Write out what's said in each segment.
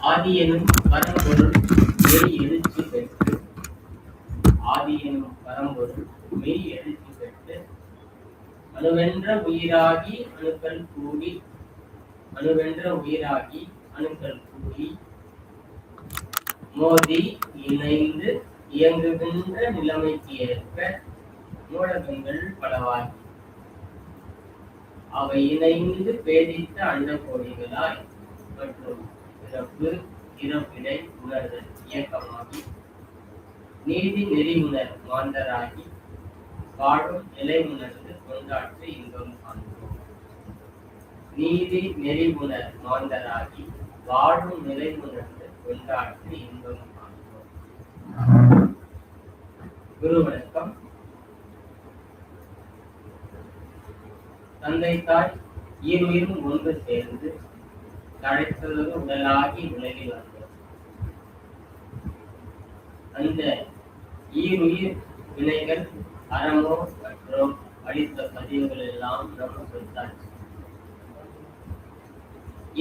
ஆதி எனும் பரம்பொருள் மெய் எழுச்சி பெற்று ஆதி எனும் பரம்பொருள் மெய் எழுச்சி பெற்று அணுவென்ற உயிராகி அணுக்கள் கூடி அணுவென்ற உயிராகி அணுக்கள் கூடி மோதி இணைந்து இயங்குகின்ற நிலைமைக்கு ஏற்ப மூலகங்கள் பலவாகி அவை இணைந்து பேதித்த அண்டகோடிகளாய் மற்றும் பிறப்பு இறப்பிடை உணர்தல் இயக்கமாகி நீதி நெறி உணர் மாந்தராகி வாழும் நிலை உணர்ந்து கொண்டாற்றி இன்பம் காண்போம். நீதி நெறி உணர் மாந்தராகி வாழும் நிலை உணர்ந்து கொண்டாற்றி இன்பம் காண்போம். குரு வணக்கம். தந்தை தாய் ஈருயிரும் ஒன்று சேர்ந்து தழைத்ததொரு உடலாகி உலகில் வந்தோம். அந்த ஈருயிர் வினைகள் அறமோ மற்றும் அளித்த பதிவுகள் எல்லாம் நம்ம சொத்தாச்சு.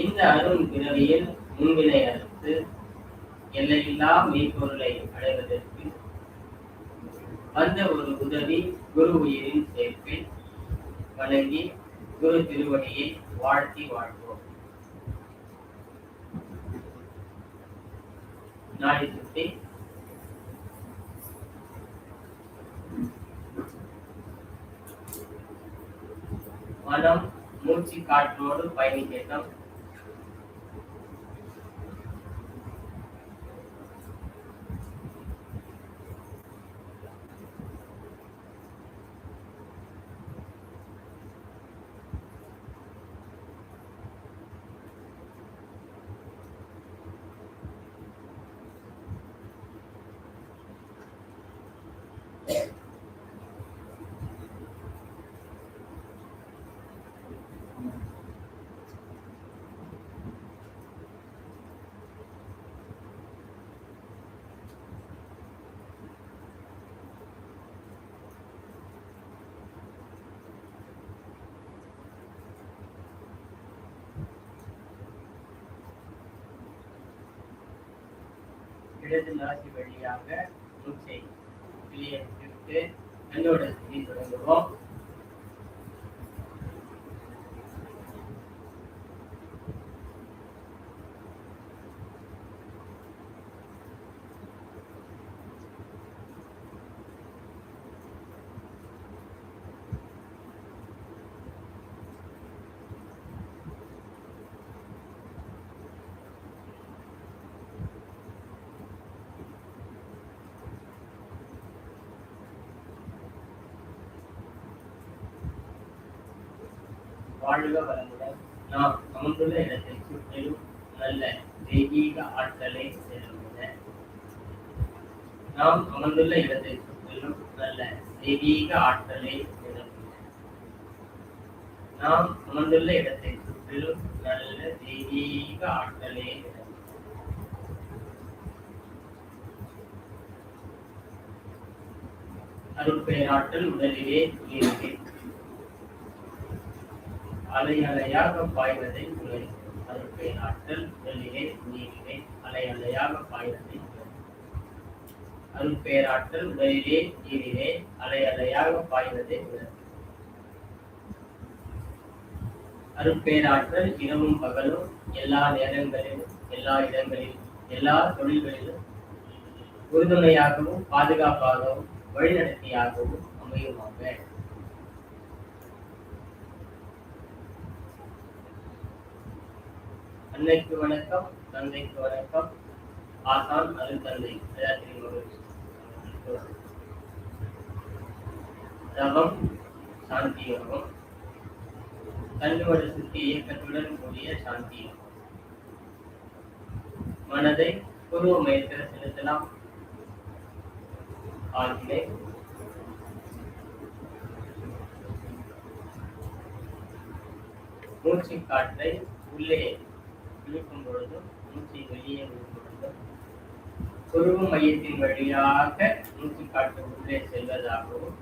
இந்த அரும் பிறவியில் முன்வினை அறுத்து எல்லையில்லா மெய்ப்பொருளை அடைவதற்கு வந்த ஒரு உதவி குரு உயிரின் சேர்க்கை. வணங்கி குரு திருவடியை வாழ்த்தி வாழ்வோம். நாடி சுத்தி மனம் மூச்சு காற்றோடு பயணிக்கட்டும். இடது நாசி வழியாக மூச்சை வெளியேற்றிவிட்டு கண்ணோட சுற்றி தொடங்குவோம். வாழ்க வளமுடன். நாம் அமர்ந்துள்ள இடத்தை சுற்றிலும் நல்ல தெய்வீக ஆற்றலை செலுத்துக. நாம் அமர்ந்துள்ள இடத்தை சுற்றிலும் நல்ல தெய்வீக ஆற்றலை செலுத்துக. நாம் அமர்ந்துள்ள இடத்தை சுற்றிலும் நல்ல தெய்வீக ஆற்றலை அருட்பெயராற்றல் உடலிலே இயற்கை அலை அலையாக பாய்வதை உணர். அருட்பெயராற்றல் உடலிலே நீரிலே அலை அலையாக பாய்வதை உணர். அருட்பெயராற்றல் உடலிலே நீரிலே அலை அலையாக பாய்வதை உணர். அருட்பெயராற்றல் இரவும் பகலும் எல்லா நேரங்களிலும் எல்லா இடங்களிலும் எல்லா தொழில்களிலும் உறுதுணையாகவும் பாதுகாப்பாகவும் வழிநடத்தியாகவும் அமையுமாக. அன்னைக்கு வணக்கம், தந்தைக்கு வணக்கம். ஆசான் அருள்தந்தை வேதாத்திரி மகரிஷி. தவம் சாந்தி யோகம், கண்ணுவட சுத்தி இயக்கத்துடன் கூடிய சாந்தி யோகம். மனதை பூர்வ மையத்தில் செலுத்தலாம். ஆகிய மூச்சு காற்றை உள்ளே இழுக்கும் பொழுதும் மூச்சை வெளியே விடும் பொழுதும் குருவு மையத்தின் வழியாக மூச்சு காற்று உள்ளே செல்வதாகவும்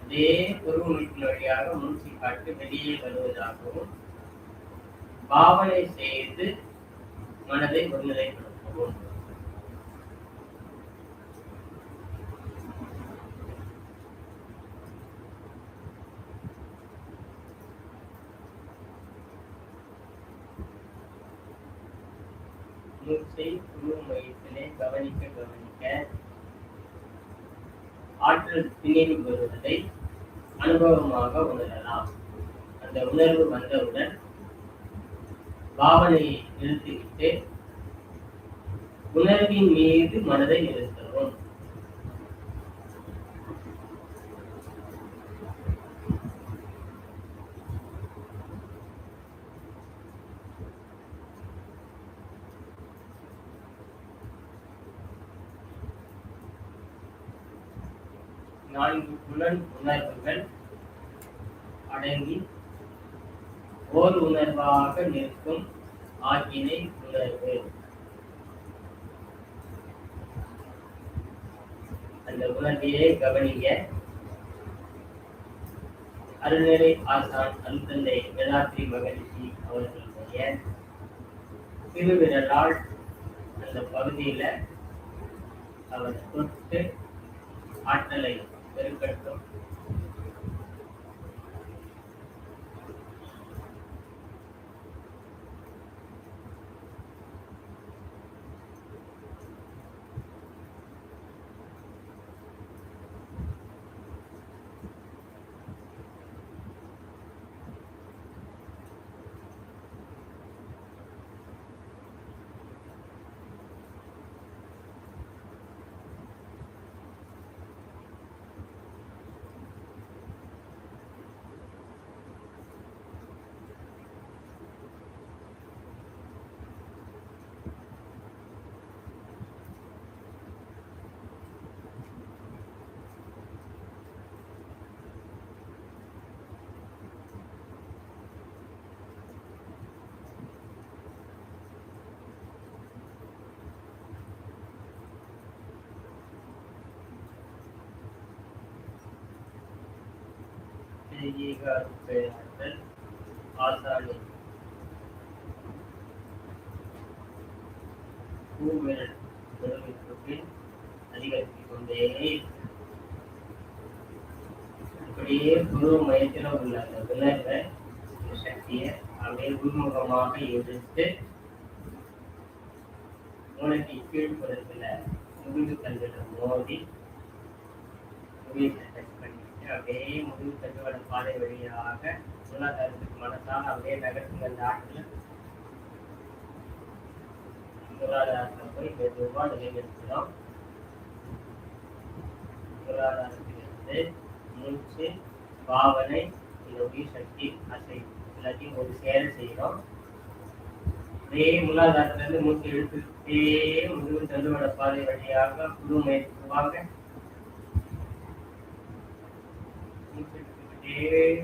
அதே குருவு மையத்தின் வழியாக மூச்சு காற்று வெளியே வருவதாகவும் பாவனை செய்து மனதை ஒருநிலைப்படுத்தவும். மூச்சை குழு மையத்திலே கவனிக்க கவனிக்க ஆற்றல் நினைவு வருவதை அனுபவமாக உணரலாம். அந்த உணர்வு வந்தவுடன் பாவனையை நிறுத்திவிட்டு உணர்வின் மீது மனதை நிறுத்தவும். நான்கு புலன் உணர்வுகள் அடங்கி ஓர் உணர்வாக நிற்கும் ஆகினை உணர்வு. அந்த உணர்வையே கவனிக்க அருள்நிலை ஆசான் அருள்தந்தை வேதாத்ரி மகரிஷி அவர்களுடைய திருவிரலால் அந்த பகுதியில அவர் தொட்டு ஆற்றலை பெருக்கட்டும். ஆசானி பூவிரல் பின் அதிகரித்துக் கொண்டே அப்படியே குரு மையத்தில் உள்ள அந்த உணர்வை சக்தியை அப்படியே உள்முகமாக எடுத்து மூளைக்கு கீழ்ப்புறத்துல முதுகு தண்டுல மோதி முடிவை டச் பண்ணிட்டு அப்படியே முதுகு தண்டோட பாதை வழியாக மூலாதாரத்துக்கு மனசாக அப்படியே நகர்த்துங்க. அந்த ஆற்றில் மூலாதாரத்தை போய் மெதுவாக நிலைநிறுத்தணும். மூலாதாரத்திலிருந்து மூச்சு, பாவனை, இந்த உயிர் சக்தி, அசை எல்லாத்தையும் ஒரு சேர செய்யணும். அதே மூலாதாரத்திலிருந்து மூச்சு இழுத்துக்கிட்டே முதுகு தண்டுவட பாதை வழியாக குரு மையத்துக்கு வாங்க. மூச்சு இழுத்துக்கிட்டே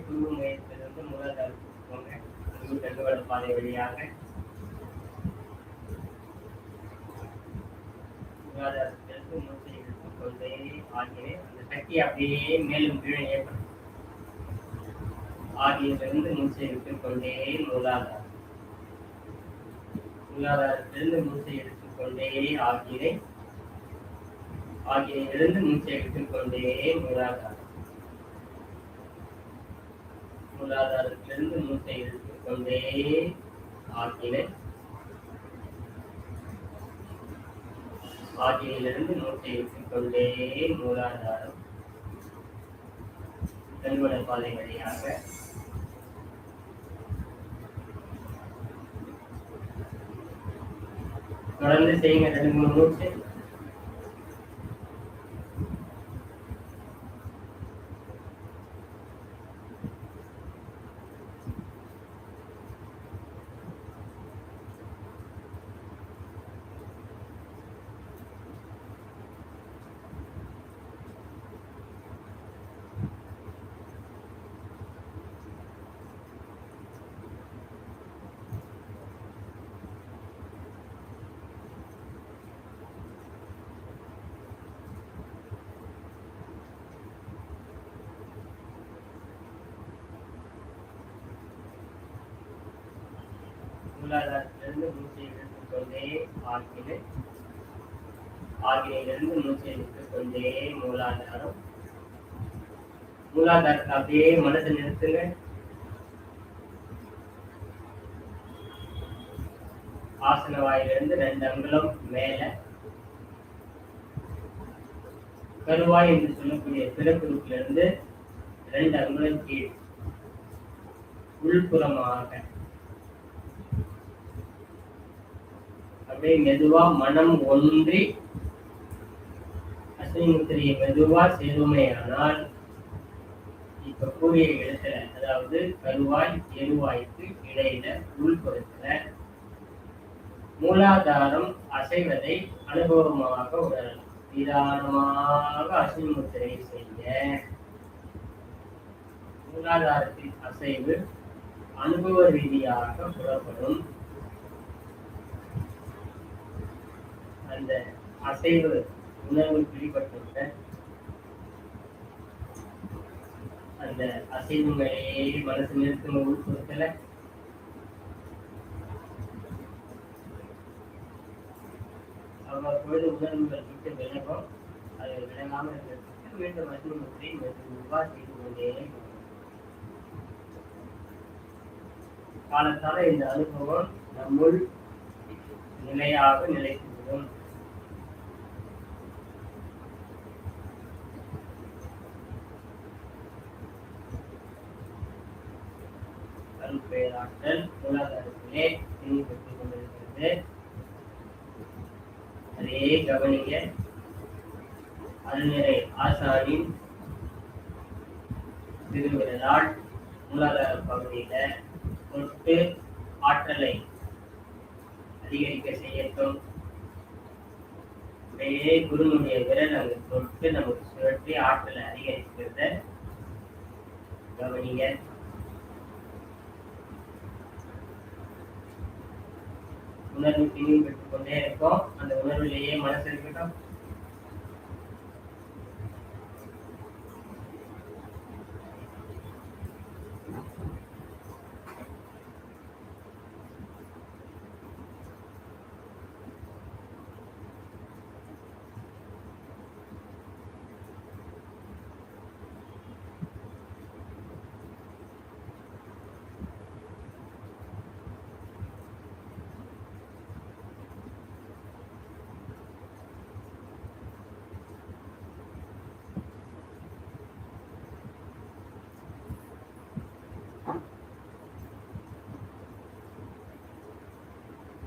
குரு மையத்திலிருந்து மூலாதாரத்துக்கு போங்க. முதுகு தண்டுவட பாதை வழியாக மூலாதாரத்திலிருந்து மூச்சை இழுத்துக் கொண்டே ஆகிறேன். அந்த சக்தி அப்படியே மேலும் கீழே ஏற்படும். ஆகியிலிருந்து மூச்சை விட்டுக் கொண்டே மூலாதாரம், மூலாதாரத்திலிருந்து மூச்சை எடுத்துக் கொண்டே ஆகிரை, ஆகிரையிலிருந்து மூச்சை விட்டுக் கொண்டே மூலாதாரம், மூலாதாரத்திலிருந்து மூச்சை எடுத்துக் கொண்டே ஆகிரை, ஆகிரையிலிருந்து மூச்சை விட்டுக் கொண்டே மூலாதாரம் தன்வட பாதை வழியாக தொடர்ந்து செய்யுங்க. 2-3 மூச்சு. மூலாதாரத்திலிருந்து மூச்சை இழுத்துக் கொண்டே ஆகினையிலிருந்து மூச்சை இழுத்துக் கொண்டே மூலாதாரம். மூலாதாரத்தை அப்படியே மனசை நிறுத்துங்க. ஆசன வாயிலிருந்து 2 அங்குலம் மேல, கருவாய் என்று சொல்லக்கூடிய பிறப்புறுப்பிலிருந்து 2 அங்குலம் கீழ், உள்புறமாக அப்படியே மெதுவா மனம் ஒன்றி அஸ்வினி முத்திரையை மெதுவா செய்துமையானால் இப்ப கூறிய இடத்துல, அதாவது கருவாய் எருவாய்க்கு இடையில உள்புறத்துல மூலாதாரம் அசைவதை அனுபவமாக உணரலாம். நிதானமாக அஸ்வினி முத்திரை செய்ய மூலாதாரத்தின் அசைவு அனுபவ ரீதியாக புறப்படும். அந்த அசைவு உணர்வு பிடிபட்டுள்ள அந்த அசைவு மேலேயே மனசு நிறுத்தும் உள்புறத்துல அவ்வப்பொழுது உணர்வுகள் விட்டு விலகும். அது விலகாமல் இருக்கிறதுக்கு மீண்டும் அஸ்வினி முத்திரை மெதுவா செய்து கொண்டே காலத்தால இந்த அனுபவம் நம்முள் நிலையாக நிலைத்துவிடும். பேராற்றல் மூலாதாரத்திலே பெற்றுக் கொண்டிருக்கிறது. அதே கவனிங்க. அருள்நிறை ஆசானின் திருவிழால் மூலாதார பகுதியில தொட்டு ஆற்றலை அதிகரிக்க செய்யட்டும். அப்படியே குருனுடைய விரல் அங்கு தொட்டு நமக்கு சுழற்றி ஆற்றலை அதிகரிக்கிறத கவனிங்க. உணர்வு பின்னில் பெற்றுக் கொண்டே இருக்கும். அந்த உணர்விலேயே மனசு இருக்கட்டும்.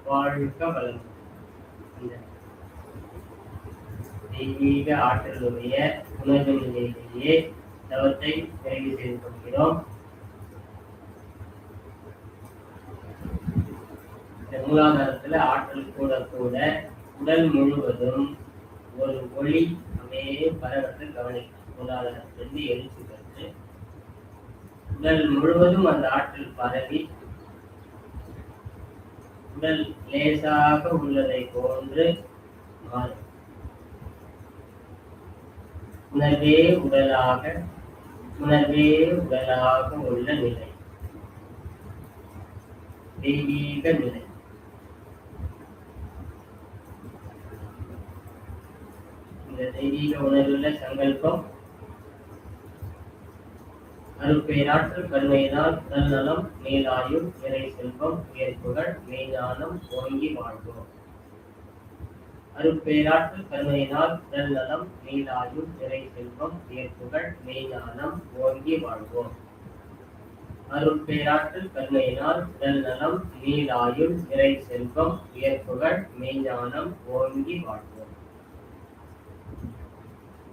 வாழ்க வளம். அந்த தெய்வீக ஆற்றலுடைய உணர்வு நிலையிலேயே தவத்தை நிறைவு செய்து கொள்கிறோம். இந்த மூலாதாரத்துல ஆற்றல் கூட கூட உடல் முழுவதும் ஒரு ஒளி அப்படியே பரவற்று கவனிக்கும். மூலாதாரத்திலிருந்து எழுச்சி பெற்று உடல் முழுவதும் அந்த ஆற்றல் பரவி உடல் லேசாக உள்ளதை போன்று மாறும். உணர்வே உடலாக உள்ள நிலை, தெய்வீக நிலை. இந்த தெய்வீக உணர்வுள்ள சங்கல்பம் அருட்பேராற்றல் கருணையினால் உடல் நலம், மேலாயுள், நிறை செல்வம், உயர்ப்புகள், மெய்ஞானம் ஓங்கி வாழ்வோம். அருட்பேராற்றல் கருணையினால் உடல் நலம், மேலாயுள், நிறை செல்வம், உயர்ப்புகள், மெய்ஞானம் ஓங்கி வாழ்வோம். அருட்பேராற்றல் கருணையினால் உடல் நலம், மேலாயுள், நிறை செல்வம், உயர்ப்புகள், மெய்ஞானம் ஓங்கி வாழ்வோம்.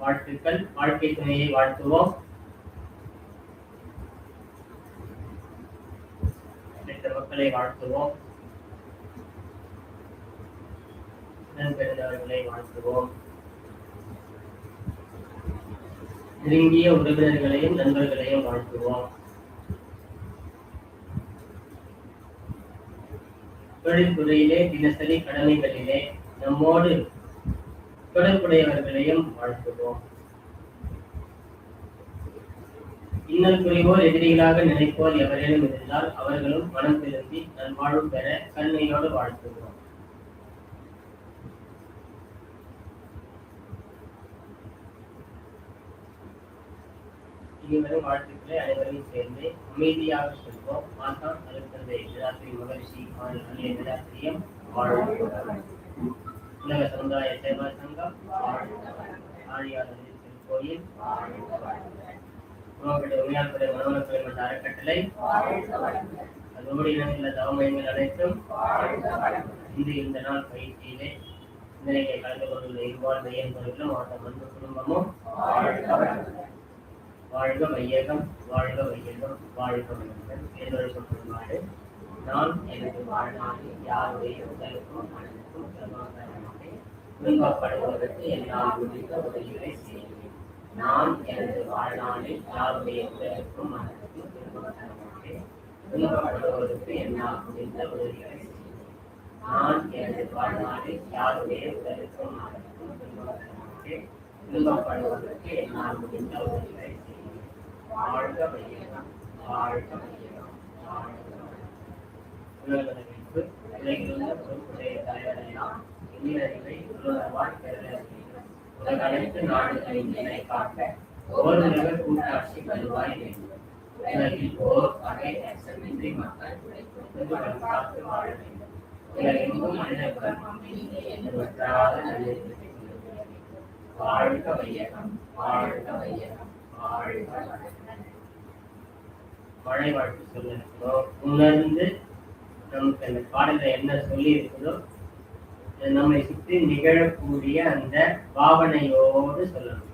வாழ்த்துக்கள். வாழ்க்கை துணையை வாழ்த்துவோம். மக்களை வாழ்த்துவோம். பிறந்தவர்களை வாழ்த்துவோம். நெருங்கிய உறவினர்களையும் நண்பர்களையும் வாழ்த்துவோம். தொழில்துறையிலே தினசரி கடமைகளிலே நம்மோடு தொடர்புடையவர்களையும் வாழ்த்துவோம். இன்னல் புரிவோர் எதிரிகளாக நினைப்போர் எவரேனும் இருந்தால் அவர்களும் மனம் திரும்பி நல்வாழ்வு பெற கண்மையோடு வாழ்த்துகிறோம். இனிவரும் வாழ்த்துக்களை அனைவரையும் சேர்ந்து அமைதியாக சொல்வோம். மாதா அருட்தந்தை வேதாத்திரி மகரிஷி அவர்களுடைய வேதாத்திரியம் உலக சமுதாய சேவா சங்கம் ஆழியாளர் திருக்கோயில் உமையாள்படை மனோநலத்துறை மன்ற அறக்கட்டளை அதோடு இணைந்துள்ள தவமயங்கள் அனைத்தும் இந்த நாள் பயிற்சியிலே சிந்தனையை கலந்து கொண்டுள்ள இருவாழ் மையங்களும் அவர்கள் மன்ற குடும்பமும் வாழ்க வையகம் வாழ்க வையகம் வாழ்க வையகம் தேர்ந்தெடுக்கப்படுமாறு நான் எனது வாழ்நாளில் யாருடைய உடலுக்கும் மனதுக்கும் சமாதானமாக துன்பப்படுவதற்கு என்னால் முடிந்த உதவிகளை செய்வேன். நான் எனது வாழ்நாளில் யாருடைய உடலுக்கும் மனதுக்கும் சமாதானமாக துன்பப்படுவதற்கு என்னால் முடிந்த உதவிகளை செய்வேன். நான் எனது வாழ்நாளில் யாருடைய உடலுக்கும் மனதுக்கும் சமாதானமாக துன்பப்படுவதற்கு என்னால் முடிந்த உதவிகளை செய்வேன். வாழ்க வையகம் வாழ்க வையகம் வாழ்க உலகளவிற்கு உலகிலுள்ள பொறுப்புடைய தலைவரெல்லாம் இன்னறிவை உலகவாழ் பெற உலக அனைத்து நாடுகளின் நிலை காக்க ஓர் உலக கூட்டாட்சி வலுவாய் வேண்டும். உலகில் ஓர் வகை அச்சமின்றி மக்கள் காத்து வாழ வேண்டும். உலகெங்கும் மனிதர்கள் வாழ்க வையகம் வாழ்க வையகம் வாழ்க. மழை வாழ்த்து சொல்லிருக்கிறோம். உணர்ந்து நமக்கு அந்த பாடல என்ன சொல்லி இருக்குதோ நம்மை சுற்றி நிகழக்கூடிய அந்த பாவனையோடு சொல்லணும்.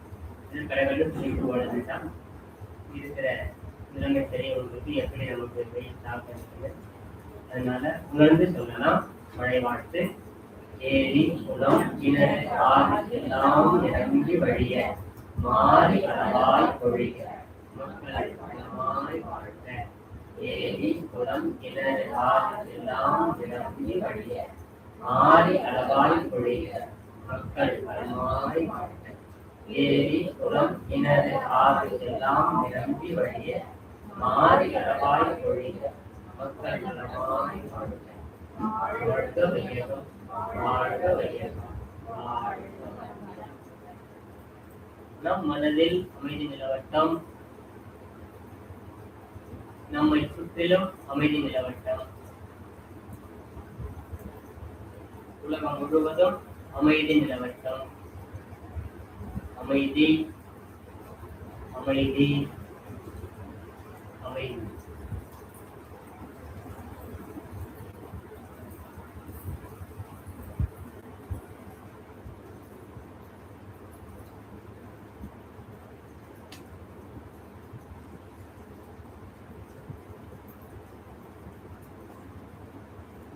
இது கடவுள் சொல்லிட்டு வாழ்ந்துட்டான் இருக்கிற நிலைமை தெரியவங்களுக்கு எப்படி நமக்கு வெயில் தாக்கம் இருக்குது. அதனால உணர்ந்து சொல்லலாம். மழை வாழ்த்து. ஏரி குளம் கிணறு ஆறு எல்லாம் நிரம்பி வழிய மாறி அளவாய் பொழிக மக்கள் வளமாய் வாழ்க. ஏரி குளம் கிணறு ஆறு எல்லாம் நிரம்பி வழிய மாறி அளவாய் பொழிக மக்கள் வளமாய் வாழ்க. ஏரி குளம் கிணறு ஆறு எல்லாம் நிரம்பி வழிய மாறி அளவாய் பொழிக மக்கள் வளமாய் வாழ்க. வாழ்க வையகம் வாழ்க வையகம் வாழ்க. நம் மனதில் அமைதி நிலவட்டம். நம்மை சுற்றிலும் அமைதி நிலவட்டம். உலகம் முழுவதும் அமைதி நிலவட்டம். அமைதி அமைதி அமைதி.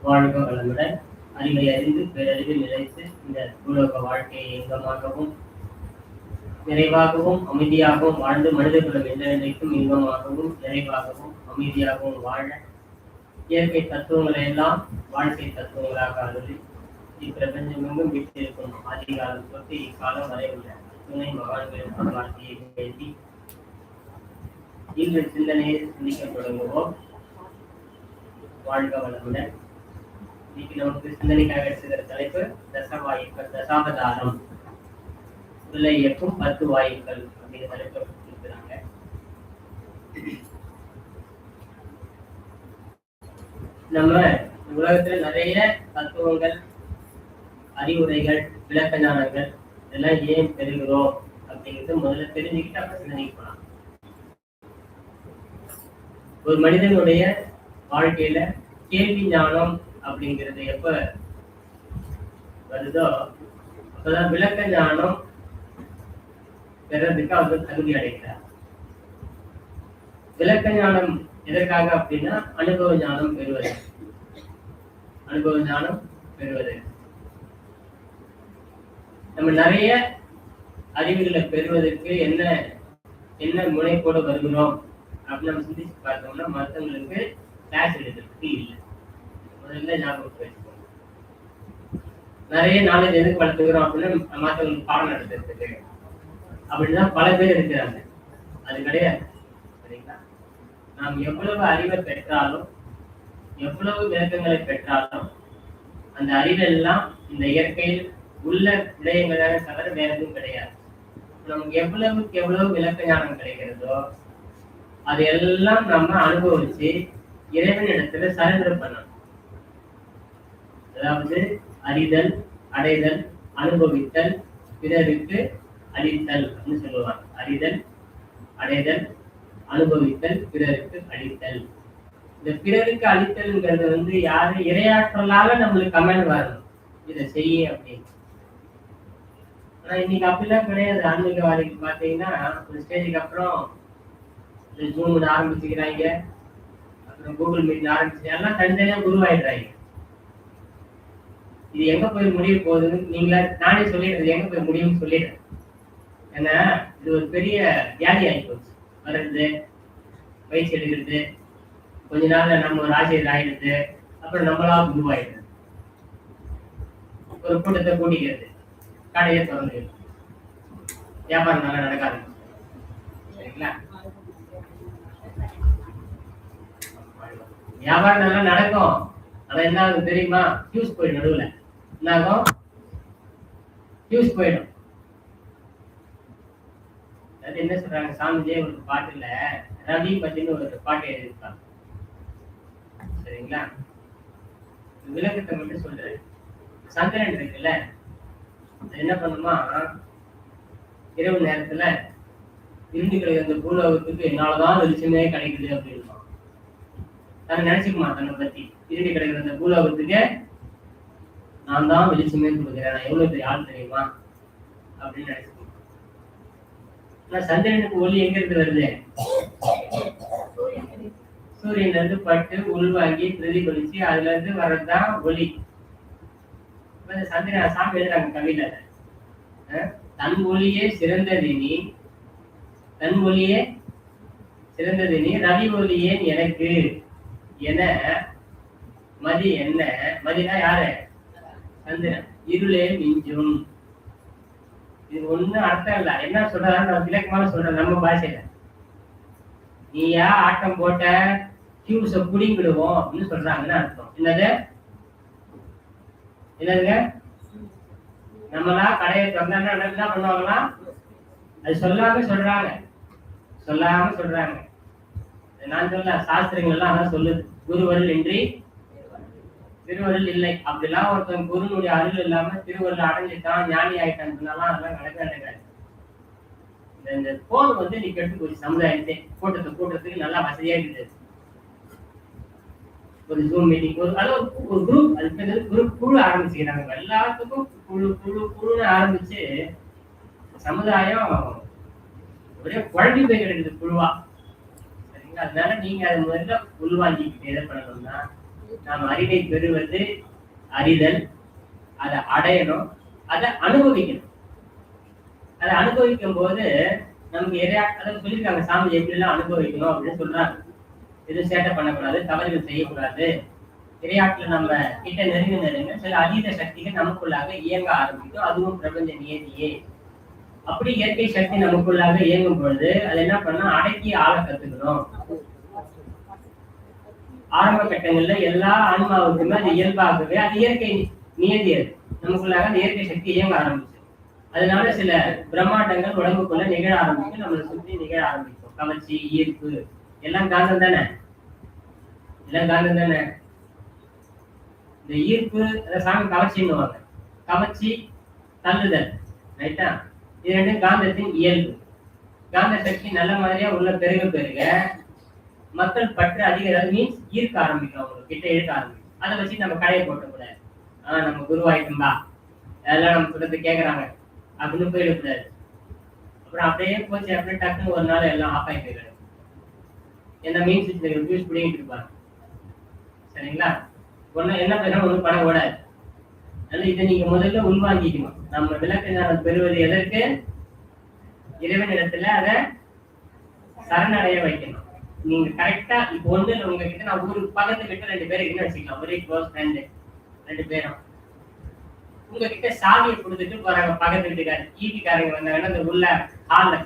வாழ்க வளமுடன். அறிவை அறிந்து பேரறிவில் நிலைத்து இந்த பூலோக வாழ்க்கையை இன்பமாகவும் நிறைவாகவும் அமைதியாகவும் வாழ்ந்து மனிதர்களும் எந்த நிலைக்கும் இன்பமாகவும் நிறைவாகவும் அமைதியாகவும் வாழ இயற்கை தத்துவங்களை எல்லாம் வாழ்க்கை தத்துவங்களாக அருளி இப்பிரபஞ்சமெங்கும் விட்டிருக்கும் ஆதிகாலம் தொட்டு இக்காலம் வரை உள்ள துணை மகான்களின் வார்த்தையை வேண்டி இன்று சிந்தனையை சிந்திக்க தொடங்குவோம். வாழ்க வளமுடன். இன்னைக்கு நமக்கு சிந்தனைக்காக எடுத்துக்கிற தலைப்பு தசவாயுக்கள், தசாவதாரம், உள்ள இயக்கும் 10 வாயுக்கள் அப்படிங்கிற தலைப்பு கொடுக்குறாங்க. நம்ம உலகத்துல நிறைய தத்துவங்கள், அறிவுரைகள், விளக்க ஞானங்கள் இதெல்லாம் ஏன் பெறுகிறோம் அப்படிங்கிறது முதல்ல தெரிஞ்சுக்கிட்டு அப்புறம் சிந்தனைக்கு போலாம். ஒரு மனிதனுடைய வாழ்க்கையில கேள்வி ஞானம் அப்படிங்கிறது எப்ப வருதோ அப்பதான் விளக்க ஞானம் பெறதுக்கு அவர் தகுதி அடைகிறார். விளக்க ஞானம் எதற்காக அப்படின்னா அனுபவ ஞானம் பெறுவது. அனுபவ ஞானம் பெறுவது. நம்ம நிறைய அறிவுகளை பெறுவதற்கு என்ன என்ன முனைப்போடு வருகிறோம் அப்படின்னு நம்ம சிந்திச்சு பார்த்தோம்னா மற்றவங்களுக்கு கிளாஸ் எடுக்கிறதுக்கு இல்லை. முதல்ல ஞாபகம் வச்சுக்கோங்க. நிறைய நாலேஜ் எதுக்கு வளர்த்துக்கிறோம் அப்படின்னா மற்றவங்களுக்கு பாடம் நடத்துறதுக்கு. அப்படிதான் பல பேர் இருக்கிறாங்க. அது கிடையாது. சரிங்களா? நாம் எவ்வளவு அறிவை பெற்றாலும் எவ்வளவு விளக்கங்களை பெற்றாலும் அந்த அறிவெல்லாம் இந்த இயற்கையில் உள்ள விடயங்களாக தவிர வேற எதுவும் கிடையாது. நமக்கு எவ்வளவுக்கு எவ்வளவு விளக்க ஞானம் கிடைக்கிறதோ அது எல்லாம் நம்ம அனுபவிச்சு இறைவனிடத்துல சரண்டர் பண்ணணும். அதாவது அறிதல், அடைதல், அனுபவித்தல், பிறருக்கு அளித்தல் அப்படின்னு சொல்லுவாங்க. அறிதல், அடைதல், அனுபவித்தல், பிறருக்கு அளித்தல். இந்த பிறருக்கு அளித்தல்ங்கிறது யாரு இரையாற்றலால நம்மளுக்கு கமெண்ட் வரணும், இதை செய்ய அப்படின்னு. ஆனா இன்னைக்கு அப்படிலாம் கிடையாது. ஆன்மீகவாதிக்கு பாத்தீங்கன்னா ஒரு ஸ்டேஜுக்கு அப்புறம் ஜூம் ஆரம்பிச்சுக்கிறாங்க, அப்புறம் கூகுள் மீட்ல ஆரம்பிச்சு எல்லாம் தனித்தனியா குருவாயிடுறாங்க. இது எங்க போய் முடிய போகுதுன்னு நீங்களா நானே சொல்லிடுறது, எங்க போய் முடியும்னு சொல்லிடுறேன். ஏன்னா இது ஒரு பெரிய வியாதி ஆகி போச்சு. வர்றது, பயிற்சி எடுக்கிறது, கொஞ்ச நாள்ல நம்ம ஒரு ஆசிரியர் ஆயிடுது, அப்புறம் நம்மளா குருவாயிடுது. ஒரு கூட்டத்தை கூட்டிக்கிறது, கடையை திறந்து வியாபாரம் நல்லா நடக்காது. சரிங்களா? வியாபாரம் நல்லா நடக்கும், ஆனா என்ன ஆகுது தெரியுமா? ஃபியூஸ் போயிடும். நடுவுல என்ன ஆகும்? ஃபியூஸ் போயிடும். அது என்ன சொல்றாங்க, சாமிஜே ஒரு பாட்டுல ரவி பத்தின்னு ஒரு பாட்டு எழுதியிருக்காங்க. சரிங்களா? விளக்கத்தை மட்டும் சொல்றேன். சந்திரன் இருக்குல்ல, என்ன பண்ணுமா, இரவு நேரத்துல இருந்து கிடைக்கிற அந்த பூலோகத்துக்கு என்னாலதான் வெளிச்சமே கிடைக்குது அப்படின்னு தன்னை நினைச்சுக்குமா. தன்னை பத்தி இருந்து கிடைக்கிற அந்த பூலோகத்துக்கு நான் தான் வெளிச்சமே கொடுக்குறேன், நான் எவ்வளவு பெரிய ஆள் தெரியுமா அப்படின்னு நினைச்சுக்கோங்க. ஆனா சந்திரனுக்கு ஒளி எங்க இருந்து வருது? சூரியன்ல இருந்து பட்டு உள்வாங்கி பிரதிபலிச்சு அதுல இருந்து வர்றதுதான் ஒளி. சந்திரன் சாமி எழுதுறாங்க கவியில, தன் ஒளியே சிறந்ததினி, தன் ஒளியே சிறந்ததினி ரவி ஒளியே எனக்கு என மதி என்ன. மதினா யாரு? சந்திரன். இருளே மிஞ்சும். இது ஒண்ணு அர்த்தம் இல்ல. என்ன சொல்றாரு விளக்கமான சொல்ற நம்ம பாஷையில, நீயா ஆட்டம் போட்ட கியூஸ புடிங்கிடுவோம் அப்படின்னு சொல்றாங்கன்னு அர்த்தம். என்னது என்னதுங்க? நம்மளா கடையை திறந்தா என்ன பண்ணுவாங்களா? அது சொல்லாம சொல்றாங்க, சொல்லாம சொல்றாங்க. நான் சொல்ல, சாஸ்திரங்கள் எல்லாம் அதான் சொல்லுது, குருவருள் இன்றி திருவருள் இல்லை. அப்படிலாம் ஒருத்தன் குருனுடைய அருள் இல்லாம திருவருள் அடைஞ்சிட்டான், ஞானி ஆயிட்டான்னு சொன்னாலாம் அதெல்லாம் நடக்காது. இந்த போன் நீ கெட்டு போச்சு சமுதாயத்தை. கூட்டத்துக்கு நல்லா வசதியா இருக்குது. ஒரு ஜூம் மீட்டிங், ஒரு குரூப், அதுக்கு குரூப் குழு ஆரம்பிச்சுக்கிறாங்க. எல்லாத்துக்கும் குழுன்னு ஆரம்பிச்சு சமுதாயம் ஒரே குழம்பி போய் கிடைக்குது குழுவா. சரிங்களா? அதனால நீங்க அது முதல்ல உள்வாங்கிக்கிட்டு எதை பண்ணணும்னா, நாம் அறிவை பெறுவது அறிதல், அதை அடையணும், அதை அனுபவிக்கணும். அதை அனுபவிக்கும் போது நமக்கு அதை சொல்லியிருக்காங்க சாமி எப்படி எல்லாம் அனுபவிக்கணும் அப்படின்னு சொல்றாங்க. எதுவும் சேட்டை பண்ணக்கூடாது, தவறுகள் செய்யக்கூடாது. இரையாட்டுல நம்ம கிட்ட நெருங்க சில அதீத சக்திகள் நமக்குள்ளாக இயங்க ஆரம்பிக்கும். அதுவும் பிரபஞ்ச நியதியே. அப்படி இயற்கை சக்தி நமக்குள்ளாக இயங்கும் பொழுது அது என்ன பண்ணா, அடக்கி ஆள கத்துக்கணும். ஆரம்ப கட்டங்கள்ல எல்லா ஆன்மாவுக்குமே அது இயல்பாகவே அது இயற்கை நியதி, அது நமக்குள்ளாக அந்த இயற்கை சக்தி இயங்க ஆரம்பிச்சு. அதனால சில பிரம்மாண்டங்கள் உடம்புக்குள்ள நிகழ ஆரம்பிக்கும், நம்மளை சுற்றி நிகழ ஆரம்பிக்கும். கவர்ச்சி, ஈர்ப்பு எல்லாம் காந்தம் தானே, எல்லாம் காந்தம் தானே. இந்த ஈர்ப்பு சாமி கவர்ச்சின்னுவாங்க. கவர்ச்சி, தள்ளுதல், ரைட்டா? இது ரெண்டும் காந்தத்தின் இயல்பு. காந்த சக்தி நல்ல மாதிரியா உள்ள பெருக மக்கள் பற்று அதிக மீன்ஸ் ஈர்க்க ஆரம்பிக்கும், அவங்க கிட்ட இழுக்க ஆரம்பிக்கும். அதை வச்சு நம்ம கடையை போட்ட கூடாது. நம்ம குருவாயிட்டோம்பா, அதெல்லாம் நம்ம சொல்றது கேட்கறாங்க அப்படின்னு போயிடக்கூடாது. அப்புறம் அப்படியே போச்சு, அப்படியே டக்குன்னு ஒரு நாள் எல்லாம் ஆஃப் ஆகி போயிடும். என்ன மீன்ஸ் ரிவ்யூஸ் பிடிக்கிட்டு இருப்பாங்க. சரிங்களா? ஒன்னும் என்ன பண்ணா ஒன்றும் பண்ண கூடாது. அதனால இதை நீங்க முதல்ல உள்வாங்கிக்கணும். நம்ம விளக்க ஞானம் பெறுவது எதற்கு? இறைவனிடத்துல அதை சரணடைய வைக்கணும். நீங்க கரெக்டா இப்ப ஒண்ணு உங்ககிட்ட நான் ஒரு பக்கத்து கிட்ட 2 பேர் இருக்குன்னு வச்சுக்கலாம், ஒரே க்ளோஸ் ஃப்ரெண்டு 2 பேரும். உங்ககிட்ட சாவியை கொடுத்துட்டு போறாங்க பக்கத்து வீட்டுக்காரர். ஈபிக்காரங்க வந்தாங்கன்னா அந்த உள்ள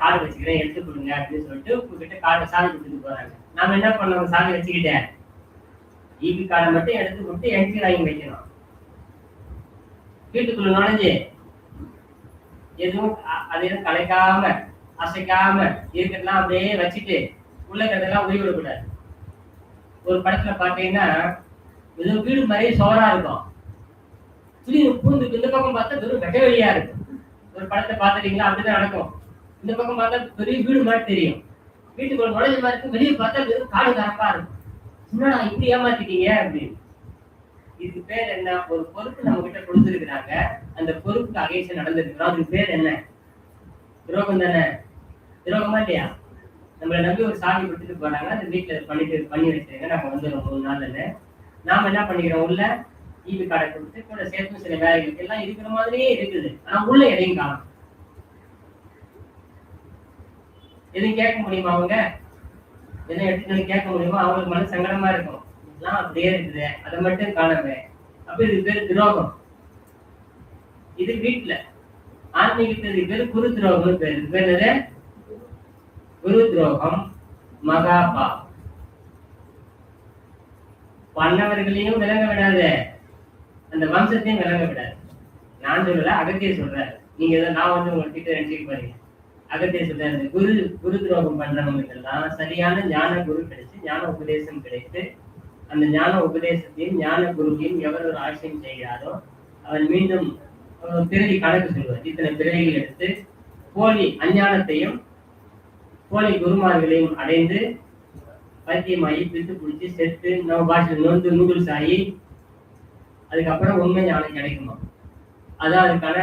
கார்டு வச்சுக்கிறேன் எடுத்து கொடுங்க அப்படின்னு சொல்லிட்டு உங்ககிட்ட சாவி கொடுத்துட்டு போறாங்க. நாம என்ன பண்ணோம்? சாவி வச்சுக்கிட்டேன் ஈபி கார்டை மட்டும் எடுத்து கொடுத்து என்ட்ரி வாங்கி வைக்கணும். வீட்டுக்குள்ள நுழைஞ்சு எதுவும் அதையும் கலைக்காம அசைக்காம இருக்கிறதெல்லாம் அப்படியே வச்சுட்டு உள்ள கதெல்லாம் உயிர் விடக்கூடாது. ஒரு படத்துல பாத்தீங்கன்னா ஏதோ வீடு மாதிரி சோறா இருக்கும், பூந்துக்கு இந்த பக்கம் பார்த்தா வெறும் வெட்ட வெளியா இருக்கும். ஒரு படத்தை பார்த்துட்டீங்களா? அப்படிதான் நடக்கும். இந்த பக்கம் பார்த்தா பெரிய வீடு மாதிரி தெரியும், வீட்டுக்குள்ள நுழைஞ்ச மாதிரி இருக்கும், வெளியே பார்த்தா வெறும் காடு கரப்பா இருக்கும். என்னடா இப்படி ஏமாத்திட்டீங்க அப்படின்னு. இதுக்கு பேர் என்ன? ஒரு பொறுப்பு நம்ம கிட்ட கொடுத்துருக்குறாங்க, அந்த பொறுப்புக்கு அகைன்ஸ்டா நடந்திருக்கிறோம். அதுக்கு பேர் என்ன? துரோகம் தானே? துரோகமா இல்லையா? நம்மளை நம்பி ஒரு சாவி கொடுத்துட்டு போறாங்க, அந்த வீட்டுல பண்ணி வச்சிருங்க, நம்ம வந்துடும் 3 நாள்ல. நாம என்ன பண்ணிக்கிறோம்? உள்ள ஈபி கார்டை கொடுத்து கூட சேர்த்து சில வேலைகளுக்கு எல்லாம் இருக்கிற மாதிரியே இருக்குது. ஆனா உள்ள எதையும் காணும். எதுவும் கேட்க முடியுமா? அவங்க என்ன எடுத்துட்டு கேட்க முடியுமா? அவங்களுக்கு மன சங்கடமா இருக்கும். இதெல்லாம் அப்படியே இருக்குது, அதை மட்டும் காணவே. அப்ப இது பேரு துரோகம். இது வீட்டுல. ஆன்மீகத்துக்கு பேரு குரு துரோகம்னு பேரு. இது பேர் என்னது? குரு துரோகம், மகாபா. பண்ணவர்களையும் விளங்க விடாது, அந்த வம்சத்தையும் விளங்க விடாது. நான் சொல்லல, அகத்தியர் சொல்றாரு. நீங்க நான் உங்ககிட்ட நினைச்சுக்க பாருங்க. அகத்தியர் சொல்றாரு, குரு துரோகம் பண்றவங்களுக்கு எல்லாம் சரியான ஞான குரு கிடைச்சு, ஞான உபதேசம் கிடைத்து, அந்த ஞான உபதேசத்தையும் ஞான குருவையும் எவர் ஒரு ஆட்சியம் செய்கிறாரோ அவர் மீண்டும் பிறவி கணக்கு சொல்வார். இத்தனை பிறவிகள் எடுத்து போலி அஞ்ஞானத்தையும் போலி குருமார்களையும் அடைந்து பைத்தியமாயி பிரித்து பிடிச்சி செத்து நம்ம பாஷையில் நொந்து நூடுல்ஸ் ஆகி அதுக்கப்புறம் உண்மை ஞானம் கிடைக்குமா? அதான் அதுக்கான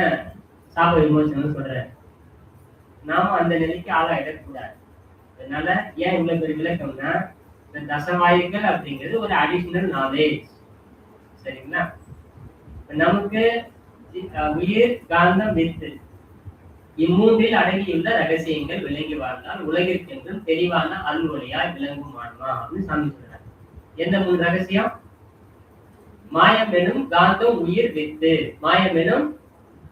சாப விமோசனம் சொல்ற. நாம அந்த நிலைக்கு ஆளாயிடக்கூடாது. அதனால ஏன் இவ்வளவு பெரிய விளக்கம்னா, இந்த தசவாயுக்கள் அப்படிங்கிறது ஒரு அடிஷனல் நாலேஜ். சரிங்களா? நமக்கு உயிர், காந்தம், வித்து இம்மூன்றில் அடங்கியுள்ள ரகசியங்கள் விளங்கி வாழ்ந்தால் உலகிற்கென்றும் தெளிவான அருள்வழியாய் விளங்கும் ஆன்மா அப்படின்னு சாமி சொல்றாரு. எந்த 3 ரகசியம்? மாயம் எனும் காந்தம், உயிர், வித்து. மாயம் எனும்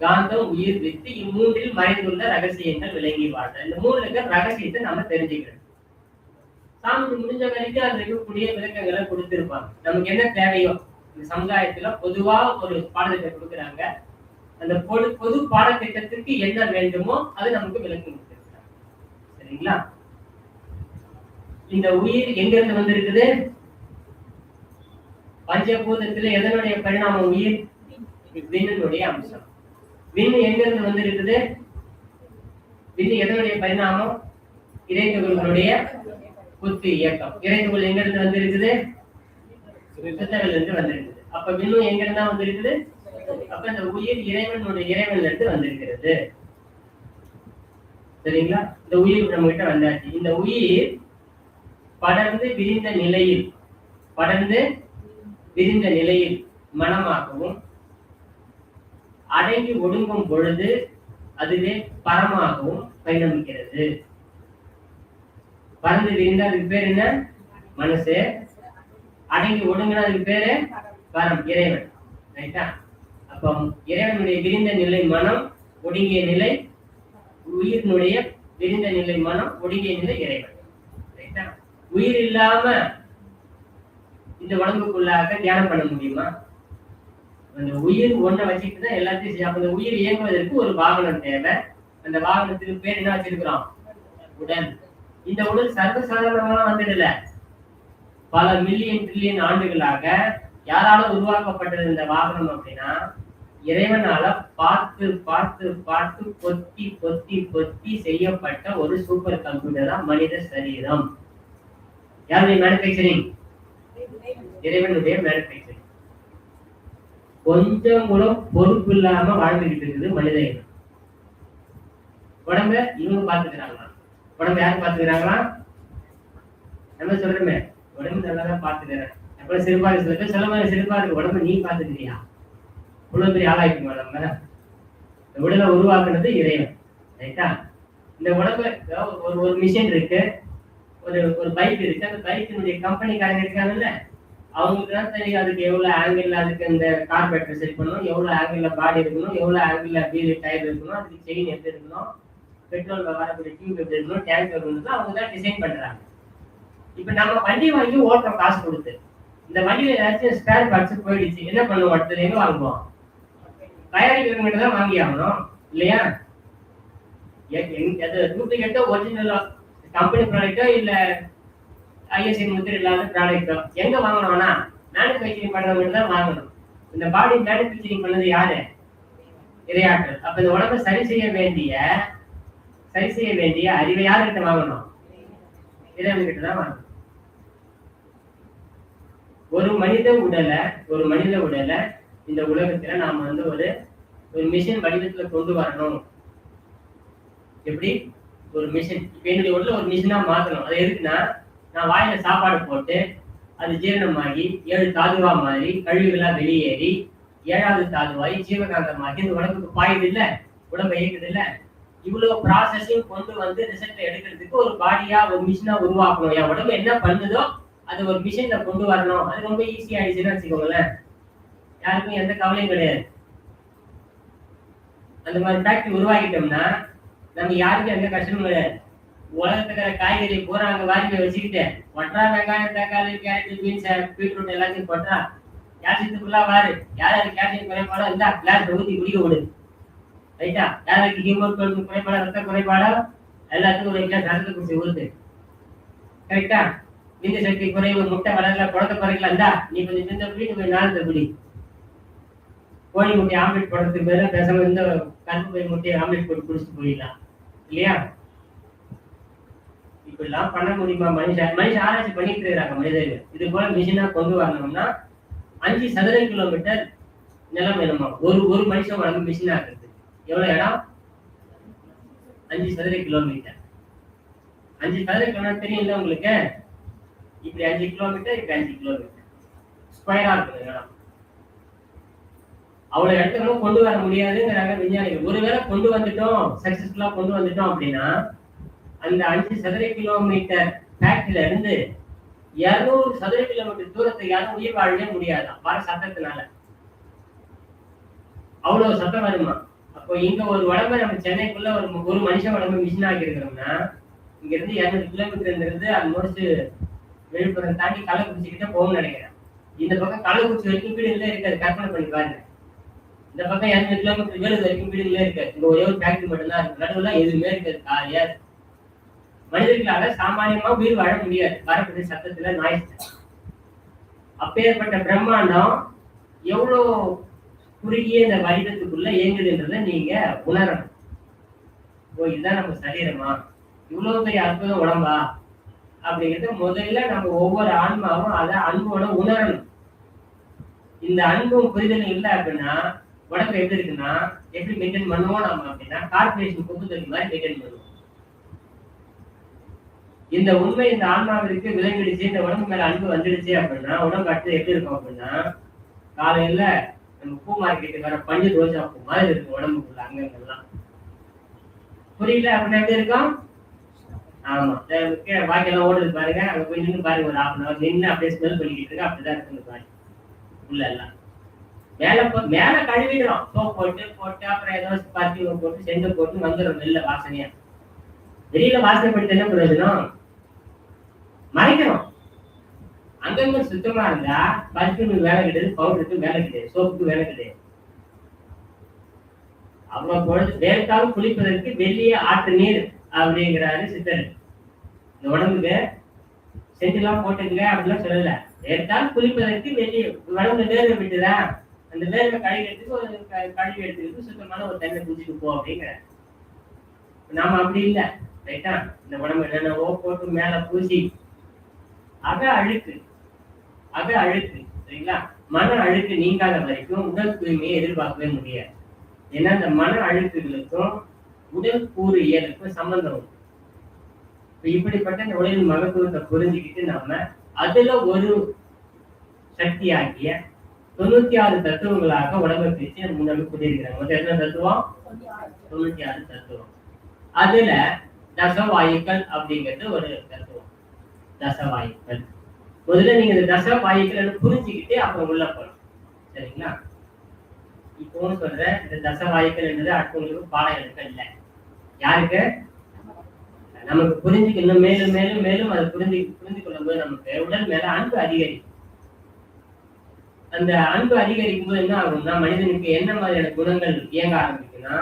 காந்தம், உயிர், வித்து இம்மூன்றில் மறைந்துள்ள ரகசியங்கள் விளங்கி வாழ்ந்தால். இந்த 3 ரகசியத்தை நம்ம தெரிஞ்சுக்கிறோம். சாமி முடிஞ்ச வரைக்கும் அது இருக்கக்கூடிய விளக்கங்களை கொடுத்திருப்பாங்க. நமக்கு என்ன தேவையோ இந்த சமுதாயத்துல பொதுவா ஒரு பாடத்திட்டம் கொடுக்குறாங்க. அந்த பொது பாடத்திட்டத்திற்கு என்ன வேண்டுமோ அது நமக்கு விளக்கி கொடுத்திருக்காங்க. சரிங்களா? இந்த உயிர் எங்க இருந்து வந்திருக்குது? பஞ்சபூதத்துல எதனுடைய பரிணாமம்? உயிர் விண்ணுடைய அம்சம். விண்ணு எங்க இருந்து வந்திருக்குது? விண்ணு எதனுடைய பரிணாமம்? இறைத்துகளுடைய புத்து இயக்கம். இறைத்துகள் எங்க இருந்து வந்திருக்குது? சித்தவில் இருந்து வந்திருக்குது. அப்ப விண்ணு எங்க இருந்தா வந்திருக்குது? அப்ப இந்த உயிர் இறைவனுடைய இருந்து வந்திருக்கிறது. சரிங்களா? இந்த உயிர் நம்ம கிட்ட வந்தாச்சு. இந்த உயிர் படர்ந்து விரிந்த நிலையில் மனமாகவும் அடங்கி ஒடுங்கும் பொழுது அதுவே பரமாகவும் பரிணமிக்கிறது. பறந்து விரிந்தா அதுக்கு பேர் என்ன? மனசு. அடங்கி ஒடுங்கினா அதுக்கு பேரு பரம், இறைவன். ரைட்டா? அப்ப இறைவனுடைய விரிந்த நிலை மனம், ஒடுங்கிய நிலை உயிரினுடைய விரிந்த நிலை மனம், ஒடுங்கிய நிலை இறைவன். ரைட்டா? உயிர் இல்லாம இந்த உடம்புக்குள்ளாக தியானம் பண்ண முடியுமா? அந்த உயிர் ஒன்றை வச்சுட்டு தான் எல்லாத்தையும் செய்யும். அந்த உயிர் இயங்குவதற்கு ஒரு வாகனம் தேவை. அந்த வாகனத்துக்கு பேர் என்ன வச்சிருக்கிறோம்? உடல். இந்த உடல் சர்வசாதாரணமா வந்துடல. பல மில்லியன் ட்ரில்லியன் ஆண்டுகளாக யாரால உருவாக்கப்பட்டது இந்த வாகனம் அப்படின்னா, இறைவனால பார்த்து பார்த்து பார்த்து பொத்தி பொத்தி பொத்தி செய்யப்பட்ட ஒரு சூப்பர் கம்ப்யூட்டர் தான் மனித சரீரம். யாருடைய மேனுஃபேக்சரிங்? இறைவனுடைய மேனுஃபேக்சரிங். கொஞ்சம் கூட பொறுப்பு இல்லாம வாழ்ந்துகிட்டு இருக்குது மனித இனம். உடம்ப இவங்க பாத்துக்கிறாங்களா? உடம்பு யாரு பாத்துக்கிறாங்களா? நம்ம சொல்றோமே உடம்பு நல்லாதான் பாத்துக்கிறேன். அப்புறம் சிறுபா சில பேர் சொல்ல மாதிரி சிறுபா இருக்கு, உடம்பு நீ பாத்துக்கிறியா? இவ்வளவு பெரிய ஆளாயிக்குமா? நம்ம இந்த உடலை உருவாக்குனது இறைவன். ரைட்டா? இந்த உடம்பு ஒரு மிஷின் இருக்கு, ஒரு பைக் இருக்கு. அந்த பைக்கினுடைய கம்பெனிக்காரங்க இருக்காங்கல்ல, அவங்களுக்கு தான் தெரியும் அதுக்கு எவ்வளவு ஆங்கிள், அதுக்கு இந்த கார்பரேட்டர் செட் பண்ணணும், எவ்வளவு ஆங்கிள் பாடி இருக்கணும், எவ்வளவு ஆங்கிள் வீல் டயர் இருக்கணும், அதுக்கு செயின் எப்படி இருக்கணும், பெட்ரோல் வரக்கூடிய டியூப் எப்படி இருக்கணும், டேங்க் இருக்கணும், அவங்க தான் டிசைன் பண்றாங்க. இப்ப நம்ம வண்டி வாங்கி ஓட்டுறோம் காசு கொடுத்து. இந்த வண்டியில ஏதாச்சும் ஸ்பேர் பார்ட்ஸ் போயிடுச்சு, என்ன பண்ணுவோம்? அடுத்தது எங்க வாங்குவோம்? தயாரிக்கிறவங்க தான் வாங்கி ஆகணும் இல்லையா? டூப்ளிகேட்டோ ஒரிஜினலோ, கம்பெனி ப்ராடக்டோ இல்ல ஐஎஸ்ஐ முத்திரை இல்லாத ப்ராடக்டோ எங்க வாங்கணும்னா மேனுஃபேக்சரிங் பண்றவங்க தான் வாங்கணும். இந்த பாடி மேனுஃபேக்சரிங் பண்ணது யாரு? இரையாற்றல். அப்ப இந்த உடம்பை சரி செய்ய வேண்டிய அறிவை யாருக்கிட்ட வாங்கணும்? இறைவன்கிட்ட தான் வாங்கணும். ஒரு மனித உடலை இந்த உலகத்துல நாம வந்து ஒரு மிஷின் வடிவத்துல கொண்டு வரணும். எப்படி? ஒரு மிஷின். இப்ப என்னுடைய உடல ஒரு மிஷினா மாத்தணும். அது எதுக்குன்னா, நான் வாயில சாப்பாடு போட்டு அது ஜீரணமாகி 7 தாதுவா மாதிரி கழிவுகளா வெளியேறி 7வது தாதுவாய் ஜீவகாந்தமாகி இந்த உடம்புக்கு பாயுது இல்ல, உடம்பை இயக்குது இல்ல, இவ்வளவு ப்ராசஸையும் கொண்டு வந்து ரிசல்ட் எடுக்கிறதுக்கு ஒரு பாடியா ஒரு மிஷினா உருவாக்கணும். என் உடம்பு என்ன பண்ணுதோ அது ஒரு மிஷின்ல கொண்டு வரணும். அது ரொம்ப ஈஸி ஆயிடுச்சுன்னு வச்சுக்கோங்களேன். யாருக்கும் எந்த கவலையும் கிடையாது. அந்த மாதிரி ஃபேக்டரி உருவாக்கிட்டோம்னா நம்ம யாருக்கும் எந்த கஷ்டமும் கிடையாது. உலகத்துக்கிற காய்கறி பூரா அங்க வாங்கி வச்சுக்கிட்டு ஒன்றா வெங்காயம், தக்காளி, கேரட், பீன்ஸ், பீட்ரூட் எல்லாத்தையும் போட்டா கேல்சியத்துக்குள்ளா வாரு. யாராவது கேல்சியம் குறைபாடோ இந்த கிளாஸ் ஊற்றி குடிக்க விடு. ரைட்டா? யாருக்கு ஹீமோகுளோபின் குறைபாடோ, ரத்த குறைபாடோ எல்லாத்துக்கும் ஒரு கிளாஸ் ரத்தத்தை குடிச்சு ஊறுது. கரெக்டா? விந்து சக்தி குறைவு, முட்டை வளரல, குழந்தை குறைக்கல, இந்தா நீ கொஞ்சம் விந்த குடி, கொஞ்சம் நாளத்தை குடி. கோழி முட்டை ஆம்லெட் போடுறதுக்கு பேர பேசாம இந்த கருப்பு பை முட்டையை ஆம்லெட் போட்டு குடிச்சுட்டு போயிடலாம் இல்லையா? இப்படிலாம் பண்ண முடியுமா? மனுஷன் ஆராய்ச்சி பண்ணிட்டு இருக்கிறாங்க மனிதர்கள். இது போல மிஷினா கொண்டு வரணும்னா 5 சதுர கிலோமீட்டர் நிலம் வேணுமா ஒரு மனுஷன் உடம்பு மிஷினா இருக்குது. எவ்வளவு இடம்? 5 சதுர கிலோமீட்டர். 5 சதுர கிலோமீட்டர் தெரியும்ல உங்களுக்கு? இப்படி 5 கிலோமீட்டர், இப்படி 5 கிலோமீட்டர் ஸ்கொயரா இருக்குது இடம். அவ்வளவு இடத்துல கொண்டு வர முடியாதுங்கிறாங்க விஞ்ஞானிகள். ஒருவேளை கொண்டு வந்துட்டோம், சக்சஸ்ஃபுல்லா கொண்டு வந்துட்டோம் அப்படின்னா அந்த 5 சதுர கிலோமீட்டர் ஃபேக்டரியில இருந்து 200 சதுர கிலோமீட்டர் தூரத்துக்கு யாரும் உயிர் வாழவே முடியாதான் வர சத்தத்தினால. அவ்வளவு சத்தம் வருமா? அப்போ இங்க ஒரு உடம்பை நம்ம சென்னைக்குள்ள ஒரு மனுஷன் உடம்பு மிஷின் ஆக்கி இருக்கிறோம்னா இங்க இருந்து 200 கிலோமீட்டர் இருந்து அது முடிச்சு விழுப்புரம் தாண்டி கள்ளக்குறிச்சிக்கிட்ட போகணும்னு நினைக்கிறேன். இந்த பக்கம் கள்ளக்குறிச்சி வரைக்கும் வீடுகளே இருக்காது. கற்பனை பண்ணி பாருங்க. இந்த பக்கம் 200 கிலோமீட்டர் வேலை வரைக்கும் வீடுகளே இருக்காது. இங்க ஒரே ஒரு ஃபேக்டரி மட்டும்தான் இருக்கு. நடுவுல எதுவுமே இருக்காது. காலியா மனிதர்களால சாமானியமா உயிர் வாழ முடியாது வரக்கூடிய சத்தத்துல, நாய்ஸ். அப்பேற்பட்ட பிரம்மாண்டம் எவ்வளவு குறுகிய இந்த வடிவத்துக்குள்ள இயங்குதுன்றத நீங்க உணரணும். ஓ, இதுதான் நம்ம சரீரமா, இவ்வளவு பெரிய அற்புதம் உடம்பா அப்படிங்கிறது முதல்ல நம்ம ஒவ்வொரு ஆன்மாவும் அதை அன்போட உணரணும். இந்த அன்பும் புரிதலும் இல்லை அப்படின்னா உடம்பு எப்படி இருக்குன்னா எப்படி மெயின்டைன் பண்ணுவோம் நம்ம அப்படின்னா கார்பரேஷன் கொண்டு தள்ளி மாதிரி மெயின்டைன் பண்ணுவோம். இந்த உண்மை இந்த ஆன்மாவிற்கு விளங்கிடுச்சு, இந்த உடம்பு மேல அன்பு வந்துடுச்சு அப்படின்னா உடம்பு அடுத்து எப்படி இருக்கும் அப்படின்னா காலையில நம்ம பூ மார்க்கெட்டுக்கு வர பஞ்சு ரோஜா பூ மாதிரி இருக்கும் உடம்புக்குள்ள அங்கங்கள்லாம். புரியல அப்படின்னா எப்படி இருக்கும்? ஆமா, வாய்க்கெல்லாம் ஓடுது பாருங்க. அங்க போய் நின்று பாருங்க, ஒரு 1/2 hour நின்று அப்படியே ஸ்மெல் பண்ணிக்கிட்டு இருக்கு. அப்படிதான் இருக்கு பாரு உள்ள எல்லாம். மேல கழுவிடுறோம், சோப் போட்டு அப்புறம் ஏதோ பர்ஃபியூம் போட்டு செண்டு போட்டு வந்துடும் வெளில வாசனையா. வெளியில வாசனைப்படுத்த என்ன பிரயோஜனம்? மறைக்கிறோம். அங்கங்க சுத்தமா இருந்தா பர்ஃபியூமுக்கு வேலை கிடையாது, பவுடருக்கு வேலை கிடையாது, சோப்புக்கு வேலை கிடையாது. அவ்வளவு பொழுது வேர்த்தாலும் குளிப்பதற்கு வெளியே ஆற்று நீர் அப்படிங்கிறாரு சித்தர். இந்த உடம்புக்கு செஞ்செல்லாம் போட்டுங்க அப்படிலாம் சொல்லல. வேர்த்தால் குளிப்பதற்கு வெளியே உடம்புல வேர்வை விட்டுதா, அந்த வேர்வை கழுவி எடுத்துக்கிட்டு சுத்தமான ஒரு தண்ணி குடிச்சிட்டு போ அப்படிங்கிற. நாம அப்படி இல்லை. ரைட்டா? இந்த உடம்பு என்னென்னவோ போட்டு மேல பூசி அக அழுக்கு சரிங்களா? மன அழுக்கு நீங்காத வரைக்கும் உடல் தூய்மையை எதிர்பார்க்கவே முடியாது. ஏன்னா இந்த மன அழுக்குகளுக்கும் உடல் கூறியலுக்கும் சம்பந்தம் உண்டு. இப்படிப்பட்ட இந்த உடலின் மகத்துவத்தை புரிஞ்சுக்கிட்டு நாம அதுல ஒரு சக்தியாகிய 96 தத்துவங்களாக உடம்பை பிரிச்சு முன்னாடி புரியிருக்கிறாங்க. மொத்தம் எத்தனை தத்துவம்? 96 தத்துவம். அதுல தசவாயுக்கள் அப்படிங்கிறது ஒரு தத்துவம். தசவாயுக்கள் முதல்ல நீங்க இந்த தச வாயுக்கள் புரிஞ்சுக்கிட்டு அப்புறம் உள்ள போகணும். சரிங்களா? இப்போ சொல்ற இந்த தச வாயுக்கள் என்றது அடுத்தவங்களுக்கு பாடம் எடுக்க இல்லை. யாருக்கு? நமக்கு புரிஞ்சுக்கணும். மேலும் மேலும் மேலும் அதை புரிந்து கொள்ளும் போது நமக்கு உடல் மேல அன்பு அதிகரிக்கும். அந்த அன்பு அதிகரிக்கும் போது என்ன ஆகும்னா, மனிதனுக்கு என்ன மாதிரியான குணங்கள் இயங்க ஆரம்பிக்குன்னா,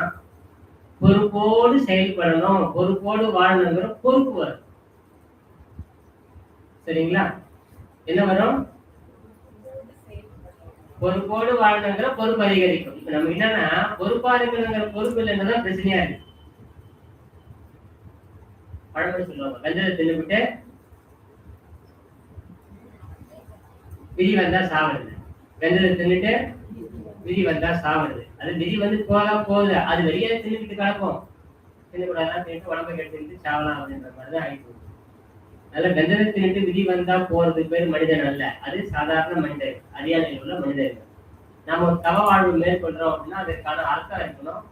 பொறுப்போடு செயல்படணும், பொறுப்போடு வாழணுங்கிற பொறுப்பு வரும். சரிங்களா? என்ன வரும்? பொறுப்போடு வாழணுங்கிற பொறுப்பு அதிகரிக்கும். இப்ப நம்ம என்னன்னா பொறுப்பா இருக்கணுங்கிற பொறுப்பு இல்லைன்றதான் பிரச்சனையா இருக்கு. பழமொழி சொல்லுவாங்க, வெந்ததை தின்னுபிட்டு விதி வந்தா சாவுறது. வெந்ததை தின்னுட்டு விதி வந்தா சாவுறது. அது விதி வந்து போகுது, அது வெளியே தின்னுட்டு கிடக்கும். தின்னக்கூடாதான் தின்னுட்டு உடம்பை கெடுத்துட்டு சாவலாம் அப்படின்ற மாதிரிதான் ஆயிப்போகுது. அதனால வெந்ததை தின்னுட்டு விதி வந்தா போறதுக்கு பேர் மனிதன் அல்ல, அது சாதாரண மனிதர், அறியாமையில் உள்ள மனிதர்கள். நம்ம ஒரு தவ வாழ்வு மேற்கொள்றோம் அப்படின்னா அதற்கான அர்த்தம் இருக்கணும்,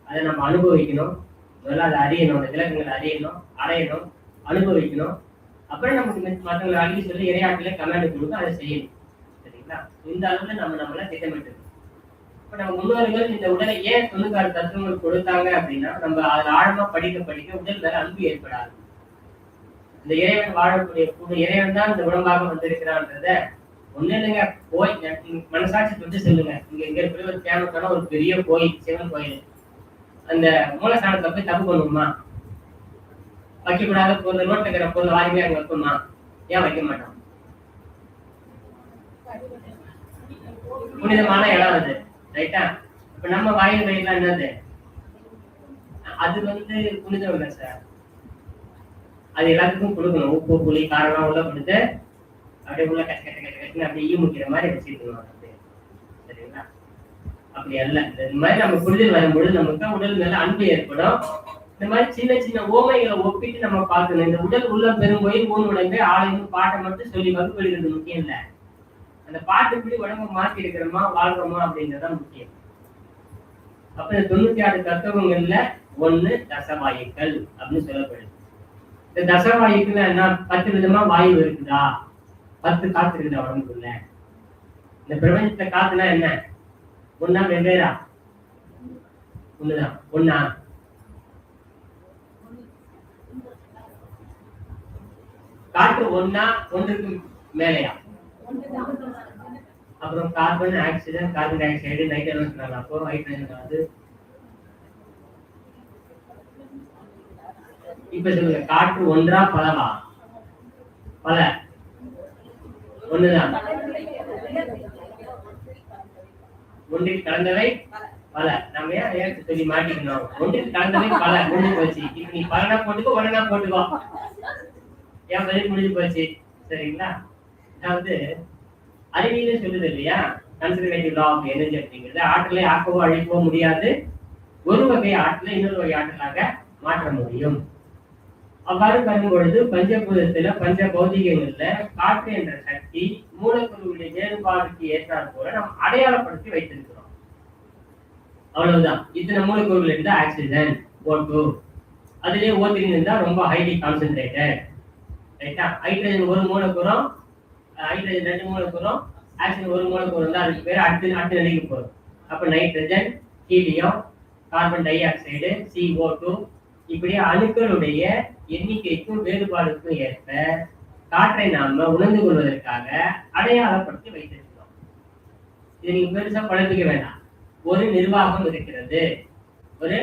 அதை நம்ம அனுபவிக்கணும். முதல்ல அதை அறியணும், அந்த விளக்கங்களை அறியணும், அடையணும், அனுபவிக்கணும். அப்புறம் நமக்கு மற்றவங்களை அழகி சொல்லி இறையாட்டில கமெண்ட் கொடுத்து அதை செய்யணும். சரிங்களா? இந்த அளவுல நம்மள திட்டமிட்டு. இப்ப நம்ம முன்னோர்கள் இந்த உடலை ஏன் 96 தத்துவங்கள் கொடுத்தாங்க அப்படின்னா, நம்ம அதில் ஆழமா படிக்க உடல் மேல அன்பு ஏற்படாது. இந்த இறைவன் வாழக்கூடிய இறைவன் தான் இந்த உடம்பாக வந்திருக்கிறான்றத ஒண்ணு இல்லைங்க, போய் மனசாட்சி தொட்டு சொல்லுங்க. இங்க எங்க இருக்கிற ஒரு ஃபேமஸான ஒரு பெரிய கோயில், சிவன் கோயில், அந்த மூலஸ்தானத்துல போய் தப்பு பண்ணுமா? வைக்கக்கூடாத பொருள், ரோட்ல இருக்கிற பொருள் வாங்கி அங்க வைக்கணுமா? ஏன் வைக்க மாட்டோம்? புனிதமான இடம் அது, ரைட்டா? இப்ப நம்ம வாயில் வயிறுலாம் என்னது? அது வந்து புனிதம் இல்லை சார். அது எல்லாத்துக்கும் கொடுக்கணும். உப்பு புளி காரம் உள்ள கொடுத்து அப்படியே உள்ள கட்டு அப்படியே ஈ முக்கிற மாதிரி வச்சுக்கணும். சரிங்களா? அப்படி அல்ல. இந்த மாதிரி நம்ம புரிதல் வரும்பொழுது நமக்கு உடல் மேல அன்பு ஏற்படும். இந்த மாதிரி சின்ன சின்ன ஓமைகளை ஒப்பிட்டு நம்ம பார்க்கணும். இந்த உடல் உள்ள பெருங்கோயில் ஊன் உடம்பே ஆலயம் பாட்டை மட்டும் சொல்லி வகுப்படுகிறது முக்கியம் இல்லை. அந்த பாட்டுப்படி உடம்பை மாற்றி இருக்கிறோமா வாழ்றோமா அப்படிங்கிறதான் முக்கியம். அப்ப இந்த 96 தத்துவங்கள்ல 1 தசவாயுக்கள் அப்படின்னு சொல்லப்படுது. இந்த தசவாயுக்குன்னா என்ன? 10 விதமா வாயு இருக்குதா? 10 காத்து இருக்குதா உடம்புக்குள்ள? இந்த பிரபஞ்சத்துல காத்துனா என்ன? ஒன்னா வெவ்வேறா? ஒண்ணுதான். ஒன்னா? காற்று ஒன்னா ஒன்றுக்கு மேலையா? அப்புறம் carbon, oxygen, carbon di oxide, nitrogen, அப்போ ஹைட்ரஜன். அது இப்ப சொல்லுங்க, காற்று ஒன்றா பலவா? பல. ஒண்ணுதான். ஒன்றில் கலந்தவை பல. நம்ம ஏன் சொல்லி மாட்டிக்கணும்? ஒன்றில் கலந்தவை பல முடிஞ்சு போச்சு. இப்ப நீ பலனா போட்டுக்கோ, ஒன்னா போட்டுக்கோ, ஏன் பதில் முடிஞ்சு போச்சு. சரிங்களா? அதாவது அறிவியலே சொல்லுது இல்லையா, கன்சர்வேட்டிவ் லா ஆஃப் எனர்ஜி அப்படிங்கிறது ஆற்றலை ஆக்கவோ அழிக்கவோ முடியாது, ஒரு வகை ஆற்றலை இன்னொரு வகை ஆற்றலாக மாற்ற முடியும். அவ்வாறு கருதும் பொழுது பஞ்சபூதத்துல பஞ்ச பௌதிகங்கள்ல காற்று என்ற சக்தி மூலப்பொருளுடைய வேறுபாடுக்கு ஏற்றாற் போல நம்ம அடையாளப்படுத்தி வைத்திருக்கிறோம். அவ்வளவுதான். இத்தனை மூலப்பொருள் இருந்தா ஆக்சிஜன், O2, அதுலயே O3 இருந்தா ரொம்ப ஹைலி கான்சென்ட்ரேட்டட், ரைட்டா? ஹைட்ரஜன் ஒரு மூலக்கூறும், ஹைட்ரஜன் 2 மூலக்கூறும், ஆக்சிஜன் ஒரு மூலக்கூறும் தான். அதுக்கு பேர் அடுத்த நிலைக்கு போகும். அப்ப nitrogen, helium, carbon di oxide, CO2, இப்படி அணுக்களுடைய எண்ணிக்கைக்கும் வேறுபாடுக்கும் ஏற்ப காற்றை நாம உணர்ந்து கொள்வதற்காக அடையாளப்படுத்தி வைத்திருக்கிறோம். இது நீங்க பெருசா குழப்பிக்க வேண்டாம். ஒரு நிர்வாகம் இருக்கிறது, ஒரு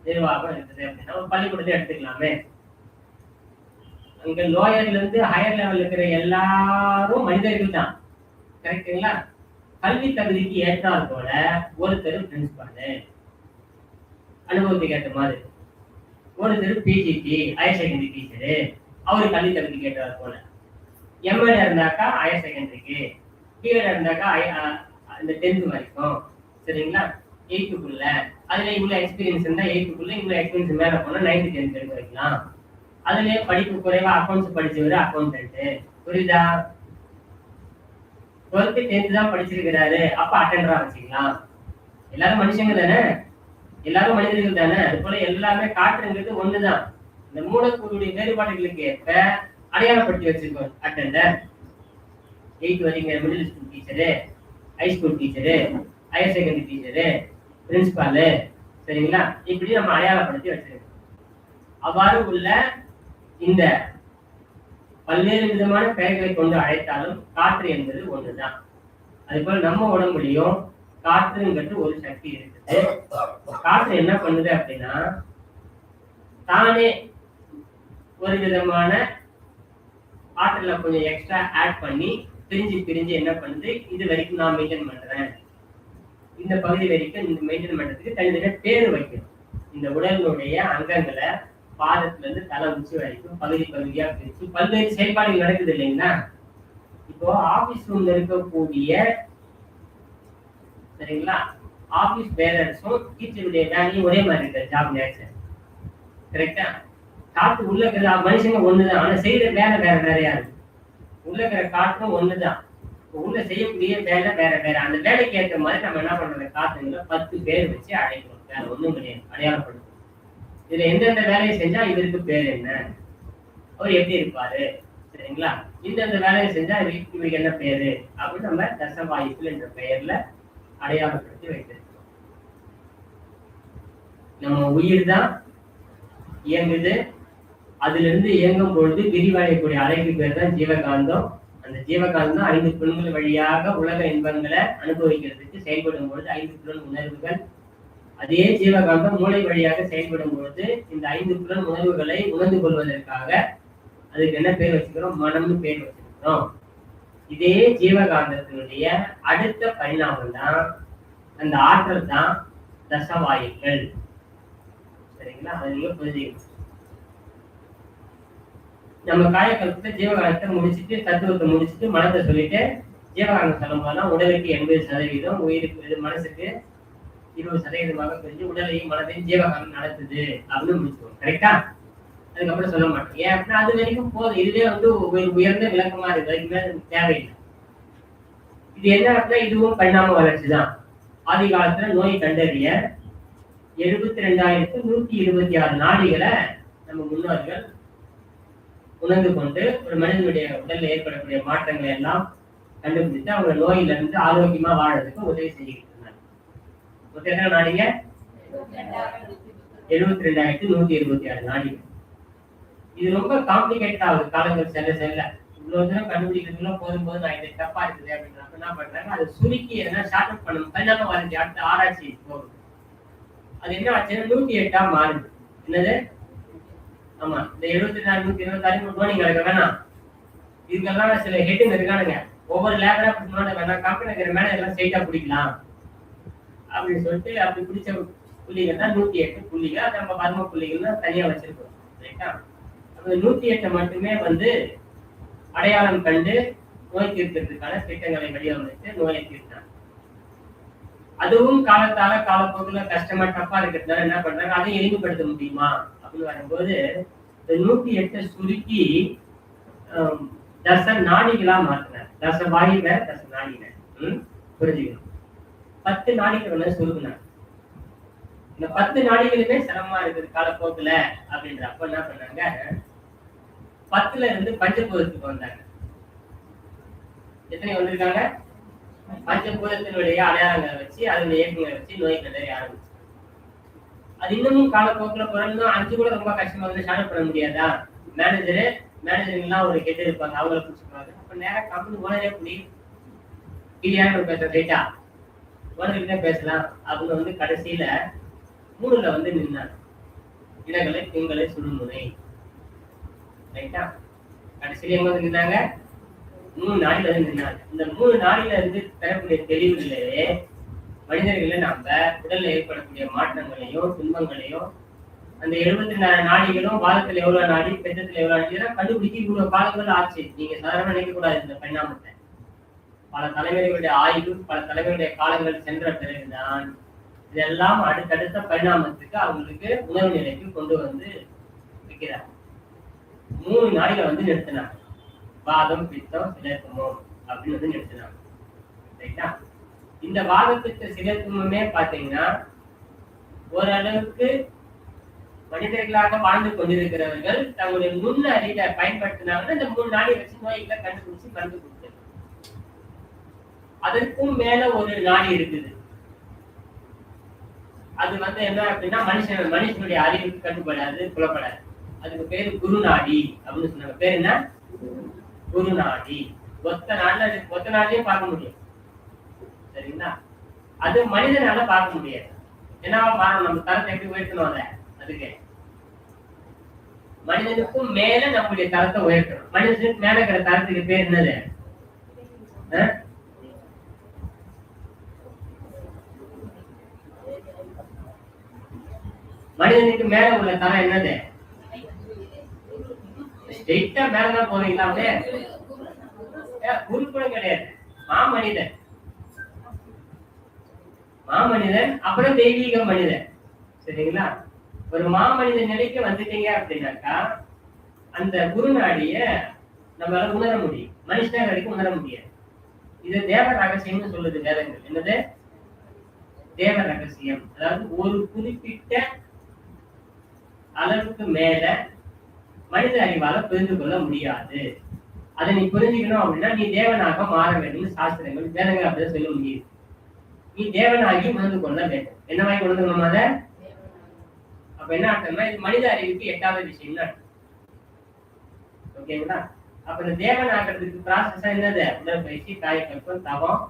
நிர்வாகம் இருக்குது அப்படின்னா ஒரு பள்ளிக்கூடத்தை எடுத்துக்கலாமே. அங்க லோயர்ல இருந்து ஹையர் லெவல் இருக்கிற எல்லாரும் மனிதர்கள் தான், கரெக்டுங்களா? கல்வி தகுதிக்கு ஏற்றால் போல ஒருத்தர் பிரின்சிபாலு, அனுபவத்துக்கு ஏற்ற மாதிரி, ஒருத்தர் பிஜிபி ஹையர் செகண்டரி டீச்சரு, அவரு கல்வி தகுதிக்கு ஏற்றால் போல. எம்எல்ஏ இருந்தாக்கா ஹையர் செகண்டரிக்கு, பிஎல் இருந்தாக்கா இந்த 10th வரைக்கும். சரிங்களா? 8th அதுல இவ்வளவு எக்ஸ்பீரியன்ஸ் இருந்தா 8th இவ்வளவு எக்ஸ்பீரியன்ஸ் மேல போனா 9th 10th எடுக்க வைக்கலாம். அதுலயே படிப்பு குறைவா அக்கௌண்ட்ஸ் படிச்சவரு அக்கௌண்டன்ட், புரியுதா? 12th 10th தான் படிச்சிருக்கிறாரு, அப்ப அட்டெண்டரா வச்சுக்கலாம். எல்லாரும் மனுஷங்க தானே, எல்லாரும் மனிதர்கள் தானே. அது போல எல்லாமே காற்றுங்கிறது ஒண்ணுதான். இந்த மூலக்கூறுடைய வேறுபாடுகளுக்கு ஏற்ப அடையாளப்படுத்தி வச்சிருக்கோம் அட்டெண்டர். 8th வரைக்கும் middle school teacher, high school teacher, higher secondary teacher, principal, சரிங்களா? இப்படி நம்ம அடையாளப்படுத்தி வச்சிருக்கோம். அவ்வாறு உள்ள இந்த பல்வேறு விதமான பெயர்களை கொண்டு அழைத்தாலும் காற்று என்பது ஒண்ணுதான். அதுபோல நம்ம உடம்புலையும் காற்றுங்கிறது ஒரு சக்தி இருக்குது. காற்று என்ன பண்ணுது அப்படின்னா, தானே ஒரு விதமான ஆற்றல கொஞ்சம் எக்ஸ்ட்ரா ஆட் பண்ணி பிரிஞ்சு என்ன பண்ணுது, இது வரைக்கும் நான் மெயின்டைன் பண்றேன், இந்த பகுதி வரைக்கும் இந்த மெயின்டைன் பண்றதுக்கு தனித்தனியா பேரு வைக்கணும். இந்த உடலினுடைய அங்கங்களை பாதத்துல இருந்து தலை உச்சி வரைக்கும் பகுதியா பிரிச்சு பல்வேறு செயல்பாடுகள் நடக்குது இல்லைங்களா? இப்போ ஆபீஸ் ரூம்ல இருக்கக்கூடிய, சரிங்களா, ஆபீஸ் பேரர்ஸும் டீச்சருடைய வேலையும் ஒரே மாதிரி இருக்கு. ஜாப் நேச்சர் கரெக்டா? காற்று உள்ள இருக்கிற மனுஷங்க ஒண்ணுதான், ஆனா செய்யற வேலை வேறையா இருக்கு. உள்ள இருக்கிற காற்றும் ஒண்ணுதான், உள்ள செய்யக்கூடிய வேலை வேற. அந்த வேலைக்கு ஏற்ற மாதிரி நம்ம என்ன பண்றது, காற்றுங்களை 10 பேர் வச்சு அழைக்கணும். வேற ஒண்ணும் கிடையாது, அடையாளப்படுத்தும். இதுல எந்தெந்த வேலையை செஞ்சா இதற்கு பேர் என்ன, அவர் எப்படி இருப்பாரு, சரிங்களா? இந்தந்த வேலையை செஞ்சா இவருக்கு என்ன பேரு அப்படின்னு நம்ம தசவாயுக்கள் என்ற பெயர்ல அடையாளப்படுத்தி வைத்திருக்கோம். நம்ம உயிர் தான் இயங்குது. அதுல இருந்து இயங்கும் பொழுது விரிவடையக்கூடிய அலைக்கு பேர் தான் ஜீவகாந்தம். அந்த ஜீவகாந்தம் 5 புலன்கள் வழியாக உலக இன்பங்களை அனுபவிக்கிறதுக்கு செயல்படும் பொழுது 5 புலன் உணர்வுகள். அதே ஜீவகாந்தம் மூளை வழியாக செயல்படும் பொழுது இந்த 5 புலன் உணர்வுகளை உணர்ந்து கொள்வதற்காக அதுக்கு என்ன பேர் வச்சுக்கிறோம், மனம்னு பேர் வச்சிருக்கிறோம். இதே ஜீவகாந்தத்தினுடைய அடுத்த பரிணாமம் தான் அந்த ஆற்றல் தான் தசவாயுக்கள், சரிங்களா? அதை நீங்க புரிஞ்சுக்கணும். நம்ம காயக்கல்பத்தை ஜீவகாந்தத்தை முடிச்சுட்டு தத்துவத்தை முடிச்சுட்டு மனத்தை சொல்லிட்டு ஜீவகாந்தம் சொல்லும் போதுதான் உடலுக்கு 80%, உயிருக்கு மனசுக்கு 20% பிரிஞ்சு உடலையும் மனதையும் ஜீவகாந்தம் நடத்துது அப்படின்னு முடிச்சுக்கோங்க. கரெக்டா? அதுக்கப்புறம் சொல்ல மாட்டோம். ஏன் அப்படின்னா அது வரைக்கும் போதும். இதுவே வந்து உயர்ந்த விளக்கமா இருக்கு, அதுக்கு தேவையில்லை. இது என்ன அப்படின்னா இதுவும் பரிணாம வளர்ச்சி தான். ஆதி காலத்துல நோய் கண்டறிய 72,126 நாடிகளை நம்ம முன்னோர்கள் உணர்ந்து கொண்டு ஒரு மனிதனுடைய உடல்ல ஏற்படக்கூடிய மாற்றங்களை எல்லாம் கண்டுபிடித்து அவங்க நோயில இருந்து ஆரோக்கியமா வாழறதுக்கு உதவி செஞ்சுக்கிட்டு இருந்தாங்க. மொத்தம் எத்தனை நாடிங்க? 72,126 நாடிகள். இது ரொம்ப காம்ப்ளிகேட் ஆகுது காலங்கள் செல்ல. இவ்வளவு தூரம் கண்டுபிடிக்கிறதுலாம் போதும் நான் இது தப்பா இருக்குது அப்படின்றப்ப என்ன பண்றாங்க, அதை சுருக்கி எதனா ஷார்ட் அவுட் பண்ணணும். பரிணாம வளர்ச்சி அடுத்த ஆராய்ச்சி போகுது. அது என்ன ஆச்சுன்னா 108 மாறுது. என்னது? ஆமா, இந்த 74,126 நோனிங் கிடக்க வேணாம். இதுக்கெல்லாம் சில ஹெட்டுங்க இருக்கானுங்க. ஒவ்வொரு லேபரா வேணாம், கம்பெனி மேல எல்லாம் ஸ்ட்ரைட்டா பிடிக்கலாம் அப்படின்னு சொல்லிட்டு அப்படி பிடிச்ச புள்ளிகள் தான் 108 புள்ளிகள். அதை நம்ம பர்ம புள்ளிகள் தனியா வச்சிருக்கோம். ரைட்டா? அந்த 108 மட்டுமே வந்து அடையாளம் கண்டு நோய் தீர்க்கிறதுக்கான திட்டங்களை வடிவமைத்து நோயை தீர்த்தாங்க. அதுவும் காலப்போக்குல கஷ்டமா டப்பா இருக்கிறதுனால என்ன பண்றாங்க, அதையும் எளிமைப்படுத்த முடியுமா அப்படின்னு வரும்போது இந்த 108 சுருக்கி தச நாடிகளா மாத்தினார். தச வாயுக தச நாடிகள் புரிஞ்சுக்கணும். 10 நாடிகள் சுருக்குனார். இந்த 10 நாடிகளுமே சிரமமா இருக்குது காலப்போக்குல அப்படின்ற அப்ப என்ன பண்ணாங்க, 10ல இருந்து பஞ்சபூதத்துக்கு வந்தாங்க. எத்தனை வந்திருக்காங்க? பஞ்சபூதத்தினுடைய அடையாளங்களை வச்சு அதனுடைய இயக்கங்களை வச்சு நோய் கண்டறிய ஆரம்பிச்சு. அது இன்னமும் காலப்போக்கில் பிறந்தோம். 5 கூட ரொம்ப கஷ்டமா வந்து ஷார்ட் பண்ண முடியாதா? மேனேஜர்லாம் ஒரு ஹெட் இருப்பாங்க, அவங்கள பிடிச்சிருப்பாங்க. அப்ப நேரம் கம்பெனி ஓனரே புடி கிளியான பேச ரைட்டா, ஓனர்கிட்ட பேசலாம் அப்படின்னு வந்து கடைசியில 3ல வந்து நின்னாங்க. இடங்களை திங்களை சுடுமுனை. ரைட்டா? கடைசியில எங்க வந்து நின்னாங்க? 3 நாடில இருந்து நின்னாங்க. இந்த 3 நாடில இருந்து பெறக்கூடிய தெளிவுகளே மனிதர்களை நாம உடல்ல ஏற்படக்கூடிய மாற்றங்களையும் துன்பங்களையும் அந்த 74 நாடிகளும் வாதத்துல எவ்வளவு நாடி, பெற்றத்துல எவ்வளவு நாடி கண்டுபிடிக்க இவ்வளவு காலங்கள் ஆச்சு. நீங்க சாதாரண நினைக்க கூடாது. இந்த பரிணாமத்தை பல தலைவர்களுடைய ஆய்வு, பல தலைவர்களுடைய காலங்கள் சென்ற பிறகுதான் இதெல்லாம் அடுத்தடுத்த பரிணாமத்துக்கு அவங்களுக்கு உணவு நிலைக்கு கொண்டு வந்து வைக்கிறார். 3 நாடிகளை வந்து நிறுத்தினாங்க. வாதம், பித்தம், சிலத்துமம் அப்படின்னு வந்து நிறுத்தினாங்க. ரைட்டா? இந்த வாதத்துக்கு சிலத்துமே பாத்தீங்கன்னா ஓரளவுக்கு மனிதர்களாக வாழ்ந்து கொண்டிருக்கிறவர்கள் தங்களுடைய நுண்ணறிவை பயன்படுத்தினாங்கன்னா இந்த 3 நாடி வச்சு நோய்களை கண்டுபிடிச்சு மருந்து கொடுத்து அதற்கும் மேல ஒரு நாடி இருக்குது. அது என்ன அப்படின்னா மனுஷனுடைய அறிவுக்கு கட்டுப்படாது, புலப்படாது. அதுக்கு பேரு குருநாடி அப்படின்னு சொன்னாங்க. பேர் என்ன? குருநாடி. ஒத்த நாட்டிலையும் பார்க்க முடியும். சரிங்களா? அது மனிதனால பார்க்க முடியாது. என்னவா பாருங்க, நம்ம தரத்தை எப்படி உயர்த்தணும்? அதுக்கு மனிதனுக்கும் மேல நம்முடைய தரத்தை உயர்த்தணும். மனிதனுக்கு மேல இருக்கிற தரத்துக்கு பேர் என்னது? மனிதனுக்கு மேல உள்ள தரம் என்னது? ஸ்ட்ரெயிட்டா மேலதான் போறீங்களா? குருக்குலம் கிடையாது, மாமனிதன் அப்புறம் தெய்வீக மனிதன். சரிங்களா? ஒரு மாமனித நிலைக்கு வந்துட்டீங்க அப்படின்னாக்கா அந்த குருநாடிய நம்மளால உணர முடியும். மனுஷன் வரைக்கும் உணர முடியாது. இது தேவ ரகசியம்னு சொல்லுது வேதங்கள். என்னது? தேவ ரகசியம். அதாவது ஒரு குறிப்பிட்ட அளவுக்கு மேல மனித அறிவால புரிந்து கொள்ள முடியாது. அதை நீ புரிஞ்சுக்கணும் அப்படின்னா நீ தேவனாக மாற வேண்டும். சாஸ்திரங்கள் வேதங்கள் அப்படிதான் சொல்ல முடியுது. நீ தேவனாகி உணர்ந்து கொள்ள வேண்டும். என்னவாகி உணர்ந்துக்கணும்? அதை அப்ப என்ன அர்த்தம்னா இது மனித அறிவுக்கு எட்டாவது விஷயம். ஓகேங்களா? அப்ப இந்த தேவன் ஆகிறதுக்கு ப்ராசஸ் என்னது? உடற்பயிற்சி, காயக்கல்பம், தவம்,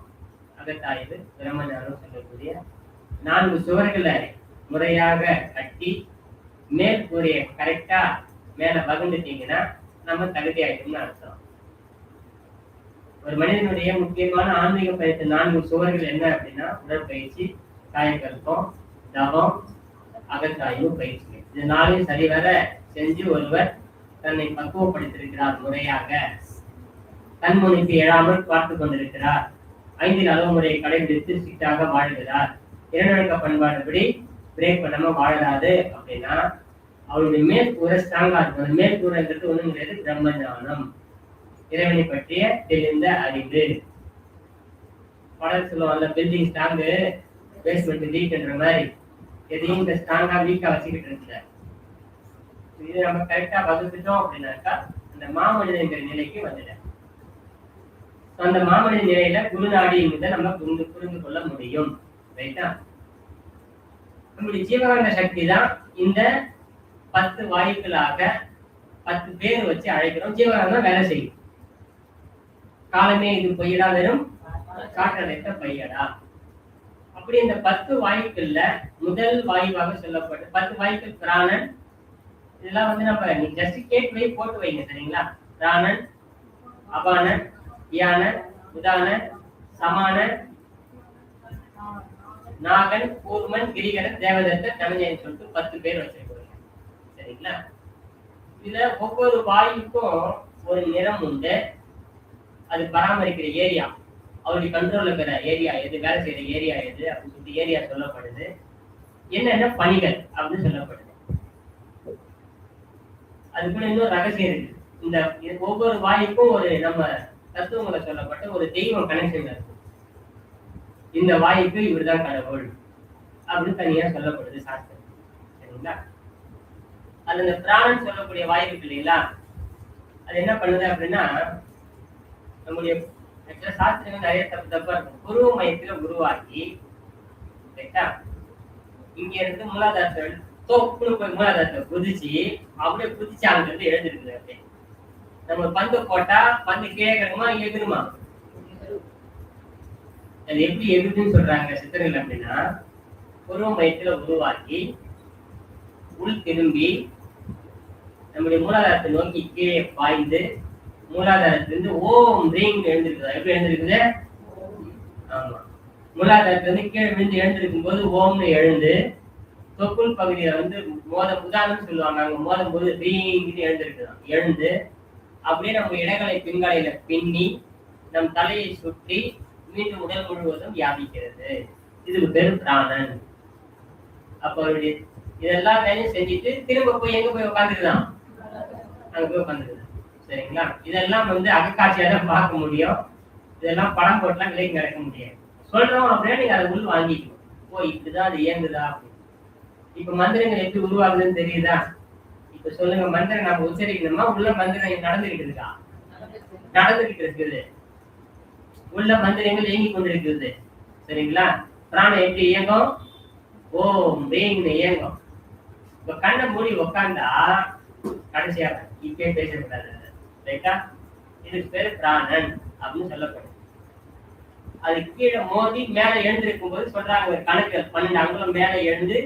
அகத்தாய்வு, பிரம்மஞானம் சொல்லக்கூடிய 4 சுவர்களை முறையாக கட்டி மேல் கூறிய கரெக்டா மேல பகிர்ந்துட்டீங்கன்னா நம்ம தகுதி ஆயிட்டோம்னு அர்த்தம். ஒரு மனிதனுடைய முக்கியமான ஆன்மீக பயிற்சி 4 சுவர்கள் என்ன அப்படின்னா உடற்பயிற்சி, காயக்கல்பம், தவம், அகத்தாய்வு பயிற்சி. இது 4 சரிவர செஞ்சு ஒருவர் தன்னை பக்குவப்படுத்திருக்கிறார். முறையாக கண்முனைக்கு எழாமல் பார்த்து கொண்டிருக்கிறார். 5 அளவு முறையை கடைபிடித்து ஸ்ட்ரிக்டாக வாழ்கிறார். இரண்டொழுக்க பண்பாடுபடி பிரேக் பண்ணாம வாழறாது அப்படின்னா அவருடைய மேற்கூரை ஸ்ட்ராங்கா இருக்கும். அந்த மேற்கூரைங்கிறது ஒண்ணும் கிடையாது, பிரம்ம ஞானம், இறைவனை பற்றிய தெளிந்த அறிவு. படம் சொல்லுவாங்க, பில்டிங் ஸ்ட்ராங்கு பேஸ்மெண்ட் வீக்ன்ற மாதிரி எதையும் இந்த ஸ்ட்ராங்கா வீக்கா வச்சுக்கிட்டு இருக்க. இது நம்ம கரெக்டா வகுத்துட்டோம் அப்படின்னாக்கா அந்த மாமனிதங்கிற நிலைக்கு வந்துட்டேன். அந்த மாமனித நிலையில குருநாடி என்பதை நம்ம புரிந்து கொள்ள முடியும். ரைட்டா? நம்முடைய ஜீவகாந்த சக்தி தான் இந்த 10 வாயுக்களாக 10 பேர் வச்சு அழைக்கிறோம். ஜீவகாந்தம் வேலை செய்யும். காலமே இது பொய்யடா, வெறும் காற்றடைத்த பையடா. அப்படி இந்த 10 வாயுக்கள்ல முதல் வாயுவாக சொல்லப்பட்டு 10 வாயுக்கள் பிராணன். இதெல்லாம் நம்ம நீங்க ஜஸ்ட் கேட் வை போட்டு வைங்க. சரிங்களா? பிராணன், அபானன், வியானன், உதானன், சமானன், நாகன், கூர்மன், கிரிகரன், தேவதத்தன், தனஞ்சயன் சொல்லிட்டு 10 பேர் வச்சிருக்கோம். சரிங்களா? இதுல ஒவ்வொரு வாயுக்கும் ஒரு நிறம் உண்டு. அது பராமரிக்கிற ஏரியா, அவருடைய கண்ட்ரோல் இருக்கிற ஏரியா எது, வேலை செய்யற ஏரியா எது அப்படின்னு சொல்லிட்டு ஏரியா சொல்லப்படுது. என்னென்ன பணிகள் அப்படின்னு சொல்லப்படுது. அதுக்குள்ள இன்னொரு ரகசியம் இருக்கு. இந்த ஒவ்வொரு வாயுக்கும் ஒரு நம்ம தத்துவங்களை சொல்லப்பட்ட ஒரு தெய்வம் கனெக்ஷன் இருக்கு. இந்த வாயுக்கு இவருதான் கடவுள் அப்படின்னு தனியா சொல்லப்படுது சாஸ்திரம். சரிங்களா? அது இந்த பிராணன் சொல்லக்கூடிய வாயு இருக்கு இல்லைங்களா, அது என்ன பண்ணுது அப்படின்னா நம்முடைய சாஸ்திரங்கள் நிறைய தப்பா இருக்கும். குருவ மையத்துல உருவாக்கி இங்க இருந்து மூலாதாரத்தை தோப்புன்னு போய் மூலாதாரத்தை குதிச்சு அப்படியே குதிச்சு அங்க இருந்து எழுந்திருக்குது. அப்படியே நம்ம பந்து போட்டா பந்து கீழே கிடக்குமா எகுருமா? அது எப்படி எகுதுன்னு சொல்றாங்க சித்தர்கள் அப்படின்னா, குருவ மையத்துல உருவாக்கி உள் திரும்பி நம்முடைய மூலாதாரத்தை நோக்கி கீழே பாய்ந்து மூலாதாரத்திலிருந்து ஓம் ரீங் எழுந்திருக்குதா? எப்படி எழுந்திருக்குது? ஆமா, மூலாதாரத்திலிருந்து கீழே விழுந்து எழுந்திருக்கும் போது ஓம்னு எழுந்து தொப்புள் பகுதியில உதாரணம் சொல்லுவாங்க, அங்க மோதும் போது ரீங்னு எழுந்திருக்குதான். எழுந்து அப்படியே நம்ம இடங்களை பின்காலையில பின்னி நம் தலையை சுற்றி மீண்டும் உடல் முழுவதும் வியாபிக்கிறது. இதுக்கு பேரு பிராணன். அப்ப அவருடைய இதெல்லாம் வேலையும் செஞ்சுட்டு திரும்ப போய் எங்க போய் உட்காந்துருதான்? அங்க போய் உட்காந்துருது. சரிங்களா? இதெல்லாம் அகக்காட்சியா தான் பார்க்க முடியும். இதெல்லாம் படம் போட்டுலாம் விலைக்கு நடக்க முடியாது. சொல்றோம் அப்படின்னா நீங்க அதை உள் வாங்கிக்கணும். ஓ இப்படிதான் அது இயங்குதா அப்படின்னு. இப்ப மந்திரங்கள் எப்படி உருவாகுதுன்னு தெரியுதா? இப்ப சொல்லுங்க, மந்திரம் நம்ம உச்சரிக்கணுமா? உள்ள மந்திரம் நடந்துகிட்டு இருக்கா? நடந்துகிட்டு இருக்குது. உள்ள மந்திரங்கள் இயங்கி கொண்டிருக்கிறது. சரிங்களா? பிராணம் எப்படி இயங்கும்? ஓம் வேங்னு இயங்கும். இப்ப கண்ணை மூடி உக்காந்தா கடைசியா இப்பே பேசக்கூடாது. ரைட்டா? இதுக்கு பேரு பிராணன் அப்படின்னு சொல்லப்படும். அது கீழே மோதி மேல எழுந்திருக்கும் போது சொல்றாங்க கணக்கு 12 அங்குலம் மேல எழுந்து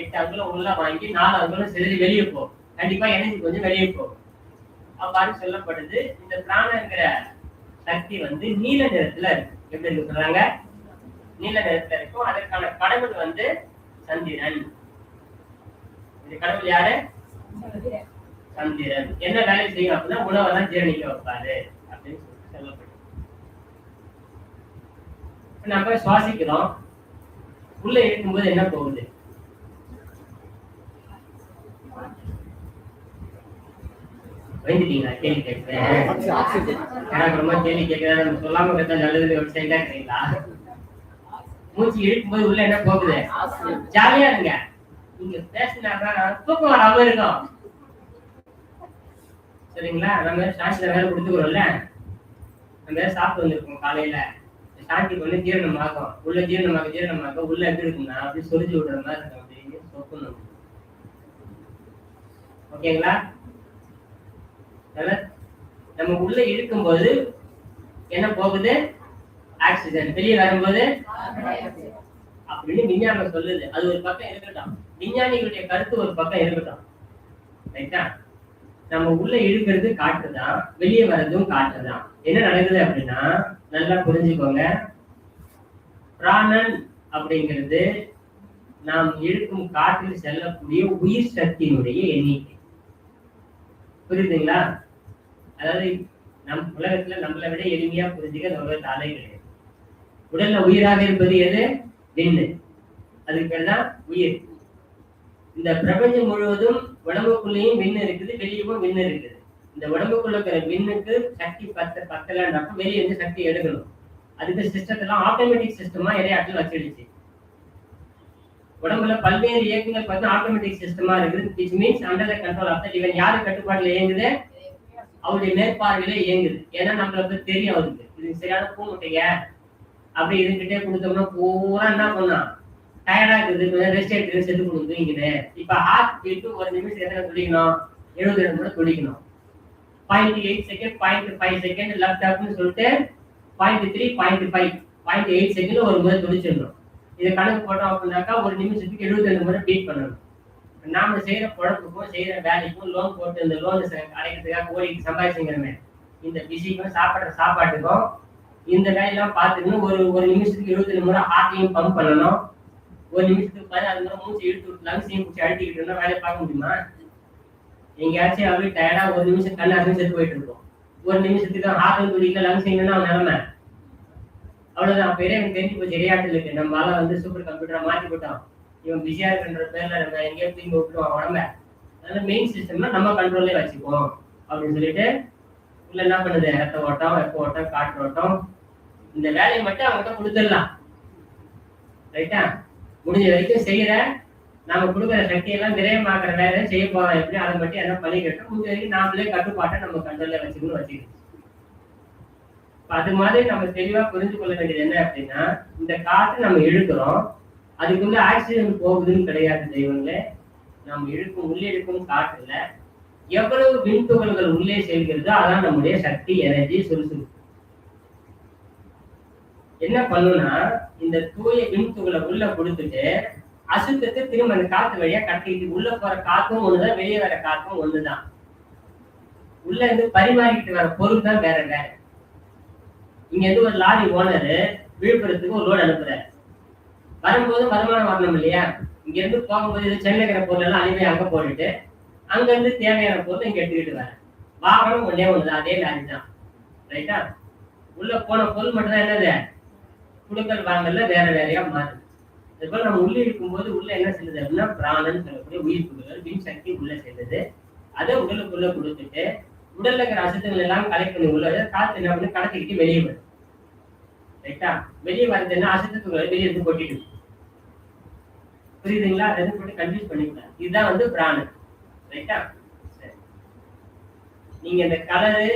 8 அங்குலம் உள்ள வாங்கி 4 அங்குலம் சிறிது வெளியே போகும். கண்டிப்பா எனர்ஜி கொஞ்சம் வெளியே போகும். அவ்வாறு சொல்லப்படுது. இந்த பிராணங்கிற சக்தி வந்து நீல நிறத்துல இருக்கு. எப்படி இருக்கு சொல்றாங்க? நீல நிறத்துல இருக்கும். அதற்கான கடவுள் வந்து சந்திரன். இந்த கடவுள் யாரு? சந்திரன். என்ன வேலை செய்யும் அப்படின்னா உணவெல்லாம் ஜீரணிக்க வைப்பாரு அப்படின்னு சொல்லிட்டு சொல்லப்படுது. நம்ம சுவாசிக்கிறோம். உள்ள இருக்கும்போது என்ன போகுது? வந்துட்டீங்களா? கேள்வி கேட்கிறேன். எனக்கு ரொம்ப கேள்வி கேட்கிறேன். நம்ம சொல்லாம கேட்டா நல்லது ஒரு சைடா இருக்கீங்களா? மூச்சு இழுக்கும்போது உள்ள என்ன போகுது? ஜாலியா இருங்க. நீங்க பேசினாதான் தூக்கம் வராம இருக்கும். சரிங்களா? நம்ம சாந்தியில வேலை கொடுத்துக்கிறோம்ல, நம்ம சாப்பிட்டு வந்திருக்கோம் காலையில. சாந்திக்கு வந்து ஜீரணமாகும். உள்ள ஜீரணமாக உள்ள எப்படி இருக்கும்னா அப்படி சொரிஞ்சு விடுற மாதிரி இருக்கும். அப்படின்னு சொக்கணும். ஓகேங்களா? நம்ம உள்ள இருக்கும்போது என்ன போகுது? ஆக்சிஜன். வெளியே வரும்போது அப்படின்னு விஞ்ஞானம் சொல்லுது. அது ஒரு பக்கம் இருக்கட்டும். விஞ்ஞானிகளுடைய கருத்து ஒரு பக்கம் இருக்கட்டும். ரைட்டா? நம்ம உள்ள இழுக்கிறது காற்று தான், வெளியே வர்றதும் காற்று தான். என்ன நடக்குது அப்படின்னா நல்லா புரிஞ்சுக்கோங்க. பிராணன் அப்படிங்கிறது நாம் இழுக்கும் காற்றில் செல்லக்கூடிய உயிர் சக்தியினுடைய எண்ணிக்கை. புரியுதுங்களா? அதாவது நம் உலகத்துல நம்மளை விட எளிமையா புரிஞ்சுக்க இந்த உலகத்து ஆலை கிடையாது. உடல்ல உயிராக இருப்பது எது? விண்ணு. அதுக்கு பேர் தான் உயிர். இந்த பிரபஞ்சம் முழுவதும் உடம்புக்குள்ளேயும் விண்ணு இருக்குது, வெளியவும் விண்ணு இருக்குது. இந்த உடம்புக்குள்ள இருக்கிற விண்ணுக்கு சக்தி பத்தலன்றப்ப வெளியே இருந்து சக்தி எடுக்கணும். அதுக்கு சிஸ்டத்தெல்லாம் ஆட்டோமேட்டிக் சிஸ்டமா இடையாட்டில் வச்சிடுச்சு. உடம்புல பல்வேறு இயக்கங்கள் பார்த்தா ஆட்டோமேட்டிக் சிஸ்டமா இருக்குது. Which means under the control of the divine. யாரு கட்டுப்பாட்டுல இயங்குது? அவருடைய மேற்பார்வையில இயங்குது. ஏன்னா நம்மளுக்கு தெரியும் அவருக்கு இது சரியான பூமுட்டைங்க அப்படி இதுகிட்டே கொடுத்தோம்னா பூரா என்ன பண்ணலாம்? டயர்டா இருக்குது, ரெஸ்ட் எடுத்து செத்து கொடுத்துங்கிது. இப்ப ஹார்ட் பீட்டு ஒரு நிமிஷம் எத்தனை துடிக்கணும்? 72 முறை துடிக்கணும். 0.8 செகண்ட், 0.5 செகண்ட் லெஃப்ட் அப்படின்னு சொல்லிட்டு 0.3, 0.5, 0.8 செகண்ட் ஒரு முறை துடிச்சிடணும். இதை கணக்கு போட்டோம் அப்படின்னாக்கா ஒரு நிமிஷத்துக்கு 72 முறை பீட் பண்ணணும். நாம செய்யற பொழப்புக்கும் செய்யற வேலைக்கும் லோன் போட்டு இந்த லோன் அடைக்கிறதுக்காக ஓடிட்டு சம்பாதிச்சுங்கிறமே இந்த பிஸிக்கும் சாப்பிட்ற சாப்பாட்டுக்கும் இந்த வேலையெல்லாம் பார்த்துக்கணும். ஒரு நிமிஷத்துக்கு 72 முறை ஹார்ட்டையும் பம்ப் பண்ணணும். ஒரு நிமிஷத்துக்கு 16 முறை மூச்சு இழுத்து விட்டு லங்ஸையும் மூச்சு அழுத்திக்கிட்டு இருந்தா வேலையை பார்க்க முடியுமா? எங்கேயாச்சும் அப்படி டயர்டா ஒரு நிமிஷம் கண்ணு அரைஞ்சு செத்து போயிட்டு இருக்கும். ஒரு நிமிஷத்துக்கு ஹார்ட்டும் துடிக்கல லங்ஸ் இல்லைன்னா அவன் நிலைமை அவ்வளவுதான். அப்ப எனக்கு தெரிஞ்சு போச்சு விளையாட்டு இருக்கு. நம்மளால வந்து சூப்பர் கம்ப்யூட்டரை மாற்றி போட்டோம். இவன் பிஸியா இருக்குன்ற பேர்ல நம்ம எங்கேயோ தூங்கி விட்டுருவோம் உடம்ப. அதனால மெயின் சிஸ்டம்னா நம்ம கண்ட்ரோல்லே வச்சுப்போம் அப்படின்னு சொல்லிட்டு உள்ள என்ன பண்ணுது? ரத்த ஓட்டம், வெப்ப ஓட்டம், காற்று ஓட்டம், இந்த வேலையை மட்டும் அவங்ககிட்ட கொடுத்துடலாம். ரைட்டா? முடிஞ்ச வரைக்கும் செய்யற நாம கொடுக்குற சக்தியெல்லாம் விரயமாக்குற வேலையை செய்ய போறோம். எப்படி அதை மட்டும் என்ன பண்ணிக்கிட்டோம். முடிஞ்ச வரைக்கும் நாமளே கட்டுப்பாட்டை நம்ம கண்ட்ரோல்ல வச்சுக்கணும். அது மாதிரி நம்ம தெளிவா புரிஞ்சு கொள்ள வேண்டியது என்ன அப்படின்னா இந்த காற்று நம்ம இழுக்கிறோம், அதுக்குள்ள ஆக்சிஜன் போகுதுன்னு கிடையாது தெய்வங்களே. நம்ம இழுக்கும் உள்ளே இழுக்கும் காற்றுல எவ்வளவு விண்துகள்கள் உள்ளே செல்கிறதோ அதான் நம்முடைய சக்தி, எனர்ஜி, சுறுசுறுப்பு. என்ன பண்ணுனா இந்த தூய விண்துகளை உள்ள கொடுத்துட்டு அசுத்தத்தை திரும்ப அந்த காத்து வழியா கட்டிட்டு உள்ள போற காத்தும் ஒண்ணுதான், வெளியே வர காத்தும் ஒண்ணுதான். உள்ள இருந்து பரிமாறிக்கிட்டு வர பொருள் தான் வேற வேற. இங்க இருந்து ஒரு லாரி ஓனரு விழுப்புரத்துக்கு ஒரு லோடு அனுப்புறாரு. வரும்போது வருமானம் வரணும் இல்லையா? இங்க இருந்து போகும்போது இது சென்னை இருக்கிற பொருள் எல்லாம் அனுப்பி அங்க போட்டுட்டு அங்க இருந்து தேவையான பொருள் இங்க எடுத்துக்கிட்டு வரேன். வாகனம் ஒன்னே ஒண்ணுதான், அதே லாரி தான். ரைட்டா? உள்ள போன பொருள் மட்டும்தான் என்னது? குடுக்கல் வாங்கல வேற வேறையா மாறுது. அதுபோல நம்ம உள்ள இருக்கும்போது உள்ள என்ன செல்லுது அப்படின்னா பிராணன் சொல்லக்கூடிய உயிர் துகள்கள் விண் சக்தி உள்ள செல்லுது. அதை உடலுக்குள்ள கொடுத்துட்டு உடல்ல இருக்கிற அசுத்தங்கள் எல்லாம் கலெக்ட் பண்ணி உள்ள காத்து என்ன பண்ணி கடத்திக்கிட்டு வெளியே வரும். ரைட்டா? வெளியே வருதுன்னா அசுத்தத்துகளை வெளியே இருந்து கொட்டிட்டு. புரியுதுங்களா? அதை போட்டு கன்ஃபியூஸ் பண்ணிக்கலாம். இதுதான் வந்து பிராணன். ரைட்டா? சரி, நீங்க இந்த கலரு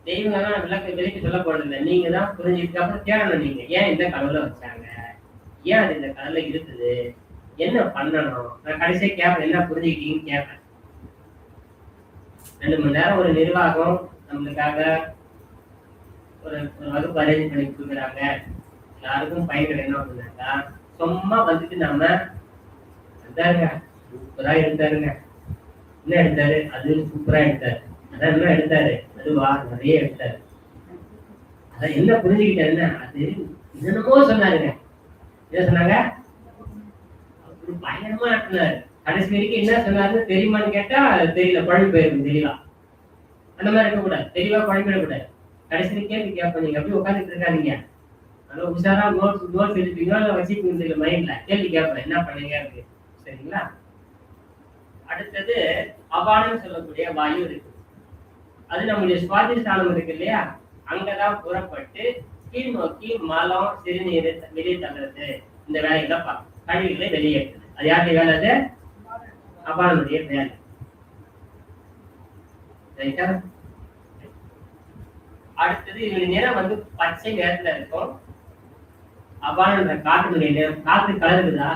தெய்வங்கள்லாம் விளக்கி சொல்ல போறது இல்லை. நீங்க தான் புரிஞ்சுக்கிட்டு அப்புறம் தேடணும். நீங்க ஏன் இந்த கடவுளை வச்சாங்க, ஏன் அது இந்த கடவுள இருக்குது, என்ன பண்ணணும். நான் கடைசியா கேட்பேன், என்ன புரிஞ்சுக்கிட்டீங்கன்னு கேட்பேன். 2 மணி நேரம் ஒரு நிர்வாகம் நம்மளுக்காக ஒரு வகுப்பு அரேஞ்ச் பண்ணி கொடுக்குறாங்க. எல்லாருக்கும் பயன்கள் என்ன அப்படின்னாக்கா, சும்மா வந்துட்டு நம்ம அதாருங்க சூப்பரா எடுத்தாருங்க, என்ன எடுத்தாரு, அது சூப்பரா எடுத்தாரு, அதான் என்ன எடுத்தாரு, அதுவா நிறைய எடுத்தாரு, அதான் என்ன புரிஞ்சுக்கிட்டாருன்னா அது என்னமோ சொன்னாருங்க. என்ன சொன்னாங்க, அப்படி பயங்கரமா நடத்தினாரு. கடைசி வரைக்கும் என்ன சொன்னாருன்னு தெரியுமான்னு கேட்டா தெரியல, குழம்பு போயிருக்கும் தெரியல. அந்த மாதிரி இருக்கக்கூடாது, தெளிவா குழம்பிடக்கூடாது. கடைசி கேள்வி கேட்போம். நீங்க அப்படி உட்காந்துட்டு இருக்காதீங்க, அதனால உஷாரா நோட்ஸ் எழுதிப்பீங்களோ இல்லை வச்சுப்பீங்க மைண்ட்ல. கேள்வி கேட்பேன், என்ன பண்ணீங்க இருக்கு, சரிங்களா? அடுத்தது அபானம் சொல்லக்கூடிய வாயு இருக்கு. அது நம்முடைய சுவாதிஷ்டானம் இருக்கு இல்லையா, அங்கதான் புறப்பட்டு கீழ் நோக்கி மலம் சிறுநீர் வெளியே தள்ளுறது, இந்த வேலைகளை பார்க்கும். கழிவுகளை வெளியேற்றுது. அது யாருடைய வேலை? அது அபானனுடைய வேலை. அடுத்தது இதனுடைய நிறம் வந்து பச்சை நிறத்துல இருக்கும். அபான காற்றினுடைய நிறம், காற்று கலர் இருக்குதா?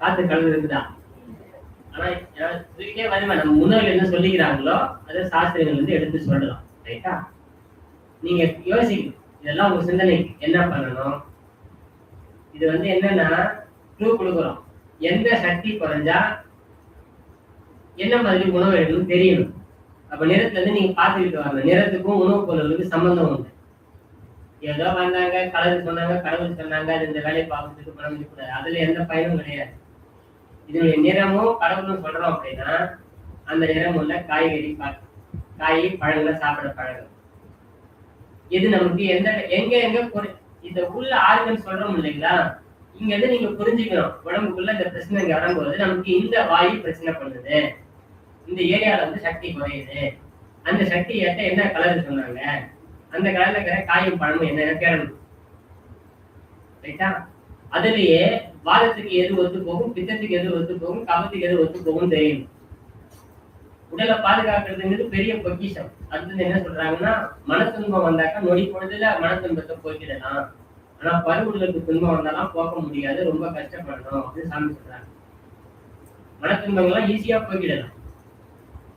காற்று கலர் இருக்குதா? ஆனா இதுக்கே வருமா, நம்ம முன்னோர்கள் என்ன சொல்லிக்கிறாங்களோ அதை சாஸ்திரங்கள் வந்து எடுத்து சொல்லலாம். ரைட்டா? நீங்க யோசிக்கணும், இதெல்லாம் உங்க சிந்தனைக்கு என்ன பண்ணணும். இது வந்து என்னன்னா க்ளூ கொடுக்குறோம். எந்த சக்தி குறைஞ்சா என்ன மாதிரி உணவு எடுக்கணும் தெரியணும். அப்ப நிறத்துல இருந்து நீங்க பார்த்துக்கிட்டு வரணும். நிறத்துக்கும் உணவுப் பொருளுக்கு சம்பந்தம் உண்டு. ஏதோ வந்தாங்க, கலர் சொன்னாங்க, கடவுள் சொன்னாங்க, அது இந்த வேலையை பார்க்கறதுக்கு பண்ண முடியக்கூடாது, அதுல எந்த பயனும் கிடையாது. இதனுடைய நிறமும் கடவுளும் சொல்றோம் அப்படின்னா அந்த நிறம் உள்ள காய்கறி, காய் பழங்களை சாப்பிட பழகும். இது நமக்கு எந்த எங்க இந்த உள்ள ஆர்கன் சொல்றோம் இல்லைங்களா, இங்க இருந்து நீங்க புரிஞ்சுக்கணும். உடம்புக்குள்ள இந்த பிரச்சனை இங்க வரும்போது நமக்கு இந்த வாயு பிரச்சனை பண்ணுது, இந்த ஏரியால வந்து சக்தி குறையுது, அந்த சக்தி ஏற்ற என்ன கலர் சொன்னாங்க, அந்த கலர்ல இருக்கிற காயும் பழமும் என்ன கேட்கணும். ரைட்டா? அதுலயே வாதத்துக்கு எது ஒத்து போகும், பித்தத்துக்கு எது ஒத்து போகும், கபத்துக்கு எது ஒத்து போகும் தெரியணும். உடலை பாதுகாக்கிறதுங்கிறது பெரிய பொக்கிஷம். அடுத்தது என்ன சொல்றாங்கன்னா, மனத்துன்பம் வந்தாக்கா நொடி பொழுதுல மனத்துன்பத்தை போக்கிடலாம், ஆனா பருவுடலுக்கு துன்பம் வந்தாலும் போக்க முடியாது, ரொம்ப கஷ்டப்படணும் அப்படின்னு சாமி சொல்றாங்க. மனத்துன்பங்கள்லாம் ஈஸியா போக்கிடலாம்,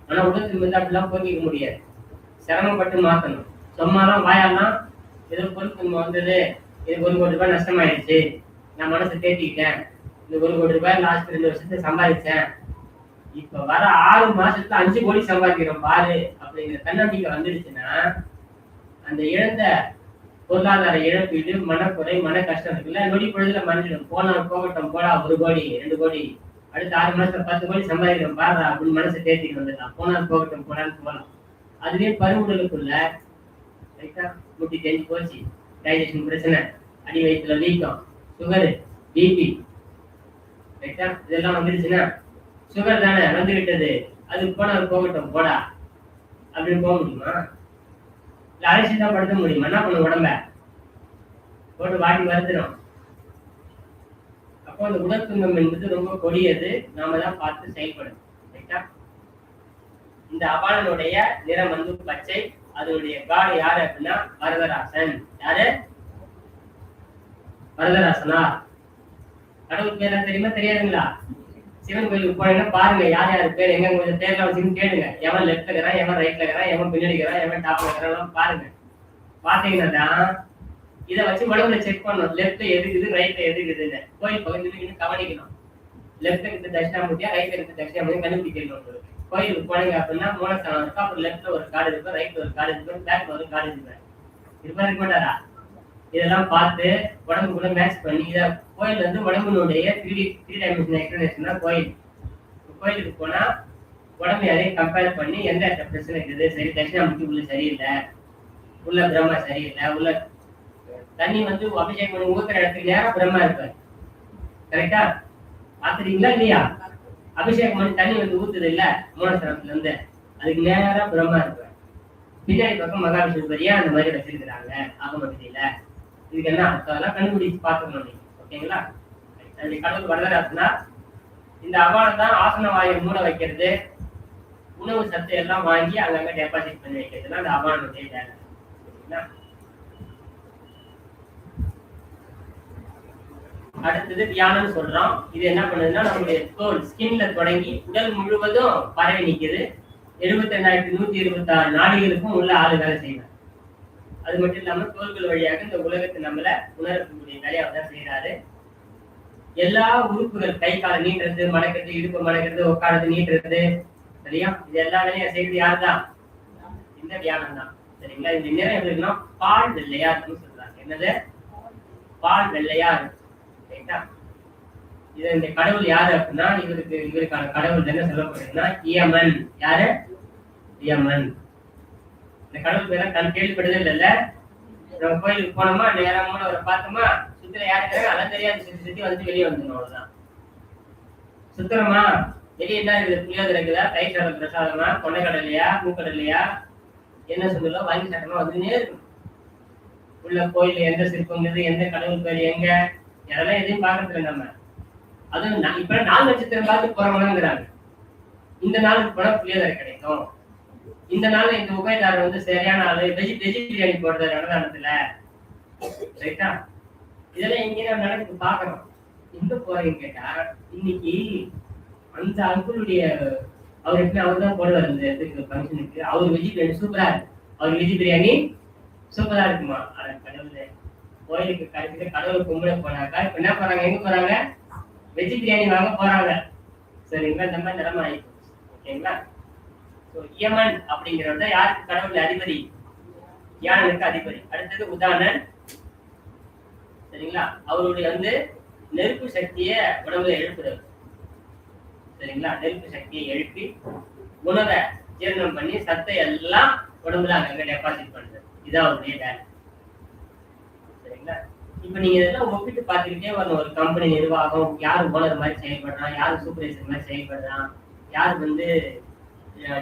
ஆனா உடல் துன்பத்தை அப்படிலாம் போக்கிக்க முடியாது, சிரமப்பட்டு மாத்தணும். சும்மாலாம் வாயாலாம் ஏதோ பொருள் துன்பம் வந்தது, இது 1 கோடி ரூபாய் நஷ்டமாயிடுச்சு, நான் மனசை தேட்டிக்கிட்டேன், இந்த 1 கோடி ரூபாய் லாஸ்ட் 2 வருஷத்துல சம்பாதிச்சேன், இப்ப வர 6 மாசத்துல 5 கோடி சம்பாதிக்கிறோம் பாரு அப்படிங்கிற தன்னம்பிக்கை வந்துடுச்சுன்னா அந்த இழந்த பொருளாதார இழப்பீடு, மனக்குறை, மன கஷ்டம் இருக்குல்ல, நொடி பொழுதுல மறைஞ்சிடும். போகட்டும் போடா, 1 கோடி 2 கோடி, அடுத்த 6 மாசத்துல 10 கோடி சம்பாதிக்கிறோம் பாரு அப்படின்னு மனசை தேத்திட்டு வந்துடலாம். போனால் போகட்டும் போனான்னு போகலாம். அதுவே பருவுடலுக்குள்ள முட்டி தெரிஞ்சு போச்சு, டைஜஷன் பிரச்சனை, அடி வயிற்றுல வீக்கம், சுகரு, பிபி, இதெல்லாம் வந்துடுச்சுன்னா சுகர் தானே வந்துவிட்டது, அது போனால் போகட்டும் போடா அப்படின்னு போக முடியுமா? இல்ல அரிசி தான் படுத்த முடியுமா? என்ன பண்ணும், உடம்ப போட்டு வாட்டி வருத்துறோம். அப்போ அந்த உடற்துன்பம் என்பது ரொம்ப கொடியது, நாம தான் பார்த்து செயல்படும். ரைட்டா? இந்த அபானனுடைய நிறம் வந்து பச்சை. அதனுடைய காடு யாரு அப்படின்னா வரதராசன். யாரு? வரதராசனா? கடவுள் பேரா தெரியுமா தெரியாதுங்களா? சிவன் கோயிலுக்கு போனீங்கன்னா பாருங்க யார் யாரு பேர், எங்க கொஞ்சம் பேர்லாம் வச்சுன்னு கேளுங்க. எவன் லெஃப்ட்ல இருக்கிறான், எவன் ரைட்ல இருக்கிறான், எவன் பின்னாடி இருக்கிறான், எவன் டாப்ல இருக்கிறான் பாருங்க. பாத்தீங்கன்னா தான் இதை வச்சு உடம்புல செக் பண்ணணும். லெஃப்ட்ல எதுக்குது, ரைட்ல எதுக்குதுன்னு கோயில் பகுதியில் கவனிக்கணும். லெஃப்ட்ல இருக்கு தட்சிணாமூர்த்தியா, ரைட்ல இருக்கு தட்சிணாமூர்த்தி கண்டுபிடிக்கணும். உங்களுக்கு கோயிலுக்கு போனீங்க அப்படின்னா மூலஸ்தானம் இருக்கும், அப்புறம் லெஃப்ட்ல ஒரு கார்டு இருக்கும், ரைட்ல ஒரு கார்டு இருக்கும், பேக்ல ஒரு கார்டு இருக்கும். இருப்பா இருக்க மாட்டாரா? இதெல்லாம் பார்த்து உடம்புக்குள்ள மேட்ச் பண்ணி இதை கோயில் வந்து உடம்புனுடைய 3D எக்ஸ்பிளனேஷன் தான் கோயில். கோயிலுக்கு போனா உடம்பு யாரையும் கம்பேர் பண்ணி எந்த இடத்துல பிரச்சனை இருக்குது, சரி தட்சிணாமூர்த்தி உள்ள சரியில்லை, உள்ள பிரம்மா சரியில்லை, உள்ள தண்ணி வந்து அபிஷேகம் பண்ணி ஊத்துற இடத்துக்கு நேரம் பிரம்மா இருப்பாரு. கரெக்டா? பாத்துறீங்களா இல்லையா? அபிஷேகம் பண்ணி தண்ணி வந்து ஊத்துது இல்ல மூலஸ்தானத்துல இருந்து, அதுக்கு நேரம் பிரம்மா இருப்பாரு. பின்னாடி பக்கம் மகாவிஷ்ணுபதியா அந்த மாதிரி வச்சிருக்கிறாங்க ஆகமத்தில. இதுக்கு என்ன அதெல்லாம் கண்டுபிடிச்சு பார்த்துக்கணும் நீங்க. ஓகேங்களா? கடவுள் வரதராசனா இந்த அபானம் தான் ஆசன வாயை மூட வைக்கிறது, உணவு சத்தை எல்லாம் வாங்கி அங்கங்க டெபாசிட் பண்ணி வைக்கிறதுனா அந்த அவானுடைய வேலை. சரிங்களா? அடுத்தது தியானம் சொல்றோம். இது என்ன பண்ணுதுன்னா நம்மளுடைய தோல் ஸ்கின்ல தொடங்கி உடல் முழுவதும் பரவி நிக்குது. 72,126 நாடுகளுக்கும் உள்ள ஆளு வேலை செய்யறாரு. அது மட்டும் இல்லாம தோள்கள் வழியாக இந்த உலகத்தை நம்மள உணரக்கூடிய வேலையை தான் செய்யறாரு. எல்லா உறுப்புகள் கை காலை நீட்டுறது, மடக்கிறது, இடுப்பு மடக்கிறது, உட்காரது, நீட்டுறது, சரியா? இது எல்லா வேலையும் செய்யறது யாரு தான்? இந்த தியானம் தான். சரிங்களா? இந்த நேரம் எப்படி இருக்குன்னா பால் வெள்ளையார்னு சொல்றாங்க. என்னது? பால் வெள்ளையார். ரைட்டா? இது இந்த கடவுள் யாரு அப்படின்னா இவருக்கான கடவுள் என்ன சொல்லப்படுதுன்னா இயமன். யாரு? இயமன். இந்த கடவுள் பேர தான் கேள்விப்பட்டதே இல்லைல்ல. நம்ம கோயிலுக்கு போனோமா நேரமா அவரை பார்த்தோமா சுத்திர யாருக்காக அதான் தெரியாது, சுத்தி சுத்தி வந்துட்டு வெளியே வந்துடும். அவ்வளவுதான். சுத்திரமா வெளியே என்ன இருக்குது? புளியோதரை இருக்குதா, தயிர் சாதம் பிரசாதமா, கொண்டைக்கடலையா, மூக்கடலையா, என்ன சொல்லுதோ வாங்கி சாட்டமா வந்துனே இருக்கும். உள்ள கோயில எந்த சிற்பங்கிறது, எந்த கடவுள் பேர் எங்க, அதெல்லாம் எதையும் பாக்குறது நம்ம. அதுவும் இப்ப 4 நட்சத்திரம் பார்த்து போறவங்கிறாங்க. இந்த நாளுக்கு போனா புளியோதரை கிடைக்கும். இந்த நாள்ல இந்த உபயதாரர் வந்து சரியான ஆளு, வெஜ் பிரியாணி போடுறது அன்னதானத்துல. ரைட்டா? இதெல்லாம் எங்க நம்ம நடக்குது பாக்குறோம். எங்க போறீங்க கேட்டா இன்னைக்கு அந்த அங்குளுடைய அவருக்கு அவர் தான் போடுவார் இந்த இதுக்கு ஃபங்க்ஷனுக்கு. அவர் வெஜ் பிரியாணி சூப்பரா இருக்கு. அவர் வெஜ் பிரியாணி சூப்பரா இருக்குமா? கடவுளே, கோயிலுக்கு கடைசியில கடவுள் கும்பிட போனாக்கா இப்ப என்ன போறாங்க? எங்க போறாங்க? வெஜ் பிரியாணி வாங்க போறாங்க. சரிங்களா? இந்த மாதிரி நிலைமை ஆயிடுச்சு. ஓகேங்களா? இயமன் அப்படிங்கிறத யாருக்கு கடவுள் அதிபதி? யானுக்கு அதிபதி. அடுத்தது உதாரணன். சரிங்களா? அவருடைய வந்து நெருப்பு சக்தியை உடம்புல எழுப்புறது. சரிங்களா? நெருப்பு சக்தியை எழுப்பி உணவை ஜீரணம் பண்ணி சத்தை எல்லாம் உடம்புல அங்கங்க டெபாசிட் பண்றது. இதான் அவருடைய வேலை. சரிங்களா? இப்ப நீங்க இதெல்லாம் ஒப்பிட்டு பார்த்துக்கிட்டே வரணும். ஒரு கம்பெனி நிர்வாகம் யாரு ஓனர் மாதிரி செயல்படுறான், யாரு சூப்பர்வைசர் மாதிரி செயல்படுறான், யாரு வந்து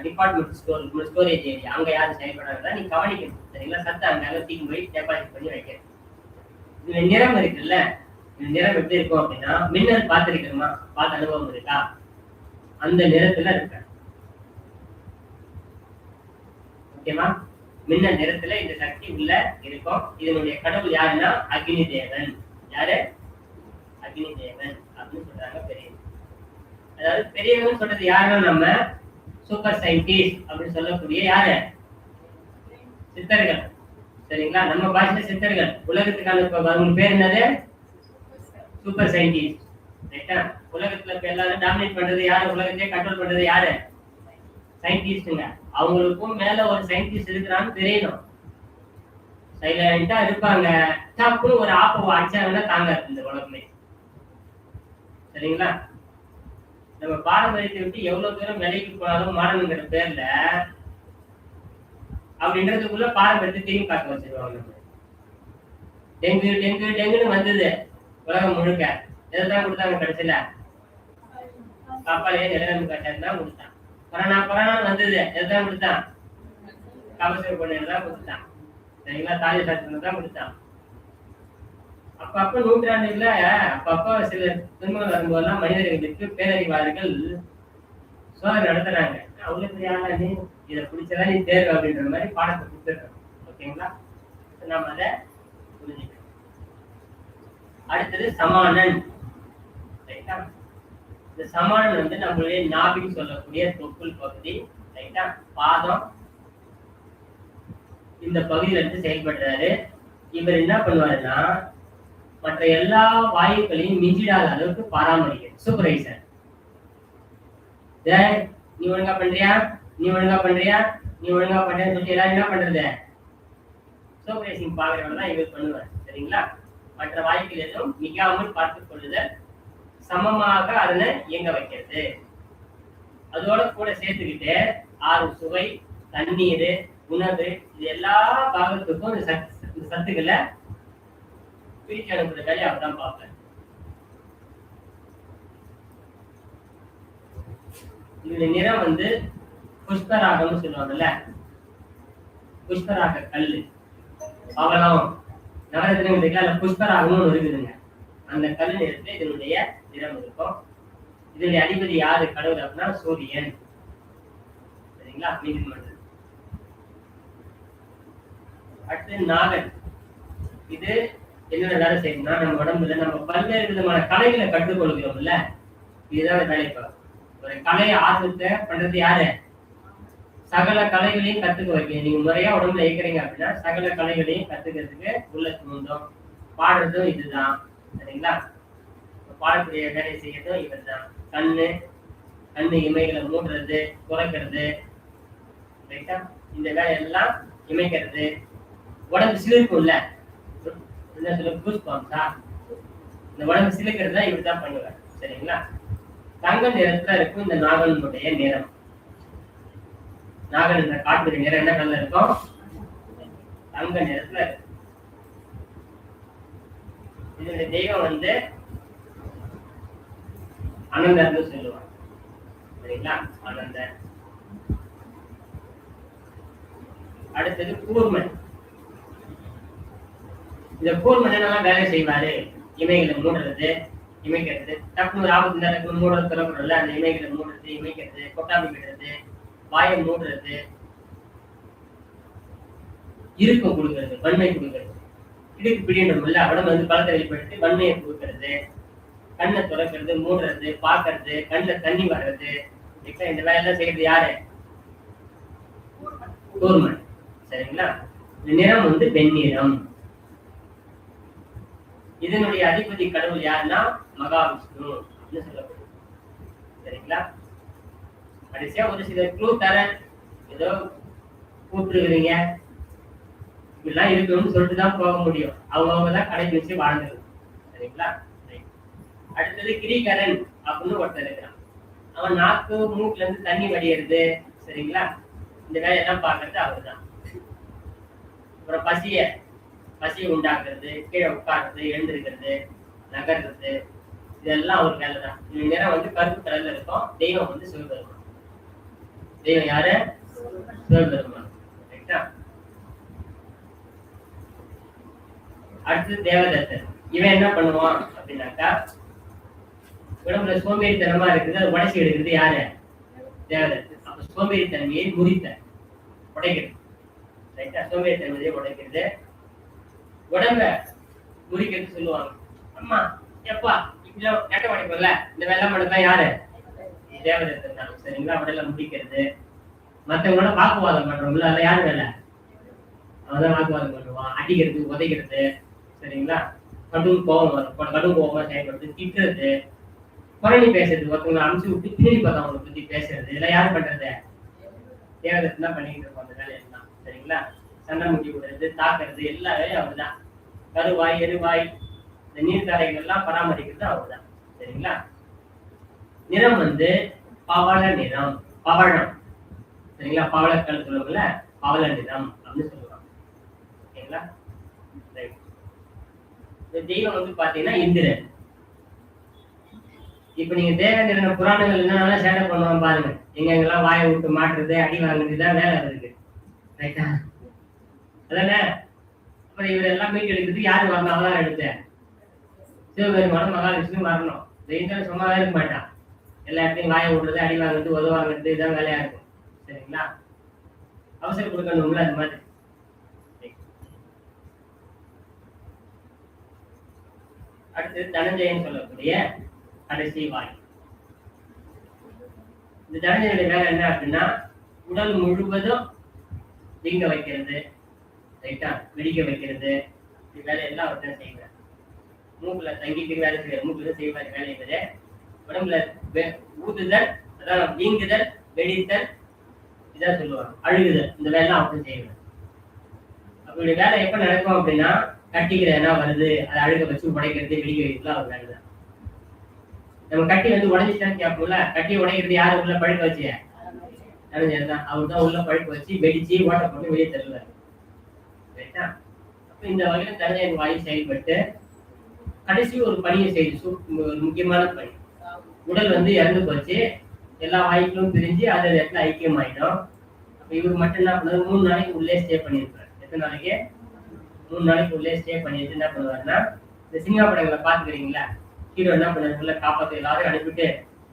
டிபார்ட்மெண்ட் ஸ்டோரேஜ் ஏரியா அங்க யாரு செயல்படுறாங்க நீ கவனிக்கணும். சரிங்களா? சத்தை அங்க தூக்கி போய் டெபாசிட் பண்ணி வைக்கணும். இந்த நிறம் இருக்குல்ல, இந்த நிறம் எப்படி இருக்கும் அப்படின்னா மின்னல் பார்த்திருக்கிறோமா? பார்த்த அனுபவம் இருக்கா? அந்த நிறத்துல இருக்க. ஓகேவா? மின்னல் நிறத்துல இந்த சக்தி உள்ள இருக்கும். இதனுடைய கடவுள் யாருன்னா அக்னி தேவன். யாரு? அக்னி தேவன் அப்படின்னு சொல்றாங்க பெரியவங்க. அதாவது பெரியவங்க சொல்றது யாருன்னா நம்ம சூப்பர் சயின்டிஸ்ட் அப்படின்னு சொல்லக்கூடிய யாரு? சித்தர்கள். சரிங்களா? நம்ம பாஷையில சித்தர்கள். உலகத்துக்கான வரும் பேர் என்னது? Super scientist. ரைட்டா? உலகத்துல இப்ப எல்லாரும் டாமினேட் பண்றது யாரு? உலகத்தையே கண்ட்ரோல் பண்றது யாரு? சயின்டிஸ்டுங்க. அவங்களுக்கும் மேல ஒரு சயின்டிஸ்ட் இருக்கிறான்னு தெரியணும். சைலண்டா இருப்பாங்க. டப்புன்னு ஒரு ஆப்ப அடிச்சாங்கன்னா தாங்க இந்த உலகமே. சரிங்களா? நம்ம பாரம்பரியத்தை விட்டு எவ்வளவு தூரம் விலைக்கு போனாலும் மாடனுங்கிற பேர்ல அப்படின்றதுக்குள்ள பாரம்பரியத்தை திரும்பி பார்க்க வச்சிருவாங்க. டெங்கு டெங்கு டெங்குன்னு வந்தது உலகம் முழுக்க. எதான் கொடுத்தாங்க கடைசியில? கப்பாலே நிலநம்பு கட்டாயம் தான் கொடுத்தான். கொரோனா கொரோனா வந்தது எதான் கொடுத்தான்? கபசுர பொண்ணு தான் கொடுத்தான். சரிங்களா? தாலி சாஸ்திரம் தான் கொடுத்தான். அப்பப்ப நூற்றாண்டுல அப்பப்ப சில துன்பங்கள் வரும்போதெல்லாம் மனிதர்களுக்கு பேரறிவாளர்கள் சோதனை நடத்துறாங்க. அவ்வளவு பெரிய ஆளானே இதை பிடிச்சதா நீ தேர்வு அப்படின்ற மாதிரி பாடத்தை கொடுத்துருக்கோம். ஓகேங்களா? நாம அதை புரிஞ்சுக்கணும். அடுத்தது சமானன். ரைட்டா? இந்த சமானன் வந்து நம்மளுடைய நாபின்னு சொல்லக்கூடிய தொப்புள் பகுதி. ரைட்டா? பாதம் இந்த பகுதியில இருந்து செயல்படுறாரு. இவர் என்ன பண்ணுவாருன்னா மற்ற எல்லா வாயுக்களையும் மிஞ்சிடாத அளவுக்கு பராமரிக்கிறது. சூப்பர்வைசர். நீ ஒழுங்கா பண்றியா, நீ ஒழுங்கா பண்றியா, நீ ஒழுங்கா பண்றியான்னு சொல்லி எல்லாரும் என்ன பண்றது? சூப்பர்வைசிங் பாக்குறவங்க தான் இவர் பண்ணுவார். சரிங்களா? மற்ற வாயுக்கள் எதுவும் மிகாமல் பார்த்துக் கொள்ளுதல், சமமாக அதனை இயங்க வைக்கிறது. அதோட கூட சேர்த்துக்கிட்டு ஆறு சுவை, தண்ணீர், உணவு, இது எல்லா பாகத்துக்கும் இந்த சத்துக்களை பிரிச்சு அனுப்புற வேலையை அப்படிதான் பார்ப்பேன். இதோட நிறம் வந்து புஷ்பராகம்னு சொல்லுவாங்கல்ல, புஷ்பராக கல்லு பவளம் நவரத்தினம் இருக்குல்ல, புஷ்பராகம்னு இருக்குதுங்க. அந்த கல் நிறத்துல இதனுடைய நிறம் இருக்கும். இதனுடைய அதிபதி யாரு? கடவுள் அப்படின்னா சூரியன். சரிங்களா? மெயின்டைன் பண்றது. அடுத்து நாகன். இது என்னென்ன வேலை செய்யணும்னா, நம்ம உடம்புல நம்ம பல்வேறு விதமான கலைகளை கற்றுக்கொள்கிறோம்ல, இதுதான் வேலை. ஒரு கலை ஆர்வத்தை பண்றது யாரு? சகல கலைகளையும் கத்துக்க வைக்க. நீங்க முறையா உடம்புல இயக்குறீங்க அப்படின்னா சகல கலைகளையும் கத்துக்கிறதுக்கு உள்ள தூண்டும். பாடுறதும் இதுதான், சரிங்களா? பாடக்கூடிய வேலை செய்யறதும் இதுதான். கண்ணு இமைகளை மூடுறது, குறைக்கிறது, ரைட்டா? இந்த வேலையெல்லாம் இமைக்கிறது. உடம்பு சிலிர்க்கும்ல, இந்த உடம்பு சிலிக்கிறது தான் இப்படிதான் பண்ணுவேன், சரிங்களா? தங்க நிறத்துல இருக்கும் இந்த நாகனுடைய நிறம். நாகன் என்ற காட்டுடைய நிறம் என்ன கலர்ல இருக்கும்? தங்க நிறத்துல இருக்கு. இதனுடைய தெய்வம் வந்து அனந்தர்னு சொல்லுவாங்க, சரிங்களா? அனந்தர். அடுத்தது கூர்மன். இந்த கூர்மன் என்னெல்லாம் வேலை செய்வாரு? இமைகளை மூடுறது, இமைக்கிறது. டக்குனு ஆபத்து நேரத்துக்கு மூடுறது திறப்படுறதுல அந்த இமைகளை மூடுறது, இமைக்கிறது, கொட்டாமி விடுறது, வாயை மூடுறது, இறுக்கம் கொடுக்கறது, வன்மை கொடுக்கறது. இடுக்கு பிடிக்கணும்ல, உடம்பு வந்து பலத்தை வெளிப்படுத்தி வன்மையை கொடுக்கறது, கண்ணை துறக்கிறது, மூடுறது, பார்க்கறது, கண்ணில் தண்ணி வர்றது. இந்த வேலையெல்லாம் செய்யறது யாரு? கூர்மன், சரிங்களா? இந்த நிறம் வந்து வெண்ணிறம். இதனுடைய அதிபதி கடவுள் யாருன்னா மகாவிஷ்ணு அப்படின்னு சொல்லப்படுது, சரிங்களா? கடைசியா ஒரு சில க்ளூ தர, ஏதோ கூப்பிட்டுருக்கிறீங்க, இப்படிலாம் இருக்கணும்னு சொல்லிட்டு தான் போக முடியும். அவங்க தான் கடைக்கு வச்சு வாழ்ந்துருது, சரிங்களா? அடுத்தது கிரிகரன் அப்படின்னு ஒருத்தர் இருக்கிறான். அவன் நாக்கு மூக்குல இருந்து தண்ணி வடிகிறது, சரிங்களா? இந்த வேலையெல்லாம் பார்க்கறது அவர் தான். அப்புறம் பசியை உண்டாக்குறது, கீழே உட்கார்றது, எழுந்திருக்கிறது, நகர்றது, இதெல்லாம் ஒரு வேலை தான். இந்த நிறம் வந்து கருப்பு கலர்ல இருக்கும். தெய்வம் வந்து சிவபெருமான். தெய்வம் யாரு? சிவபெருமான், ரைட்டா? அடுத்து தேவதத்தன். இவன் என்ன பண்ணுவான் அப்படின்னாக்கா, உடம்புல சோம்பேறித்தனமா இருக்குது, அதை உடைச்சி எடுக்கிறது யாரு? தேவதத்தன். அப்ப சோம்பேறித்தன்மையை உடைக்கிறது, ரைட்டா? சோம்பேறித்தன்மையை உடைக்கிறது. உடம்ப முறிக்கிறது சொல்லுவாங்க. அம்மா எப்பா இப்படிலாம் நெட்ட உடைப்பல, இந்த வெள்ளம் மட்டும்தான் யாரு? தேவதத்தன் தான், சரிங்களா? உடல முடிக்கிறது. மற்றவங்களோட வாக்குவாதம் பண்றோம்ல, அதெல்லாம் யாரு வேலை? அவதான் வாக்குவாதம் பண்ணுவான். அடிக்கிறது, உதைக்கிறது, சரிங்களா? கடும் கோபம் வரும், கடும் கோபமா செயல்படுறது, திட்டுறது, புரணி பேசுறது, ஒருத்தவங்களை அனுப்பிச்சு விட்டு பின்னாடி பார்த்தா அவங்களை பத்தி பேசுறது, இதெல்லாம் யாரு பண்றது? தேவதத்தன் தான் பண்ணிட்டு இருக்கோம் அந்த வேலையெல்லாம், சரிங்களா? சண்டை முட்டி விடுறது, தாக்குறது, எல்லா வேலையும் அவர்தான். கருவாய், எருவாய், இந்த நீர்த்தாரைகள் எல்லாம் பராமரிக்கிறது அவர்தான், சரிங்களா? நிறம் வந்து பவள நிறம், பவழம், சரிங்களா? பவளக்கல் சொல்லுவாங்கல்ல, பவள நிறம் அப்படின்னு சொல்லுவாங்க, சரிங்களா? இந்த தெய்வம் வந்து பாத்தீங்கன்னா இந்திரன். இப்ப நீங்க தேவேந்திரன புராணங்கள் என்னென்ன சேட்டை பண்ணுவாங்க பாருங்க. எங்கெங்கெல்லாம் வாயை விட்டு மாட்டுறது, அடி வாங்குறதுதான் வேலை இருக்கு, ரைட்டா? அதானே? அப்புறம் இவர் எல்லாம் மீட்டு எடுக்கிறதுக்கு யாரு வரணும்? அவதான் எடுத்த சிவபெருமானும் மகாவிஷ்ணு வரணும். இந்த இந்திரன் சும்மாவே இருக்க மாட்டான். எல்லா இடத்தையும் வாயை விடுறது, அடி வாங்குறது, உதவாங்கிறது, இதான் வேலையா இருக்கும், சரிங்களா? அவசரம் கொடுக்கணும்ல, அது மாதிரி. அடுத்து தனஞ்சயன் சொல்லக்கூடிய கடைசி வாய். இந்த தனஞ்சயனுடைய வேலை என்ன அப்படின்னா, உடல் முழுவதும் வீங்க வைக்கிறது, ரைட்டா? வெடிக்க வைக்கிறது, இது வேலையெல்லாம் அவர் தான் செய்வார். மூக்குல தங்கிட்டு வேலை செய்வார், மூக்குல செய்வார் வேலை என்பது. உடம்புல ஊதுதல், அதான் வீங்குதல், வெடித்தல், இதான் சொல்லுவாங்க. அழுகுதல், இந்த வேலை அவர் செய்வார். அப்படி வேலை எப்ப நடக்கும் அப்படின்னா, கட்டிக்கிற என்ன வருது அதை அழுக வச்சு உடைக்கிறது, வெடிக்க வைக்கலாம் அவர் வேலை தான். நம்ம கட்டி வந்து உடைஞ்சிட்டான்னு கேட்போம்ல, கட்டி உடைக்கிறது யாரு உள்ள பழுக்க வச்சு? அவர் தான் உள்ள பழுக்க வச்சு வெடிச்சு ஓட்ட போட்டு வெளியே தருவார், ரைட்டா? அப்ப இந்த வகையில தனஞ்சயன் வாயு செயல்பட்டு கடைசி ஒரு பணியை செய்து, ஒரு முக்கியமான பணி. உடல் வந்து இறந்து போச்சு, எல்லா வாய்ப்புகளும் பிரிஞ்சு அது இடத்துல ஐக்கியம் ஆயிடும். அப்ப இவர் மட்டும் என்ன பண்ணுவாரு? 3 நாளைக்கு உள்ளே ஸ்டே பண்ணியிருப்பாரு. எத்தனை நாளைக்கு? 3 நாளைக்கு உள்ளே ஸ்டே பண்ணிட்டு என்ன பண்ணுவாருன்னா, இந்த சினிமா படங்களை பாத்துக்கிறீங்களா, ஹீரோ என்ன பண்ணுவாரு? காப்பாத்து எல்லாரும் அனுப்பிட்டு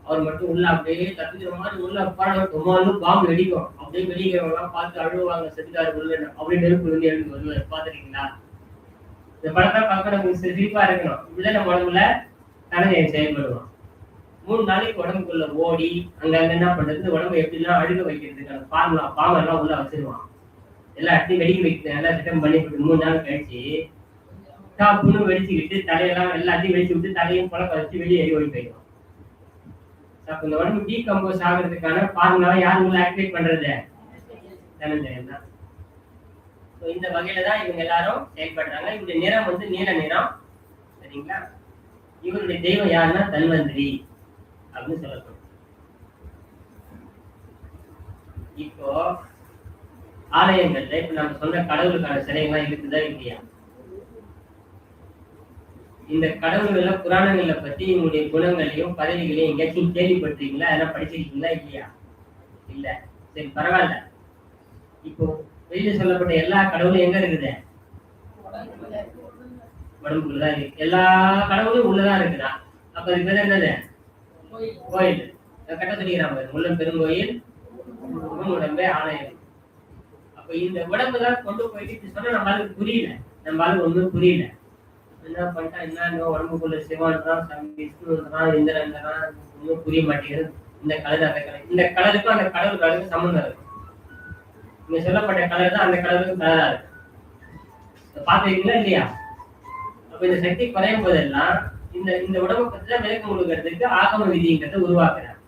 அவர் மட்டும் உள்ள அப்படியே தப்பிக்கிற மாதிரி உள்ள பாம்பு பாம்பு வெடிக்கும். அப்படியே வெடிக்கிறவங்க எல்லாம் பார்த்து அழுவாங்க, செத்துக்காரு உள்ள அப்படியே நெருப்பு வந்து எழுந்து வருவாரு. பாத்துருக்கீங்களா? இந்த படத்தை பார்க்க நமக்கு சிரிப்பா இருக்கணும். இப்படிதான் நம்ம உடம்புல தனஞ்சயன் செயல்படுவோம். 3 நாளைக்கு உடம்புக்குள்ள ஓடி அங்க என்ன பண்றது, உடம்பு எப்படிலாம் அழுக வைக்கிறதுக்கான ஃபார்முலா பாம்பெல்லாம் உள்ள வச்சிருவான். எல்லா இடத்தையும் வெடிக்க வைக்கிறது எல்லாம் திட்டம் பண்ணி 3 நாள் கழிச்சு காப்புன்னு வெடிச்சுக்கிட்டு தலையெல்லாம் எல்லாத்தையும் வெடிச்சு விட்டு தலையும் புழக்க வச்சு வெளியே ஓடி போயிடும். அப்ப இந்த உடம்பு டீகம்போஸ் ஆகிறதுக்கான ஃபார்முலாவை யார் உள்ள ஆக்டிவேட் பண்றது? தனஞ்சயன் தான். இந்த வகையில தான் இவங்க எல்லாரும் செயல்படுறாங்க. இவருடைய நிறம் வந்து நீல நிறம். சரிங்களா? இவருடைய தெய்வம் யாருன்னா தன்வந்திரி அப்படின்னு சொல்லப்படும். இப்போ ஆலயங்கள்ல இப்ப நம்ம சொன்ன கடவுளுக்கான சிலைகள்லாம் இருக்குதா இல்லையா? இந்த கடவுள்கள புராணங்கள்ல பத்தி இவங்களுடைய குணங்களையும் பதவிகளையும் எங்கேயாச்சும் கேள்விப்பட்டிருக்கீங்களா? அதெல்லாம் படிச்சிருக்கீங்களா இல்லையா? இல்ல. சரி, பரவாயில்ல. இப்போ வெளியில சொல்லப்பட்ட எல்லா கடவுளும் எங்க இருக்குது? உடம்புக்குள்ளதான் இருக்கு. எல்லா கடவுளும் உள்ளதான் இருக்குதா? அப்ப அதுக்கு பேர் என்னது? கோயில். கட்ட சொல்லிக்கிறாங்க, உள்ளம் பெருங்கோயில் உடம்பே ஆலயம். அப்ப இந்த உடம்புதான் கொண்டு போயிட்டு சொன்னா நம்மளுக்கு புரியல. நம்மளால ஒண்ணும் புரியல. என்ன பண்ணிட்டா என்ன உடம்புக்குள்ள சிவன்றான், விஷ்ணுன்றான், இந்திரன்றான், ஒன்றும் புரிய மாட்டேங்குது. இந்த கலர் அந்த கலர், இந்த கலருக்கும் அந்த கடவுளுக்கு சம்பந்தம் இருக்கு. இங்க சொல்லப்பட்ட கலர் தான் அந்த கலருக்கு கலரா இருக்கு. பாத்துருக்கீங்களா இல்லையா? அப்ப இந்த சக்தி குறையும் போதெல்லாம் இந்த உடம்பை பத்தி தான் விளக்கம் கொடுக்கறதுக்கு ஆகம விதிங்கிறத உருவாக்குறாங்க.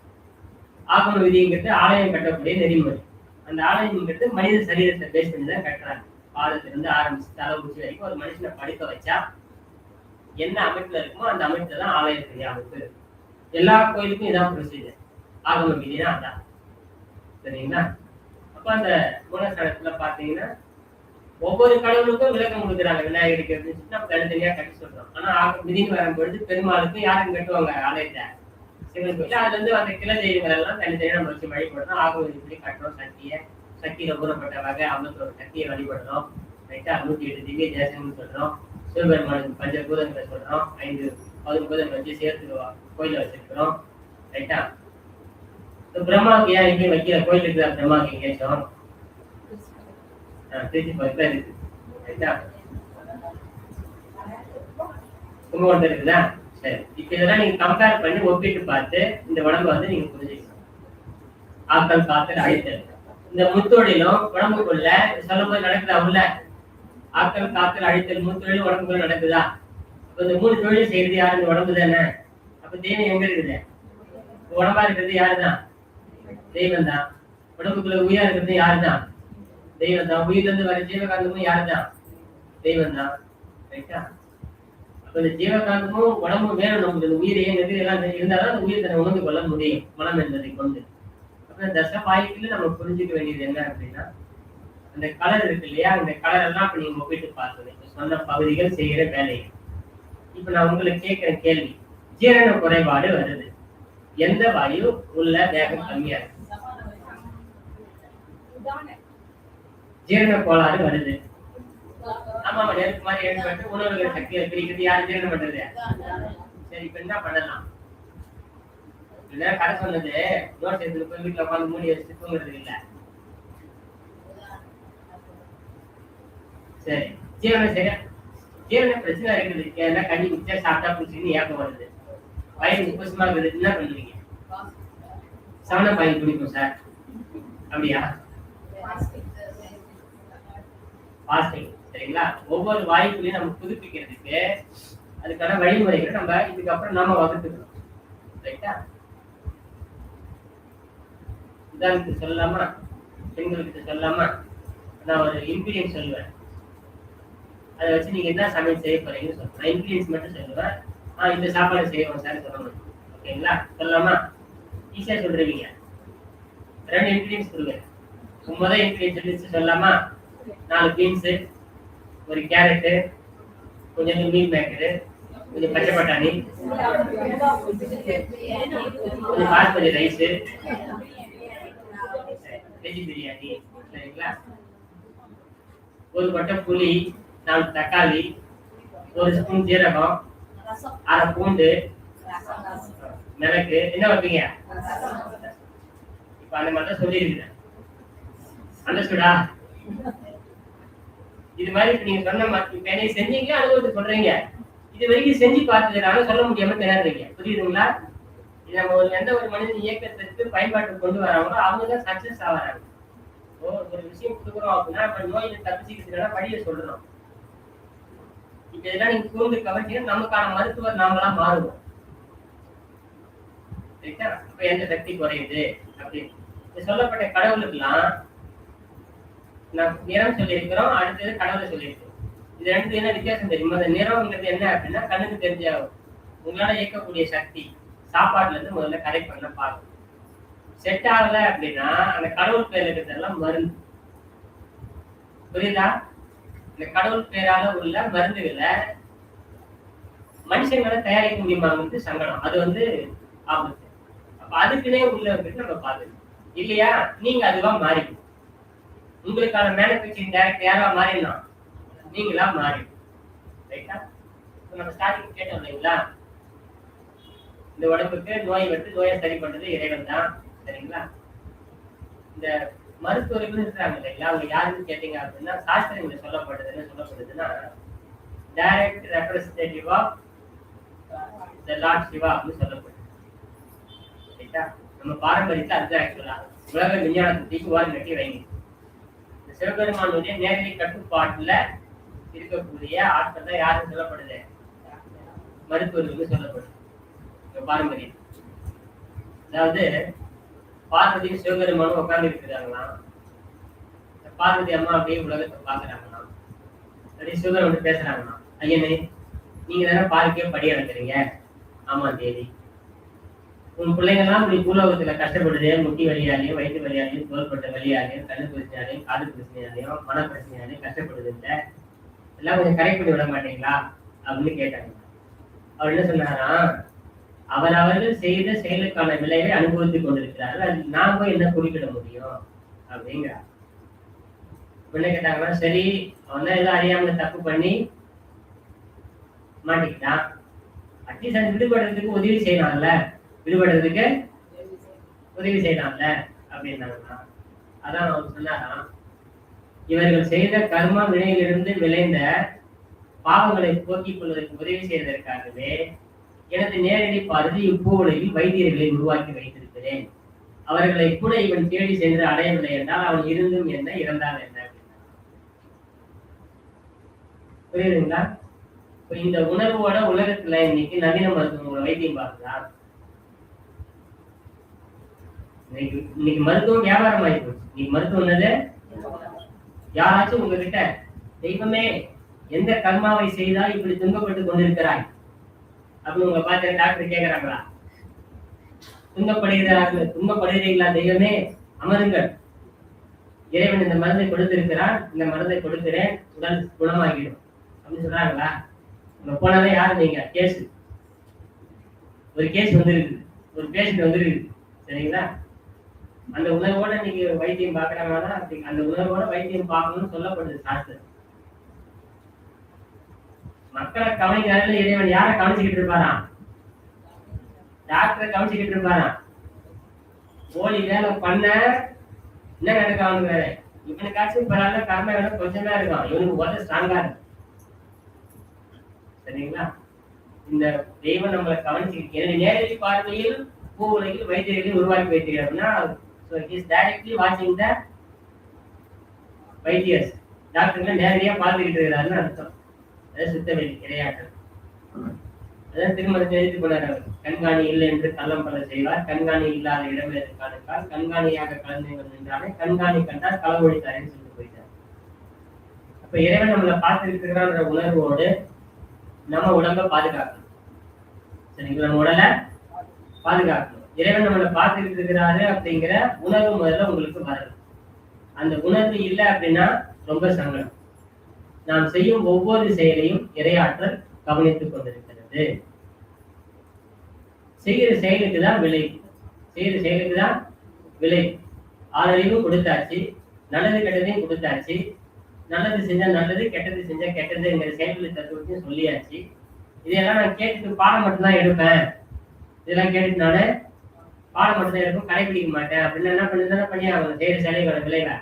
ஆகம விதிங்கிறது ஆலயம் கட்டக்கூடிய நெறிமுறை. அந்த ஆலயம்ங்கிறது மனித சரீரத்தை பேஸ் பண்ணி தான் கட்டுறாங்க. பாதத்துல இருந்து ஆரம்பிச்சு தலை உச்சி வரைக்கும் ஒரு மனுஷனை படுக்க வச்சா என்ன அமைப்புல இருக்குமோ அந்த அமைப்புல தான் ஆலயத்துடைய அமைப்பு. எல்லா கோயிலுக்கும் இதான் ப்ரொசீஜர். ஆகம விதினா அதான். சரிங்களா? அப்ப அந்த மூலஸ்தானத்துல பாத்தீங்கன்னா ஒவ்வொரு கடவுளுக்கும் விளக்கம் கொடுக்குறாங்க. விநாயகருக்கு அப்படின்னு நம்ம தனித்தனியா கட்டி சொல்றோம். ஆனா விதின்னு வரும்பொழுது பெருமாளுக்கு யாருக்கு கட்டுவாங்க ஆலயத்தை? சிவன் கோயில். அதுல இருந்து அந்த கிளை தெய்வங்கள் எல்லாம் தனித்தனியா நம்ம வச்சு வழிபடுறோம். ஆகம விதிப்படி கட்டுறோம். சக்தியில ஊறப்பட்ட வகை 51 சக்தியை வழிபடுறோம். ரைட்டா? 108 திவ்ய தேசம்னு சொல்றோம். சிவபெருமானுக்கு பஞ்சபூதங்களை சொல்றோம். 5 14 வச்சு சேர்த்து கோயில வச்சிருக்கிறோம். ரைட்டா? பிரம்மாவுக்கு ஏன் எங்கேயும் வைக்கிற கோயில் இருக்குதா? பிரம்மாவுக்கு எங்கேயாச்சும் திருச்சி பக்கத்துல இருக்கு. ரைட்டா? கும்பகோணம் இருக்குதா? சரி, இப்ப இதெல்லாம் நீங்க கம்பேர் பண்ணி ஒப்பிட்டு பார்த்து இந்த உடம்பு வந்து நீங்க புரிஞ்சுக்கணும். ஆக்கல் காத்தல் அழித்தல். இந்த முத்தொழிலும் உடம்புக்குள்ள சொல்லும் போது நடக்குதா? உள்ள ஆக்கல் காத்தல் அழித்தல் முத்தொழிலும் உடம்புக்குள்ள நடக்குதா? அப்ப இந்த 3 தொழிலும் செய்யறது யாரு? இந்த உடம்பு தானே. அப்ப தெய்வம் எங்க இருக்குது? உடம்பா இருக்கிறது யாருதான்? தெய்வம் தான். உடம்புக்குள்ள உயிரா இருக்கிறது யாருதான்? தெய்வம் தான். உயிர்ல இருந்து வர ஜீவகாந்தமும் யாருதான்? தெய்வம் தான். ரைட்டா? அப்ப இந்த ஜீவகாந்தமும் உடம்பும் வேணும். நமக்கு உயிரையே நெறி எல்லாம் இருந்தாலும் அந்த உயிர் தன்னை உணர்ந்து கொள்ள முடியும் மனம் என்பதை கொண்டு. அப்ப தச வாய்ப்புல நம்ம புரிஞ்சுக்க வேண்டியது என்ன அப்படின்னா, அந்த கலர் இருக்கு இல்லையா? அந்த கலர் எல்லாம் இப்ப நீங்க ஒப்பிட்டு பார்க்கணும். சொன்ன பகுதிகள் செய்யற வேலைகள். இப்ப நான் உங்களுக்கு கேட்கிற கேள்வி, ஜீரண குறைபாடு வருது, எந்த வாயு உள்ள வேகம் கம்மியா இருக்கு? ஜீரண கோளாறு வருது. ஆமா, நெருப்பு மாதிரி ஏற்பட்டு உணவுகள் சக்தியை பிரிக்கிறது யாரு ஜீரணம் பண்றது? சரி, இப்ப என்ன பண்ணலாம்? கதை சொன்னது நோட் எடுத்து போய் வீட்டுல உட்காந்து மூடி வச்சு தூங்குறது இல்ல. சரி, ஜீரணம் சரியா? ஜீரண பிரச்சனை இருக்குது. ஏன்னா கண்ணி குடிச்சா சாப்பிட்டா பிடிச்சின்னு ஏப்பம் வருது, வயிறு உப்பசமா இருக்குது. என்ன பண்ணுவீங்க? சவன பாயில் குடிக்கும் சார். அப்படியா? பாஸ்டிங். சரிங்களா? ஒவ்வொரு வாய்ப்புலையும் நம்ம புதுப்பிக்கிறதுக்கு அதுக்கான வழிமுறைகளை நம்ம இதுக்கப்புறம் நாம வகுத்துக்கணும். ரைட்டா? உதாரணத்துக்கு சொல்லலாமா? பெண்களுக்கு சொல்லலாமா? நான் ஒரு இன்கிரியன்ஸ் சொல்லுவேன். அதை வச்சு நீங்க என்ன சமையல் செய்ய போறீங்கன்னு சொல்லுவேன். இன்கிரியன்ஸ் மட்டும் சொல்லுவேன். இந்த சாப்பாடு செய்வோம் சார் சொல்லணும். ஓகேங்களா? சொல்லலாமா? ஈஸியா சொல்றீங்க. 2 இன்கிரியன்ஸ் கொடுங்க. முதல் இன்கிரியன்ஸ் லிஸ்ட் சொல்லலாமா? 4 பீன்ஸ், ஒரு கேரட், கொஞ்சம் மீல் மேக்கரு, கொஞ்சம் பச்சை பட்டாணி, கொஞ்சம் பாஸ்மதி ரைஸ், வெஜ் பிரியாணி. சரிங்களா? ஒரு கொட்டை புளி, 4 தக்காளி, 1 ஸ்பூன் ஜீரகம், 1/2 பூண்டு, மிளகு என்ன வைப்பீங்க? இப்ப அந்த மாதிரி தான் சொல்லியிருக்கிறேன். அண்டர்ஸ்டுடா? இது மாதிரி நீங்க சொன்ன மாதிரி வேலையை செஞ்சீங்களா அனுபவத்தை சொல்றீங்க. இது வரைக்கும் செஞ்சு பார்த்துக்கிறாங்க, சொல்ல முடியாம திணறீங்க. புரியுதுங்களா? இது நம்ம எந்த ஒரு மனிதன் இயக்கத்திற்கு பயன்பாட்டு கொண்டு வராங்களோ அவங்க தான் சக்சஸ் ஆகிறாங்க. ஒரு விஷயம் கொடுக்குறோம் அப்படின்னா நம்ம நோயில தப்பிச்சுக்கிறதுக்கான வழியை சொல்றோம். இப்ப இதெல்லாம் நீங்க கூர்ந்து கவனிச்சீங்கன்னா நமக்கான மருத்துவர் நாமளா மாறுவோம். சரிங்களா? அப்ப எந்த சக்தி குறையுது அப்படின்னு சொல்லப்பட்ட கடவுளுக்கெல்லாம் நான் நிறம் சொல்லியிருக்கிறோம், அடுத்தது கடவுளை சொல்லியிருக்கிறோம். இது ரெண்டு என்ன வித்தியாசம் தெரியுமா? அந்த நிறம்ங்கிறது என்ன அப்படின்னா கண்ணுக்கு தெரிஞ்ச உங்களால இயக்கக்கூடிய சக்தி. சாப்பாட்டுல இருந்து முதல்ல கரெக்ட் பண்ண பார்க்கணும். செட் ஆகல அப்படின்னா அந்த கடவுள் பேர் இருக்கிறதெல்லாம் மருந்து. புரியுதா? இந்த கடவுள் பேரால உள்ள மருந்துகளை மனுஷங்களை தயாரிக்க முடியுமாங்கிறது சங்கடம். அது ஆபத்து. அப்ப அதுக்குன்னே உள்ள நம்ம பார்த்துக்கணும் இல்லையா? நீங்க அதுவா மாறிக்கணும். உங்களுக்கான மேனுஃபேக்சரிங் டைரக்டர் யாரா மாறிடலாம், நீங்களா மாறிடும். ரைட்டா? நம்ம ஸ்டார்டிங் கேட்டோம் இல்லைங்களா, இந்த உடம்புக்கு நோய் நோயை சரி பண்றது இறைவன் தான். சரிங்களா? இந்த மருத்துவர்கள் இருக்கிறாங்க இல்லைங்களா, அவங்க யாருன்னு கேட்டீங்க அப்படின்னா சாஸ்திரங்களை சொல்லப்படுது என்ன சொல்லப்படுதுன்னா direct representative of the Lord Shiva அப்படின்னு சொல்லப்படுது. ரைட்டா? நம்ம பாரம்பரியத்தை அதுதான் ஆக்சுவலா உலக விஞ்ஞானத்துக்கு வாரி கட்டி வைங்க. சிவபெருமானுடைய நேரடி கட்டுப்பாட்டுல இருக்கக்கூடிய ஆட்கள் தான் யாருன்னு சொல்லப்படுது? மருத்துவர்களுக்கு சொல்லப்படுது பாரம்பரியம். அதாவது பார்வதியும் சிவபெருமானும் உட்கார்ந்து இருக்கிறாங்களாம். பார்வதி அம்மா அப்படியே உலகத்தை பாக்குறாங்களாம். அப்படியே சிவபெருமான் பேசுறாங்களாம், ஐயனே நீங்க தானே பாருக்கே படி அடைக்கிறீங்க. ஆமா தேவி, உன் பிள்ளைங்கெல்லாம் இப்படி பூலோகத்துல கஷ்டப்படுது. முட்டி வலியாலையும் வயிற்று வலியாலையும் தோள்பட்ட வலியாலையும் கண்ணு பிரச்சனையாலையும் காது பிரச்சனையாலையும் மன பிரச்சனையாலையும் கஷ்டப்படுது இல்லை, எல்லாம் கொஞ்சம் கரெக்ட் பண்ணி விட மாட்டீங்களா அப்படின்னு கேட்டாங்க. அவர் என்ன சொன்னாரா, அவர்கள் செய்த செயலுக்கான விளைவை அனுபவித்துக் கொண்டிருக்கிறார்கள், அது நாம என்ன குறிப்பிட முடியும் அப்படிங்கிறார். என்ன கேட்டாங்கன்னா, சரி அவன் தான் ஏதோ அறியாம தப்பு பண்ணி மாட்டிக்கிட்டான், அட்லீஸ்ட் அது விடுபடுறதுக்கு உதவி செய்யலாம்ல, விடுபடுறதுக்கு உதவி செய்யலாம்ல அப்படின்னாங்கன்னா, அதான் அவர் சொன்னாராம், இவர்கள் செய்த கர்ம வினையிலிருந்து விளைந்த பாவங்களை போக்கிக் கொள்வதற்கு உதவி செய்வதற்காகவே எனது நேரடி பார்வை இப்பூவுலகில் வைத்தியர்களை உருவாக்கி வைத்திருக்கிறேன். அவர்களை கூட இவன் தேடி சென்று அடையவில்லை என்றால் அவன் இருந்தும் என்ன இறந்தான் என்ன அப்படின்னா. புரியுதுங்களா? இந்த உணர்வோட உலகத்துல இன்னைக்கு நவீன மருத்துவங்களை வைத்தியம் பார்க்குதா? இன்னைக்கு மருத்துவம் வியாபாரம் ஆகி போச்சு. இன்னைக்கு மருத்துவம் என்னது? யாராச்சும் உங்ககிட்ட தெய்வமே எந்த கர்மாவை செய்தால் இப்படி துன்பப்பட்டு கொண்டிருக்கிறாய் அப்படின்னு உங்களை பார்த்து டாக்டர் கேட்கிறாங்களா? துன்பப்படுகிறீங்களா தெய்வமே, அமருங்கள், இறைவன் இந்த மருந்தை கொடுத்திருக்கிறான், இந்த மருந்தை கொடுக்கிறேன், உடல் குணமாகிடும் அப்படின்னு சொல்றாங்களா? உங்க போனாலே யாரு நீங்க கேஸ் ஒரு கேஸ் வந்துருக்கு, ஒரு பேஷண்ட் வந்துருக்கு. சரிங்களா? அந்த உணர்வோட நீங்க வைத்தியம் பார்க்கறாங்கன்னா அந்த உணர்வோட வைத்தியம் பார்க்கணும்னு சொல்லப்படுது சாஸ்திரம். மக்களை கவனிக்கிறார்கள் இறைவன் யாரை கவனிச்சுக்கிட்டு இருப்பாராம்? டாக்டரை கவனிச்சுக்கிட்டு இருப்பாராம். போலி வேலை பண்ண என்ன நடக்காம இவனுக்காச்சும் பரவாயில்ல, கர்ம வேலை கொஞ்சமே இருக்கும், இவனுக்கு உடனே ஸ்ட்ராங்கா இருக்கும். சரிங்களா? இந்த தெய்வம் நம்மளை கவனிச்சுக்கிட்டு என்னுடைய நேரடி பார்வையில் பூ உலகில் வைத்தியர்களை உருவாக்கி வைத்திருக்கிறோம்னா, so he is directly watching the வைத்தியர்ஸ், டாக்டர்களை நேரடியா பார்த்துக்கிட்டு இருக்கிறாருன்னு அர்த்தம். அதான் சித்தவெளி இரையாற்றல். அதான் திருமணத்தை எழுதி கொண்டார் அவர். கண்காணி இல்லை என்று கள்ளம் பல செய்வார், கண்காணி இல்லாத இடமே காணுக்கால், கண்காணியாக கலந்தவர்கள் நின்றாலே கண்காணி கண்டால் களவொழித்தாருன்னு சொல்லிட்டு போயிட்டார். அப்ப இறைவன் நம்மளை பார்த்துருக்கிறான்ற உணர்வோடு நம்ம உடம்ப பாதுகாக்கணும். சரிங்களா? நம்ம உடலை பாதுகாக்கணும். இறைவன் நம்மளை பார்த்துக்கிட்டு இருக்கிறாரு அப்படிங்கிற உணர்வு முதல்ல உங்களுக்கு வரணும். அந்த உணர்வு இல்லை அப்படின்னா ரொம்ப சங்கடம். நாம் செய்யும் ஒவ்வொரு செயலையும் இறையாற்றல் கவனித்துக் கொண்டிருக்கிறது. செய்கிற செயலுக்கு தான் விளைவு, செய்கிற செயலுக்கு தான் விளைவு. ஆறறிவும் கொடுத்தாச்சு, நல்லது கெட்டதையும் கொடுத்தாச்சு. நல்லது செஞ்சா நல்லது, கெட்டது செஞ்சா கெட்டதுங்கிற செயல்களை தத்துவத்தையும் சொல்லியாச்சு. இதையெல்லாம் நான் கேட்டுட்டு பாடம் மட்டும்தான் எடுப்பேன் இதெல்லாம் கேட்டு நானு பாடம் மட்டும் தான் இருக்கும், கடைபிடிக்க மாட்டேன் அப்படின்னு என்ன பண்ணி அவங்க செய்யற சேலைகளோட விளைவை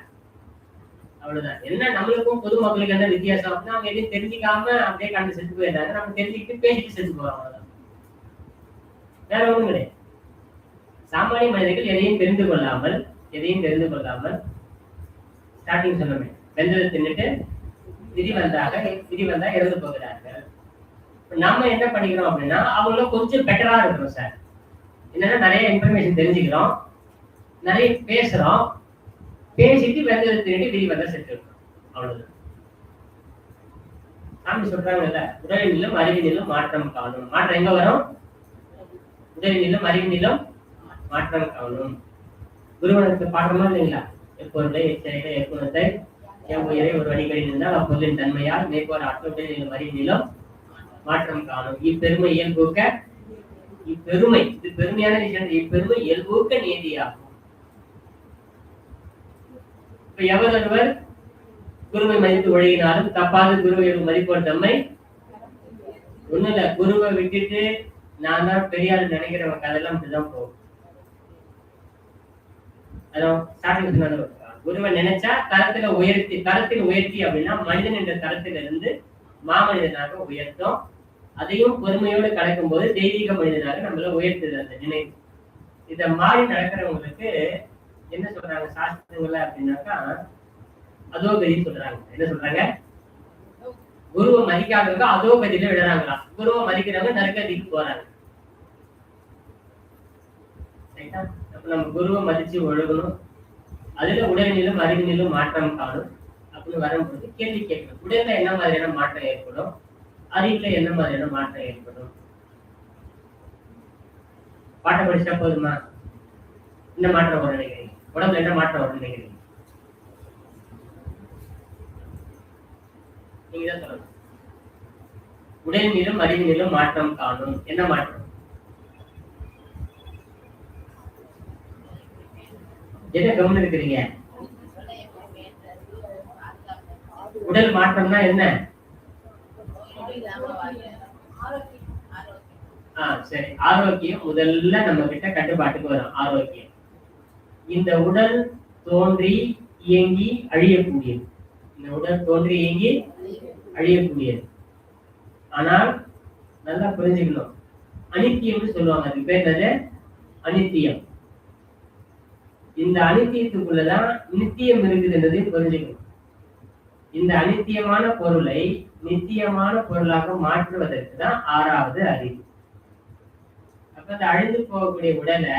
அவ்வளவுதான். என்ன நம்மளுக்கும் பொதுமக்களுக்கு என்ன வித்தியாசம் அப்படின்னா, அவங்க எதையும் தெரிஞ்சுக்காம அப்படியே கண்டு செத்து போயிருந்தாங்க, நம்ம தெரிஞ்சுக்கிட்டு பேசிட்டு செத்து போறோம், அவ்வளவுதான். வேற ஒண்ணும் கிடையாது. சாமானிய மனிதர்கள் எதையும் தெரிந்து கொள்ளாமல் ஸ்டார்டிங் சொன்னமே வெந்ததை தின்னுட்டு விதி வந்தா இறந்து போகிறார்கள். நம்ம என்ன பண்ணிக்கிறோம் அப்படின்னா, அவங்கள கொஞ்சம் பெட்டரா இருக்கிறோம் சார். என்னன்னா நிறைய இன்ஃபர்மேஷன் தெரிஞ்சுக்கிறோம், நிறைய பேசுறோம், பேசிட்டு வெந்ததை தின்னுட்டு விதி வந்தா செத்து இருக்கோம், அவ்வளவுதான். சாமி சொல்றாங்கல்ல, உடலினிலும் அறிவினிலும் மாற்றம் காணும். மாற்றம் எங்க வரும்? உடலினிலும் அறிவினிலும் மாற்றம் காணும். குருவனுக்கு பாடுறோமா இல்லைங்களா? எப்பொருளை எச்சரிக்கை எக்குணத்தை எவ்வுயிரை ஒரு அடிக்கடி நின்றால் அப்பொருளின் தன்மையால் மேற்கோர் அட்டுடலிலும் அறிவினிலும் மாற்றம் காணும். இப்பெருமை இயல்பூக்க, இப்பெருமை இது பெருமையான விஷயம், இப்பெருமை இயல்பூக்க நீதியாகும். இப்ப எவரொருவர் குருவை மதித்து ஒழுகினாலும் தப்பாது குருவை மதிப்போர் தம்மை ஒண்ணு இல்ல. குருவை விட்டுட்டு நான் தான் பெரியார் நினைக்கிறவங்க அதெல்லாம் இப்படிதான் போகும். குருவை நினைச்சா தரத்தில் உயர்த்தி அப்படின்னா மனிதன் என்ற தரத்தில இருந்து மாமனிதனாக உயர்த்தும். அதையும் பொறுமையோடு கடக்கும் போது தெய்வீக மனிதனாக நம்மள உயர்த்துது அந்த நினைவு. இத மாறி நடக்கிறவங்களுக்கு என்ன சொல்றாங்க சாஸ்திரங்கள்ல அப்படின்னாக்கா அதோகதி சொல்றாங்க. என்ன சொல்றாங்க? குருவை மதிக்காதவங்க அதோகதியில விடுறாங்களா, குருவை மதிக்கிறவங்க நற்கதிக்கு போறாங்க. நம்ம குருவை மதிச்சு ஒழுகணும். அதுல உடல்நிலும் அறிவினிலும் மாற்றம் காணும் அப்படின்னு வரும்போது கேள்வி கேட்கணும். உடல்ல என்ன மாதிரியான மாற்றம் ஏற்படும், அறிவுல என்ன மாதிரியான மாற்றம் ஏற்படும்? பாட்டை படிச்சா போதுமா? என்ன மாற்றம் வரும் நினைக்கிறீங்க? உடம்புல என்ன மாற்றம் வரும் நினைக்கிறீங்க? நீங்க தான் சொல்லணும். உடல்நிலும் அறிவினிலும் மாற்றம் காணும். என்ன மாற்றம்? என்ன கவனம் இருக்கிறீங்க? உடல் மாற்றம்னா என்ன? சரி, ஆரோக்கியம் முதல்ல நம்ம கிட்ட கட்டுப்பாட்டுக்கு வரும். ஆரோக்கியம் இந்த உடல் தோன்றி இயங்கி அழியக்கூடியது. இந்த உடல் தோன்றி இயங்கி அழியக்கூடியது. ஆனால் நல்லா புரிஞ்சுக்கணும், அனித்தியம்னு சொல்லுவாங்க. அது பேர் என்னது? அனித்தியம். இந்த அனித்தியத்துக்குள்ளதான் நித்தியம் இருக்குதுன்றதையும் புரிஞ்சுக்கணும். இந்த அனித்தியமான பொருளை நித்தியமான பொருளாக மாற்றுவதற்கு தான் ஆறாவது அறிவு. அப்ப அந்த அழிந்து போகக்கூடிய உடலை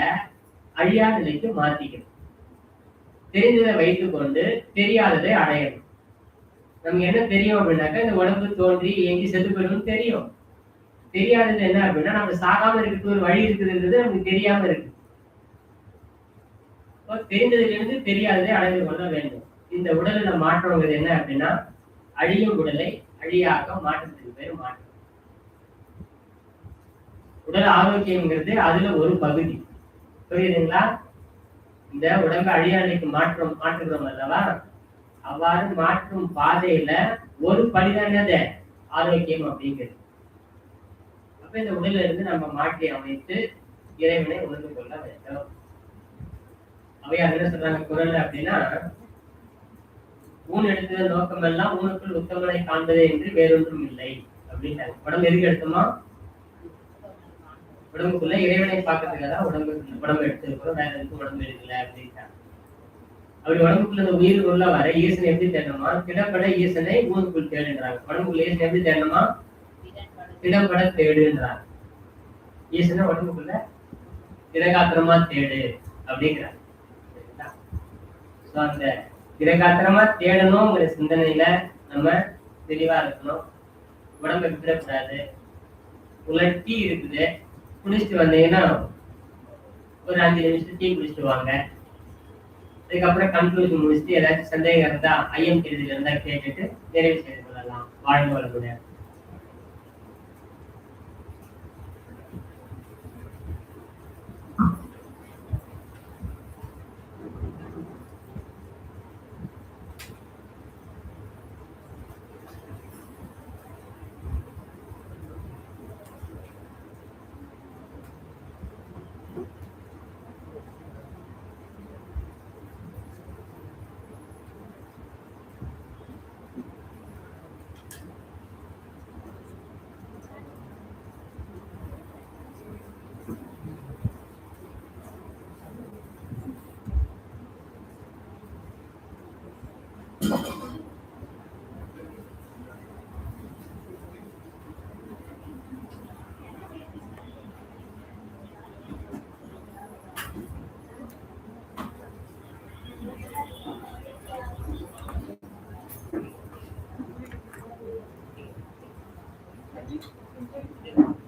அழியா நிலைக்கு மாத்திக்கணும். தெரிந்ததை வைத்துக் கொண்டு தெரியாததை அடையணும். நமக்கு என்ன தெரியும் அப்படின்னாக்கா, இந்த உடம்பு தோன்றி இயங்கி செத்து போயிடும் தெரியும். தெரியாதது என்ன அப்படின்னா, நம்ம சாகாம இருக்கிறது ஒரு வழி இருக்குதுன்றது நமக்கு தெரியாம இருக்கு. தெரிந்ததிலிருந்து தெரியாததை அடைந்து கொள்ள வேண்டும். இந்த உடல்ல மாற்றம்ங்கிறது என்ன அப்படின்னா, அழியும் உடலை அழியாக மாற்றத்துக்கு பேர் மாற்றம். உடல் ஆரோக்கியம்ங்கிறது அதுல ஒரு பகுதி. புரியுதுங்களா? இந்த உடம்பு அழியாநிலைக்கு மாற்றுகிறோம் அல்லவா, அவ்வாறு மாற்றும் பாதையில ஒரு படிதானது ஆரோக்கியம் அப்படிங்கிறது. அப்ப இந்த உடல்ல இருந்து நம்ம மாற்றி அமைத்து இறைவனை உணர்ந்து கொள்ள வேண்டும். அவையார் என்ன சொல்றாங்க குரல் அப்படின்னா, ஊன் எடுத்தது நோக்கம் எல்லாம் ஊனுக்குள் உத்தமனை காண்பதே என்று வேறொன்றும் இல்லை அப்படின்ட்டாங்க. உடம்பு எதுக்கு எடுத்தோமா? உடம்புக்குள்ள இறைவனை பார்க்கறதுக்காக உடம்பு எடுத்துருக்கோம், வேற எதுக்கும் உடம்பு எடுக்கல அப்படின்ட்டாங்க. அப்படி உடம்புக்குள்ள இந்த உயிர் உள்ள வர ஈசனை எப்படி தேடணுமா? திடப்பட ஈசனை ஊனுக்குள் தேடுன்றாங்க. உடம்புக்குள்ள ஈசனை எப்படி தேடணுமா? திடப்பட தேடுன்றாங்க. ஈசனை உடம்புக்குள்ள திடகாத்திரமா தேடு அப்படிங்கிறாங்க. அந்த திடகாத்திரமா தேடணும்ங்கிற சிந்தனையில நம்ம தெளிவா இருக்கணும். உடம்பை விட்டுறக்கூடாது. உலர்த்தி இருக்குது, குளிச்சுட்டு வந்தீங்கன்னா ஒரு 5 நிமிஷம் டீ குடிச்சிட்டு வாங்க. அதுக்கப்புறம் கன்க்ளூஷன் முடிச்சுட்டு ஏதாச்சும் சந்தேகம் இருந்தா, ஐயம் கேள்விகள் இருந்தா கேட்டுட்டு நிறைவு செய்து கொள்ளலாம். வாழ்ந்து வளமுடன். சரி.